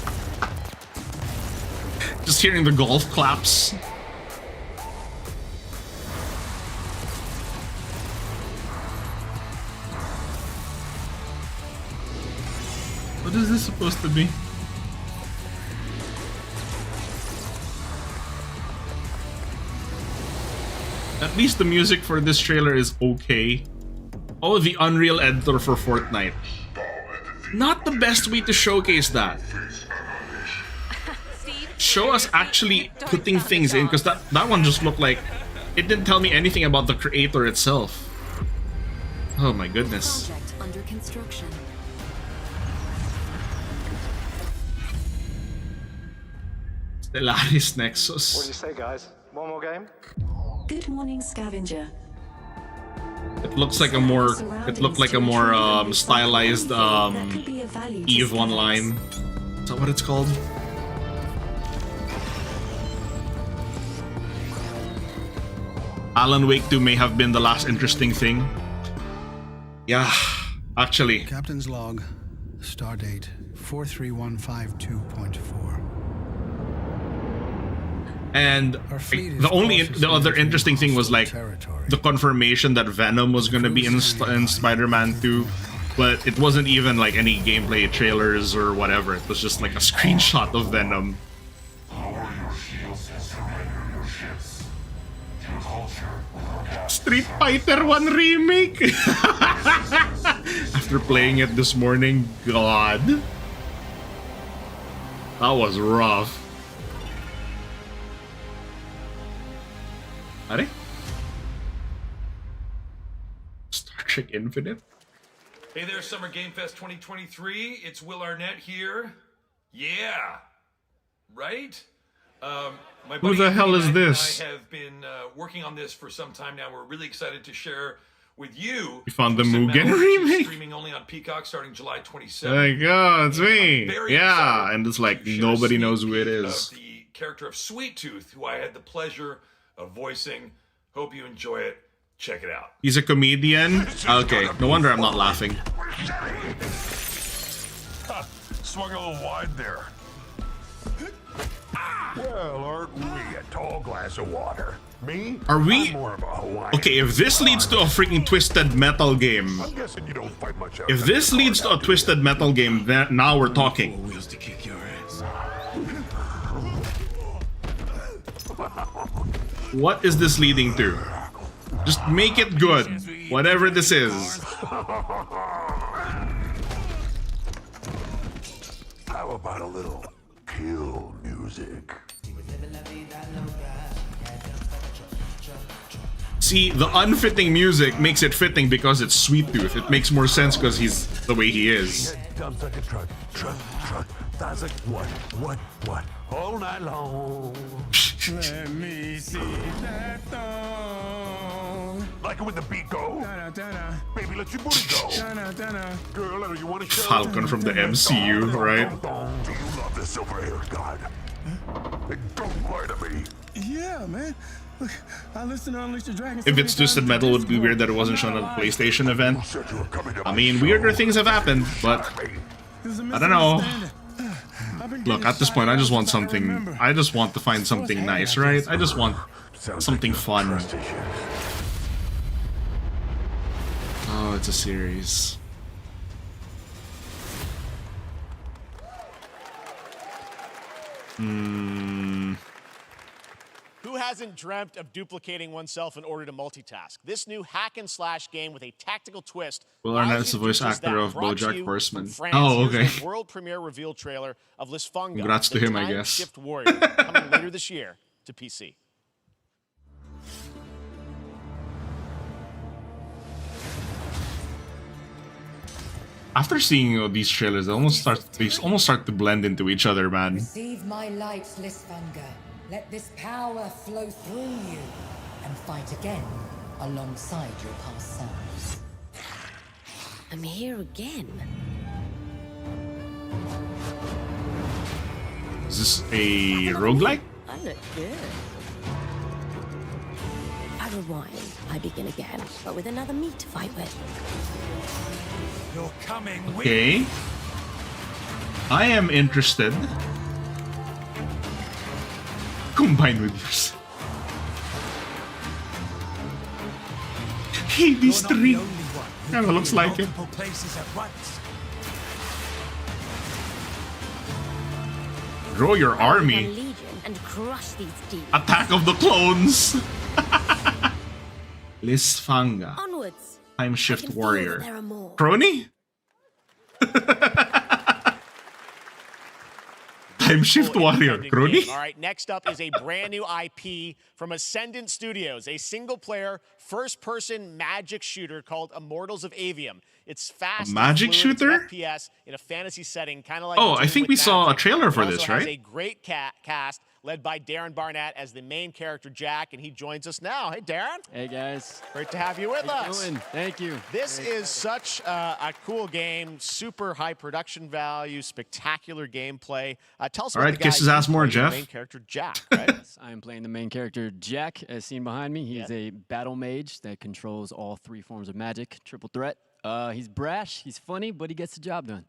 Speaker 1: just hearing the golf claps. What is this supposed to be? At least the music for this trailer is okay. Oh, the Unreal editor for Fortnite. Not the best way to showcase that. Show us actually putting things in, because that one just looked like it didn't tell me anything about the creator itself. Oh my goodness.
Speaker 7: Project under construction.
Speaker 1: Stellaris Nexus.
Speaker 14: What do you say, guys? One more game?
Speaker 15: Good morning, Scavenger.
Speaker 1: It looks like a more stylized EVE Online. Is that what it's called? Alan Wake 2 may have been the last interesting thing. Yeah, actually.
Speaker 16: Captain's log, stardate 43152.4.
Speaker 1: And the other interesting thing was like the confirmation that Venom was going to be in Spider-Man 2, but it wasn't even like any gameplay trailers or whatever. It was just like a screenshot of Venom. Street Fighter 1 remake. After playing it this morning, God, that was rough. Are? Star Trek Infinite?
Speaker 13: Hey there, Summer Game Fest 2023. It's Will Arnett here. Yeah. Right? My
Speaker 1: Who the hell is this?
Speaker 13: I have been working on this for some time now. We're really excited to share with you.
Speaker 1: You found the Mugen remake?
Speaker 13: Streaming only on Peacock starting July 27th.
Speaker 1: Oh my god, it's me. Yeah,
Speaker 13: excited
Speaker 1: and it's like nobody knows who it is.
Speaker 13: The character of Sweet Tooth, who I had the pleasure of voicing. Hope you enjoy it. Check it out.
Speaker 1: He's a comedian? Okay, no wonder I'm not laughing.
Speaker 11: Swung a little wide there. Well, aren't we a tall glass of water? Me?
Speaker 1: Are we?
Speaker 11: I'm more of a Hawaiian.
Speaker 1: Okay, if this leads to a freaking Twisted Metal game.
Speaker 11: I'm guessing you don't fight much out
Speaker 1: If
Speaker 11: there.
Speaker 1: this leads to a Twisted Metal game, then now we're talking.
Speaker 24: Wheels to kick your ass.
Speaker 1: What is this leading to? Just make it good. Whatever this is.
Speaker 11: How about a little kill music?
Speaker 1: See, the unfitting music makes it fitting because it's Sweet Tooth. It makes more sense because he's the way he is.
Speaker 11: Dumps like a truck. That's like what? All night long.
Speaker 24: Let me see that thong.
Speaker 11: Like it when the beat go. Baby, let your booty go. Girl, you want to show?
Speaker 1: Falcon from the MCU, right?
Speaker 11: Do you love the silver-haired god? Don't lie to me.
Speaker 24: Yeah, man. Look, I listen to Unleash the Dragon.
Speaker 1: If it's Twisted Metal, it would be weird that it wasn't shown at the PlayStation event. I mean, weirder things have happened, but I don't know. Look, at this point, I just want something. I just want to find something nice, right? I just want something fun. Oh, it's a series.
Speaker 2: Who hasn't dreamt of duplicating oneself in order to multitask? This new hack and slash game with a tactical twist.
Speaker 1: Will Arnett is the voice actor of BoJack Horseman. Oh, okay.
Speaker 2: Here's the world premiere reveal trailer of Lisfunga.
Speaker 1: Congrats to him, I guess.
Speaker 2: Shift Warrior, coming later this year to PC.
Speaker 1: After seeing these trailers, they almost start to blend into each other, man.
Speaker 7: Receive my light, Lisfunga. Let this power flow through you and fight again alongside your past selves.
Speaker 3: I'm here again.
Speaker 1: Is this a roguelike?
Speaker 3: I look good. I rewind. I begin again, but with another me to fight with.
Speaker 24: You're coming with
Speaker 1: Okay. I am interested. Combine with yours. Hey, these three. Yeah, it looks like it.
Speaker 24: places at once.
Speaker 1: Grow your army.
Speaker 3: Legion and crush these demons.
Speaker 1: Attack of the Clones. Lisfanga.
Speaker 3: Onwards.
Speaker 1: Time Shift
Speaker 3: There
Speaker 1: Warrior.
Speaker 3: are more.
Speaker 1: Crony? Time Shift Warrior. Crony?
Speaker 2: All right, next up is a brand new IP from Ascendant Studios, a single-player, first-person magic shooter called Immortals of Avium. It's fast,
Speaker 1: magic
Speaker 2: fluid,
Speaker 1: shooter?
Speaker 2: it's FPS in a fantasy setting, kind of like.
Speaker 1: Oh, I think we saw a trailer for
Speaker 2: It
Speaker 1: this,
Speaker 2: also has
Speaker 1: right?
Speaker 2: a great cast led by Darren Barnett as the main character Jack, and he joins us now. Hey, Darren.
Speaker 4: Hey guys.
Speaker 2: Great to have you with
Speaker 4: How you
Speaker 2: us.
Speaker 4: doing? Thank you.
Speaker 2: This is such a cool game, super high production value, spectacular gameplay. Tell us
Speaker 1: All
Speaker 2: about
Speaker 1: right,
Speaker 2: the guy
Speaker 1: kiss his
Speaker 2: you
Speaker 1: ass more,
Speaker 2: play, the
Speaker 1: Jeff.
Speaker 2: main character Jack, right?
Speaker 4: I am playing the main character Jack, as seen behind me. He's a battle mage that controls all three forms of magic, triple threat. He's brash, he's funny, but he gets the job done.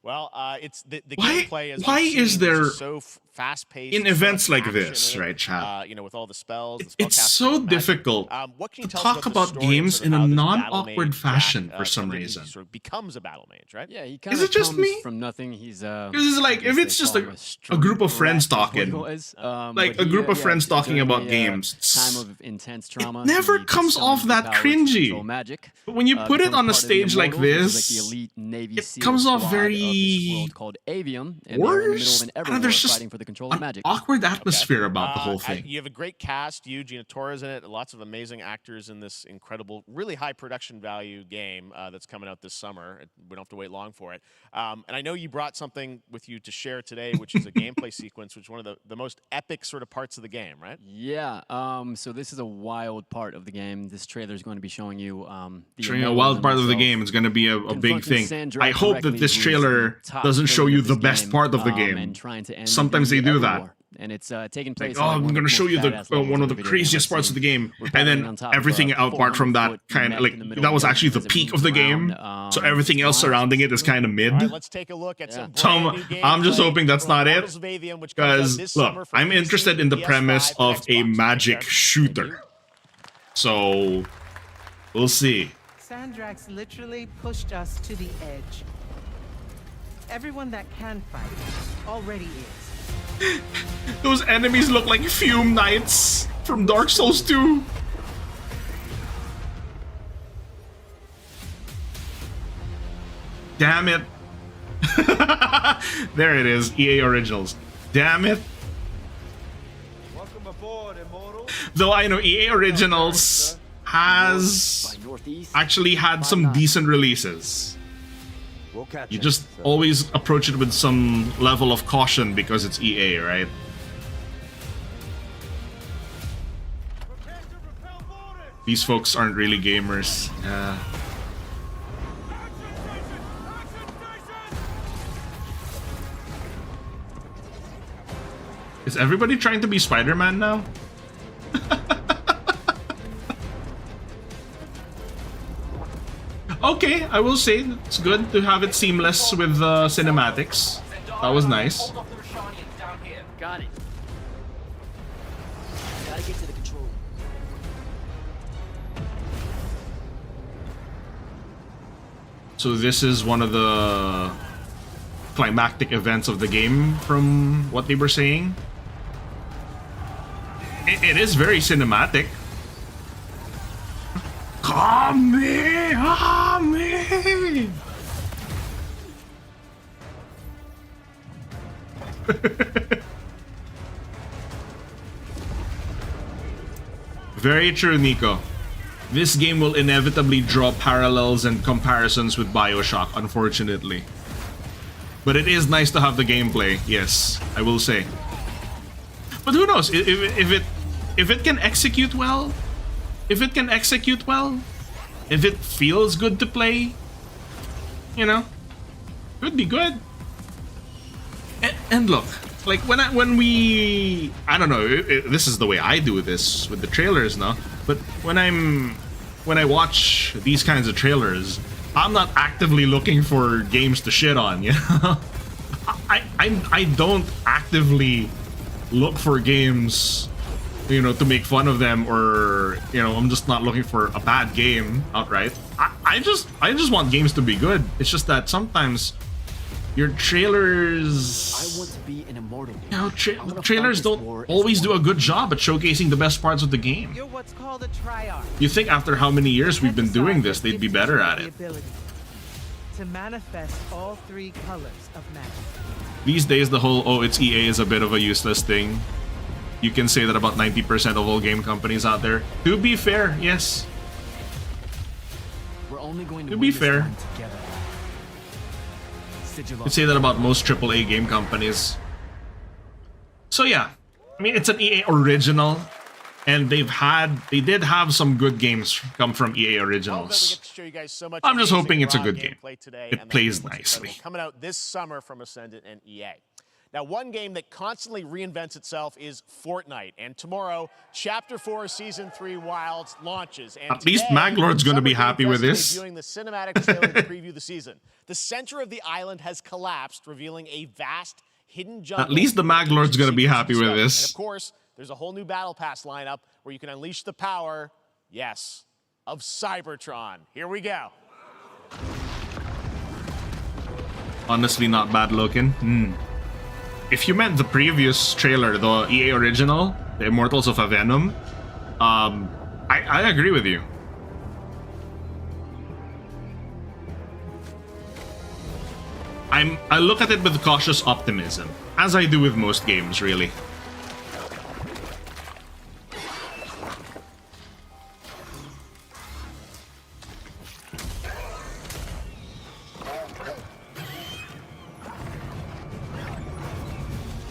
Speaker 2: Well, it's the
Speaker 1: Why-
Speaker 2: gameplay is
Speaker 1: why is there-
Speaker 2: so fast-paced
Speaker 1: in
Speaker 2: so much
Speaker 1: events like
Speaker 2: action
Speaker 1: this,
Speaker 2: in it,
Speaker 1: right, Chad?
Speaker 2: you know, with all the spells. The
Speaker 1: It's
Speaker 2: spellcasting
Speaker 1: so
Speaker 2: and magic.
Speaker 1: difficult
Speaker 2: What can you
Speaker 1: to
Speaker 2: tell us
Speaker 1: talk
Speaker 2: the
Speaker 1: about
Speaker 2: story
Speaker 1: games
Speaker 2: sort
Speaker 1: in
Speaker 2: of
Speaker 1: a
Speaker 2: how this
Speaker 1: non-awkward
Speaker 2: battle mage
Speaker 1: fashion
Speaker 2: Jack,
Speaker 1: for some
Speaker 2: comes into-
Speaker 1: reason.
Speaker 2: Sort of becomes a battle mage, right?
Speaker 4: Yeah, he
Speaker 1: Is
Speaker 4: kind
Speaker 1: it
Speaker 4: of
Speaker 1: just
Speaker 4: comes
Speaker 1: me?
Speaker 4: from nothing. He's
Speaker 1: Because it's like,
Speaker 4: I guess
Speaker 1: if it's
Speaker 4: they
Speaker 1: just
Speaker 4: call
Speaker 1: a,
Speaker 4: him
Speaker 1: a group of
Speaker 4: strong
Speaker 1: friends
Speaker 4: rat, is what he
Speaker 1: talking,
Speaker 4: was.
Speaker 1: like
Speaker 4: But
Speaker 1: a group of
Speaker 4: yeah,
Speaker 1: friends talking
Speaker 4: during
Speaker 1: about
Speaker 4: the,
Speaker 1: games,
Speaker 4: time of intense trauma.
Speaker 1: never
Speaker 4: he
Speaker 1: comes
Speaker 4: gets
Speaker 1: off
Speaker 4: summoned
Speaker 1: that
Speaker 4: with powers to control
Speaker 1: cringy.
Speaker 4: Magic.
Speaker 1: But when you put it
Speaker 4: becomes
Speaker 1: on a
Speaker 4: part of the
Speaker 1: stage like
Speaker 4: Immortals, which is
Speaker 1: this,
Speaker 4: like the elite Navy
Speaker 1: it
Speaker 4: SEAL
Speaker 1: comes off
Speaker 4: squad
Speaker 1: very
Speaker 4: of this world called Avium, and they're in the middle of
Speaker 1: worse.
Speaker 4: an
Speaker 1: I don't know,
Speaker 4: everwar
Speaker 1: there's just
Speaker 4: fighting for the control of magic.
Speaker 1: awkward atmosphere about the whole thing.
Speaker 2: You have a great cast. You, Gina Torres in it. Lots of amazing actors in this incredible, really high production value game that's coming out this summer. We don't have to wait long for it. And I know you brought something with you to share today, which is a gameplay sequence, which is one of the most epic sort of parts of the game, right?
Speaker 4: Yeah, so this is a wild part of the game. This trailer is going to be showing you the
Speaker 1: Showing a
Speaker 4: Immortals
Speaker 1: wild
Speaker 4: and
Speaker 1: part of the
Speaker 4: myself
Speaker 1: game is going to be a big
Speaker 4: confronting
Speaker 1: thing.
Speaker 4: Sandra
Speaker 1: I hope that
Speaker 4: directly,
Speaker 1: this
Speaker 4: who is
Speaker 1: trailer
Speaker 4: the top
Speaker 1: doesn't show
Speaker 4: villain
Speaker 1: you
Speaker 4: of
Speaker 1: the
Speaker 4: this
Speaker 1: best
Speaker 4: game,
Speaker 1: part of the
Speaker 4: and
Speaker 1: game.
Speaker 4: trying to end
Speaker 1: Sometimes
Speaker 4: the
Speaker 1: they do
Speaker 4: Everwar.
Speaker 1: that.
Speaker 4: and it's taking
Speaker 1: Like,
Speaker 4: place.
Speaker 1: oh, I'm gonna show you the one of the craziest parts of the game, and then everything apart from that kind of like that was actually the peak of the game. So everything else surrounding it is kind of mid.
Speaker 2: All right, let's take a look at some
Speaker 1: So
Speaker 2: brand new
Speaker 1: I'm just
Speaker 2: gameplay
Speaker 1: hoping that's
Speaker 2: from
Speaker 1: not it,
Speaker 2: Marvel's Vavium, which comes out this
Speaker 1: because
Speaker 2: summer
Speaker 1: look,
Speaker 2: for
Speaker 1: I'm
Speaker 2: PC,
Speaker 1: interested in the
Speaker 2: PS5,
Speaker 1: premise
Speaker 2: and
Speaker 1: of a
Speaker 2: Xbox.
Speaker 1: magic shooter. So we'll see.
Speaker 17: Sandrax literally pushed us to the edge. Everyone that can fight already is.
Speaker 1: Those enemies look like Fume Knights from Dark Souls 2. Damn it. There it is, EA Originals. Damn it.
Speaker 18: Welcome aboard, Immortal.
Speaker 1: Though I know EA Originals has actually had some decent releases. You just always approach it with some level of caution because it's EA, right? These folks aren't really gamers. Is everybody trying to be Spider-Man now? Okay, I will say it's good to have it seamless with cinematics. That was nice.
Speaker 4: Got it. Gotta get to the control.
Speaker 1: So this is one of the climactic events of the game from what they were saying. It is very cinematic. Kame! Kame! Very true, Nico. This game will inevitably draw parallels and comparisons with BioShock, unfortunately. But it is nice to have the gameplay, yes, I will say. But who knows, if it can execute well, if it feels good to play, you know, could be good. And look, like when we, I don't know, this is the way I do this with the trailers now, but when I watch these kinds of trailers, I'm not actively looking for games to shit on, you know? I don't actively look for games, you know, to make fun of them, or, you know, I'm just not looking for a bad game outright. I just want games to be good. It's just that sometimes your trailers,
Speaker 4: I want to be an immortal.
Speaker 1: You know, trailers don't always do a good job at showcasing the best parts of the game.
Speaker 17: You're what's called a triarch.
Speaker 1: You think after how many years we've been doing this, they'd be better at it.
Speaker 17: To manifest all three colors of magic.
Speaker 1: These days, the whole, oh, it's EA is a bit of a useless thing. You can say that about 90% of all game companies out there. To be fair, yes.
Speaker 4: We're only going
Speaker 1: to be fair, you can say that about most AAA game companies. So yeah, I mean, it's an EA original, and they did have some good games come from EA originals. I'm just hoping it's a good game. It plays nicely.
Speaker 2: Coming out this summer from Ascendant and EA. Now, one game that constantly reinvents itself is Fortnite, and tomorrow, Chapter 4, Season 3 Wilds launches. And
Speaker 1: at least Maglord's going to be happy with this.
Speaker 2: Viewing the cinematic trailer to preview the season. The center of the island has collapsed, revealing a vast hidden jungle.
Speaker 1: At least the Maglord's going to be happy with this.
Speaker 2: And of course, there's a whole new Battle Pass lineup where you can unleash the power, yes, of Cybertron. Here we go.
Speaker 1: Honestly, not bad looking. If you meant the previous trailer, the EA original, the Immortals of Avenom, I agree with you. I look at it with cautious optimism, as I do with most games, really.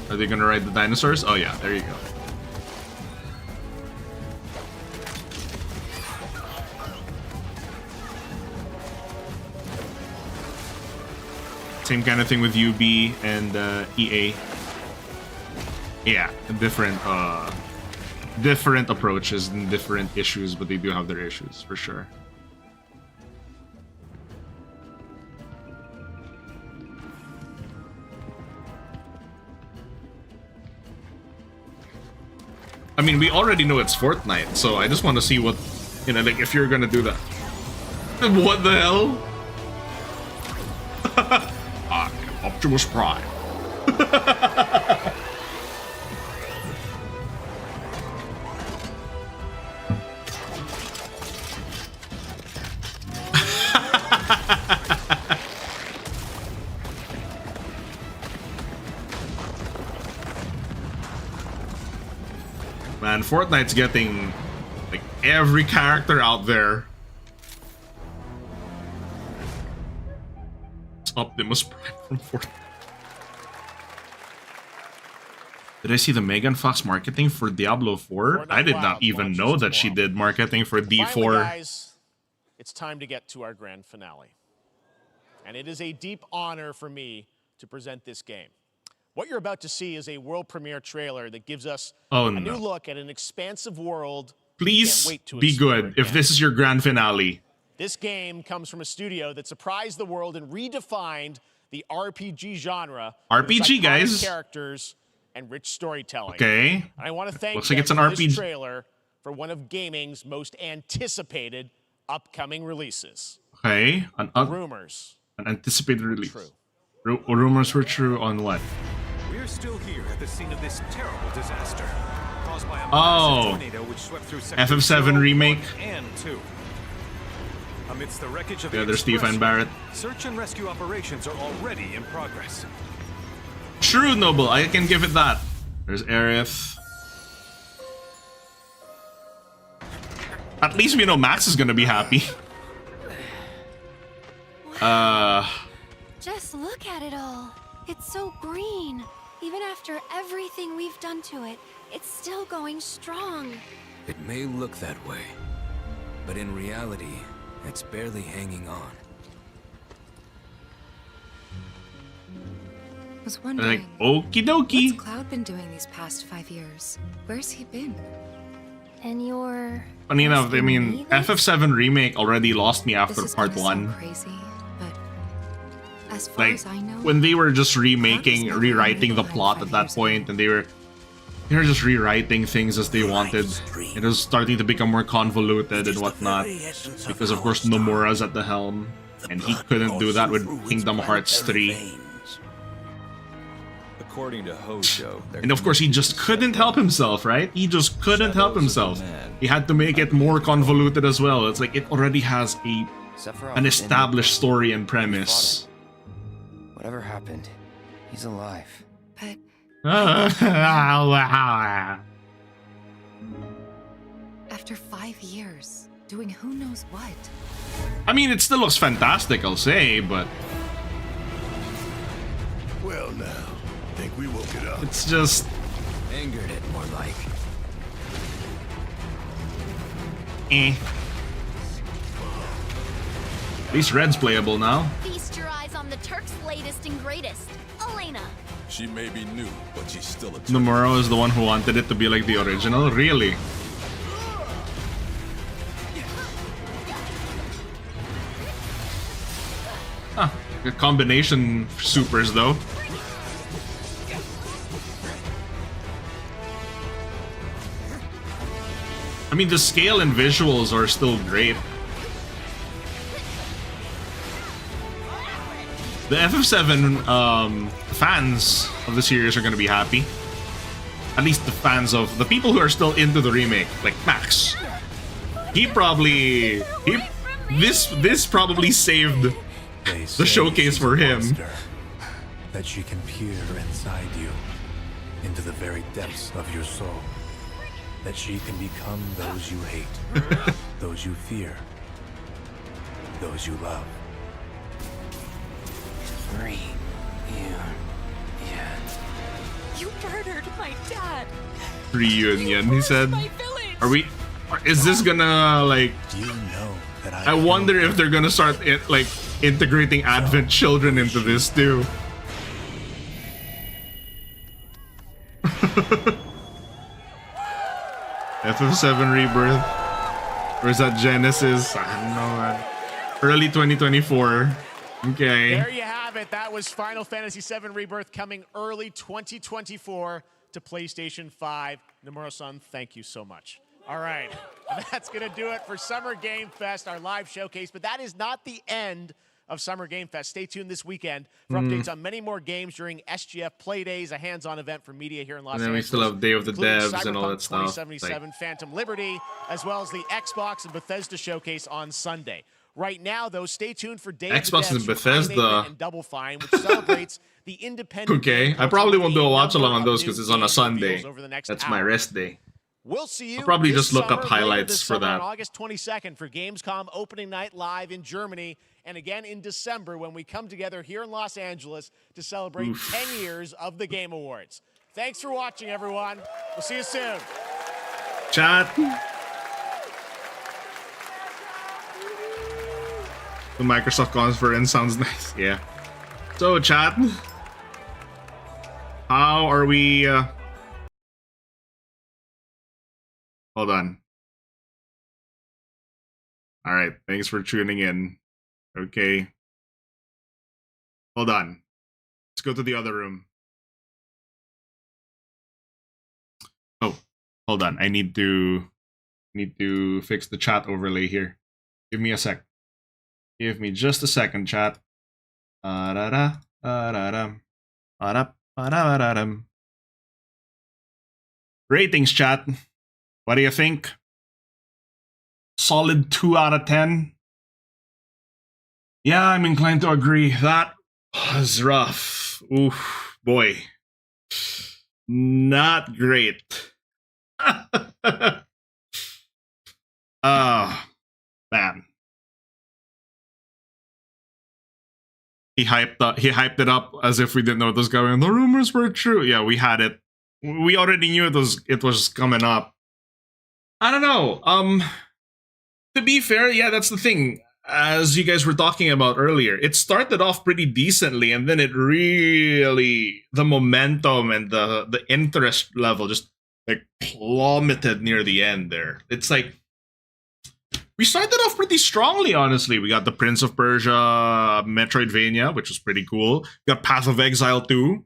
Speaker 1: Are they gonna ride the dinosaurs? Oh yeah, there you go. Same kind of thing with UB and EA. Yeah, different approaches and different issues, but they do have their issues for sure. I mean, we already know it's Fortnite, so I just want to see what, you know, like if you're gonna do that. What the hell? I am Optimus Prime. Man, Fortnite's getting like every character out there. It's Optimus Prime from Fortnite. Did I see the Megan Fox marketing for Diablo 4? I did not even know that she did marketing for D4.
Speaker 2: Finally, guys, it's time to get to our grand finale. And it is a deep honor for me to present this game. What you're about to see is a world premiere trailer that gives us a new look at an expansive world.
Speaker 1: Please be good if this is your grand finale.
Speaker 2: This game comes from a studio that surprised the world and redefined the RPG genre.
Speaker 1: RPG, guys.
Speaker 2: Characters and rich storytelling.
Speaker 1: Okay.
Speaker 2: I want to thank
Speaker 1: Looks like it's an
Speaker 2: this
Speaker 1: RPG
Speaker 2: trailer for one of gaming's most anticipated upcoming releases.
Speaker 1: Okay.
Speaker 2: Rumors.
Speaker 1: An anticipated release. Rumors were true on what?
Speaker 18: We're still here at the scene of this terrible disaster caused by a massive tornado which swept through
Speaker 1: FF7 remake.
Speaker 18: And 2. Amidst the wreckage of
Speaker 1: the other Stephen Barrett.
Speaker 18: Search and rescue operations are already in progress.
Speaker 1: True, Noble. I can give it that. There's Aerith. At least we know Max is gonna be happy.
Speaker 6: Just look at it all. It's so green. Even after everything we've done to it, it's still going strong.
Speaker 20: It may look that way, but in reality, it's barely hanging on.
Speaker 19: I was wondering,
Speaker 1: like, okie dokie.
Speaker 19: What's Cloud been doing these past 5 years? Where's he been?
Speaker 6: And you're...
Speaker 1: Funny enough, I mean, FF7 remake already lost me after part 1.
Speaker 19: Crazy, but as far as I know,
Speaker 1: when they were just rewriting the plot at that point, and they were just rewriting things as they wanted. It was starting to become more convoluted and whatnot, because of course Nomura's at the helm, and he couldn't do that with Kingdom Hearts 3.
Speaker 21: According to Hojo,
Speaker 1: and of course he just couldn't help himself, right? He just couldn't help himself. He had to make it more convoluted as well. It's like it already has an established story and premise.
Speaker 20: Whatever happened, he's alive.
Speaker 19: But after 5 years, doing who knows what.
Speaker 1: I mean, it still looks fantastic, I'll say, but
Speaker 11: well, now, think we woke it up.
Speaker 1: It's just
Speaker 20: angered it more like.
Speaker 1: At least Red's playable now.
Speaker 6: Feast your eyes on the Turk's latest and greatest, Elena.
Speaker 11: She may be new, but she's still a Turk.
Speaker 1: Nomura is the one who wanted it to be like the original, really? Huh, a combination supers though. I mean, the scale and visuals are still great. The FF7 fans of the series are gonna be happy. At least the fans of the people who are still into the remake, like Max. This probably saved the showcase for him.
Speaker 22: That she can peer inside you, into the very depths of your soul. That she can become those you hate, those you fear, those you love.
Speaker 19: You murdered my dad.
Speaker 1: Reunion, he said. Is this gonna, like...
Speaker 22: You know that
Speaker 1: I wonder if they're gonna start, like, integrating Advent children into this, too. FF7 Rebirth. Or is that Genesis? I don't know, man. Early 2024. Okay.
Speaker 2: There you have it. That was Final Fantasy VII Rebirth coming early 2024 to PlayStation 5. Nomura-san, thank you so much. All right. That's going to do it for Summer Game Fest, our live showcase. But that is not the end of Summer Game Fest. Stay tuned this weekend for updates on many more games during SGF Play Days, a hands-on event for media here in Los Angeles.
Speaker 1: And then we still have Day of the Devs and all that stuff.
Speaker 2: 2077, Phantom Liberty, as well as the Xbox and Bethesda showcase on Sunday. Right now, though, stay tuned for Day of the
Speaker 1: Xbox
Speaker 2: Devs
Speaker 1: and Bethesda
Speaker 2: and Double Fine, which celebrates the independent.
Speaker 1: Okay, I probably won't do a watch along on those because it's on a Sunday. That's my rest day.
Speaker 2: We'll see you.
Speaker 1: I'll probably
Speaker 2: this
Speaker 1: just look
Speaker 2: summer,
Speaker 1: up highlights
Speaker 2: this
Speaker 1: for
Speaker 2: summer
Speaker 1: that.
Speaker 2: On August 22nd for Gamescom opening night live in Germany, and again in December when we come together here in Los Angeles to celebrate 10 years of the Game Awards. Thanks for watching, everyone. We'll see you soon.
Speaker 1: Chat. The Microsoft conference sounds nice. Yeah. So, chat. How are we... Hold on. Alright, thanks for tuning in. Okay. Hold on. Let's go to the other room. Oh, hold on. I need to fix the chat overlay here. Give me a sec. Give me just a second, chat. Ratings, chat. What do you think? Solid 2 out of 10. Yeah, I'm inclined to agree. That was rough. Oof, boy. Not great. Man. He hyped it up as if we didn't know it was going. The rumors were true. Yeah, we had it. We already knew it was coming up. I don't know. To be fair, yeah, that's the thing. As you guys were talking about earlier, it started off pretty decently, and then it really, the momentum and the interest level just like plummeted near the end there. It's like we started off pretty strongly, honestly. We got the Prince of Persia Metroidvania, which was pretty cool. We got Path of Exile 2.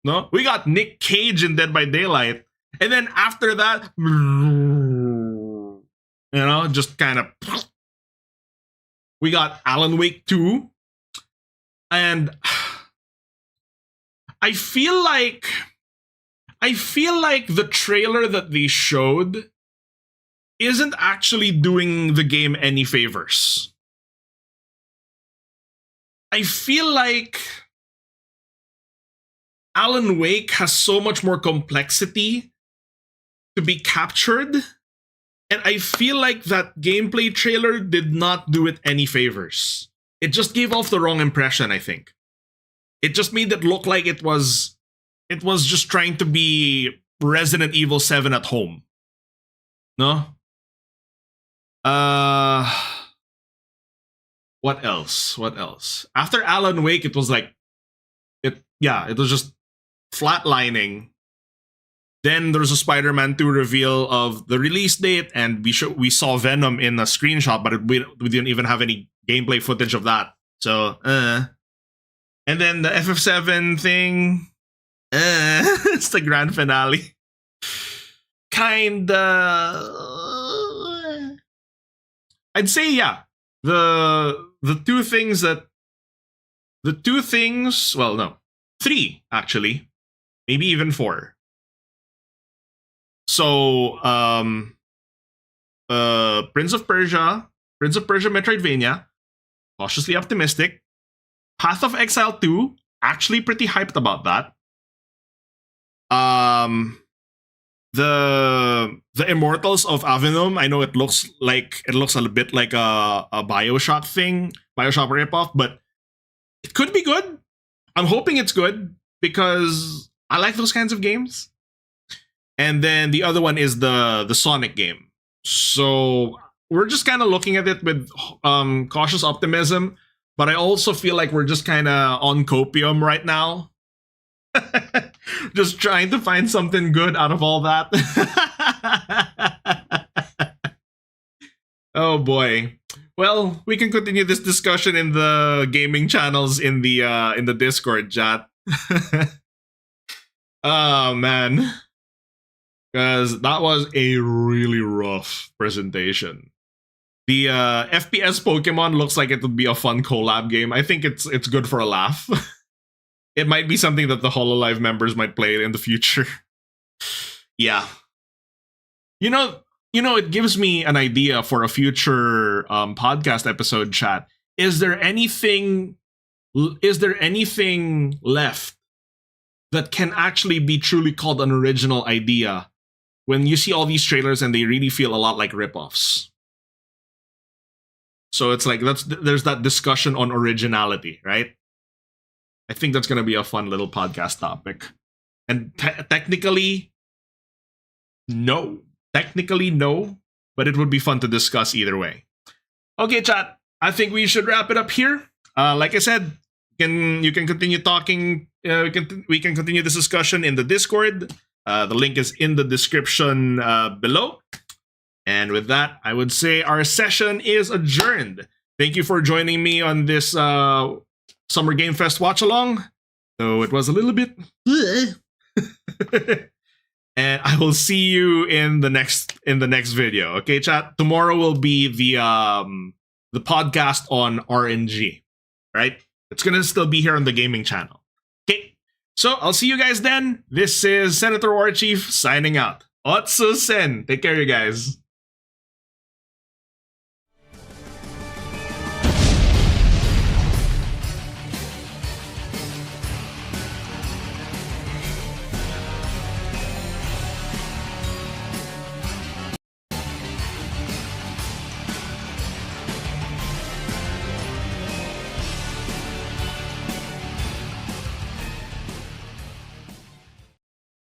Speaker 1: No, we got Nick Cage in Dead by Daylight. And then after that, you know, just kind of, we got Alan Wake 2. And I feel like the trailer that they showed isn't actually doing the game any favors. I feel like Alan Wake has so much more complexity to be captured, and I feel like that gameplay trailer did not do it any favors. It just gave off the wrong impression, I think. It just made it look like it was just trying to be Resident Evil 7 at home. No? What else? What else? After Alan Wake, it was like it was just flatlining. Then there was a Spider-Man 2 reveal of the release date, and we saw Venom in a screenshot, but we didn't even have any gameplay footage of that. So, and then the FF7 thing, it's the grand finale. Kinda. I'd say, yeah. The two things, well, no. 3, actually. Maybe even 4. So, Prince of Persia Metroidvania, cautiously optimistic. Path of Exile 2, actually pretty hyped about that. The Immortals of Avenum, I know it looks a little bit like a BioShock thing, BioShock ripoff, but it could be good. I'm hoping it's good because I like those kinds of games. And then the other one is the Sonic game. So we're just kind of looking at it with cautious optimism, but I also feel like we're just kind of on copium right now. Just trying to find something good out of all that. Oh boy. Well, we can continue this discussion in the gaming channels in the Discord chat. Oh man. Because that was a really rough presentation. The FPS Pokemon looks like it would be a fun collab game. I think it's good for a laugh. It might be something that the HoloLive members might play in the future. Yeah. You know, it gives me an idea for a future podcast episode, chat. Is there anything left that can actually be truly called an original idea when you see all these trailers and they really feel a lot like ripoffs? So it's like there's that discussion on originality, right? I think that's going to be a fun little podcast topic. And technically, no. Technically, no. But it would be fun to discuss either way. Okay, chat. I think we should wrap it up here. Like I said, you can continue talking. We can continue this discussion in the Discord. The link is in the description below. And with that, I would say our session is adjourned. Thank you for joining me on this Summer Game Fest watch-along. So it was a little bit... And I will see you in the next video. Okay, chat? Tomorrow will be the podcast on RNG. Right? It's gonna still be here on the gaming channel. Okay. So I'll see you guys then. This is Senator Warchief signing out. Otsu Sen. Take care, you guys.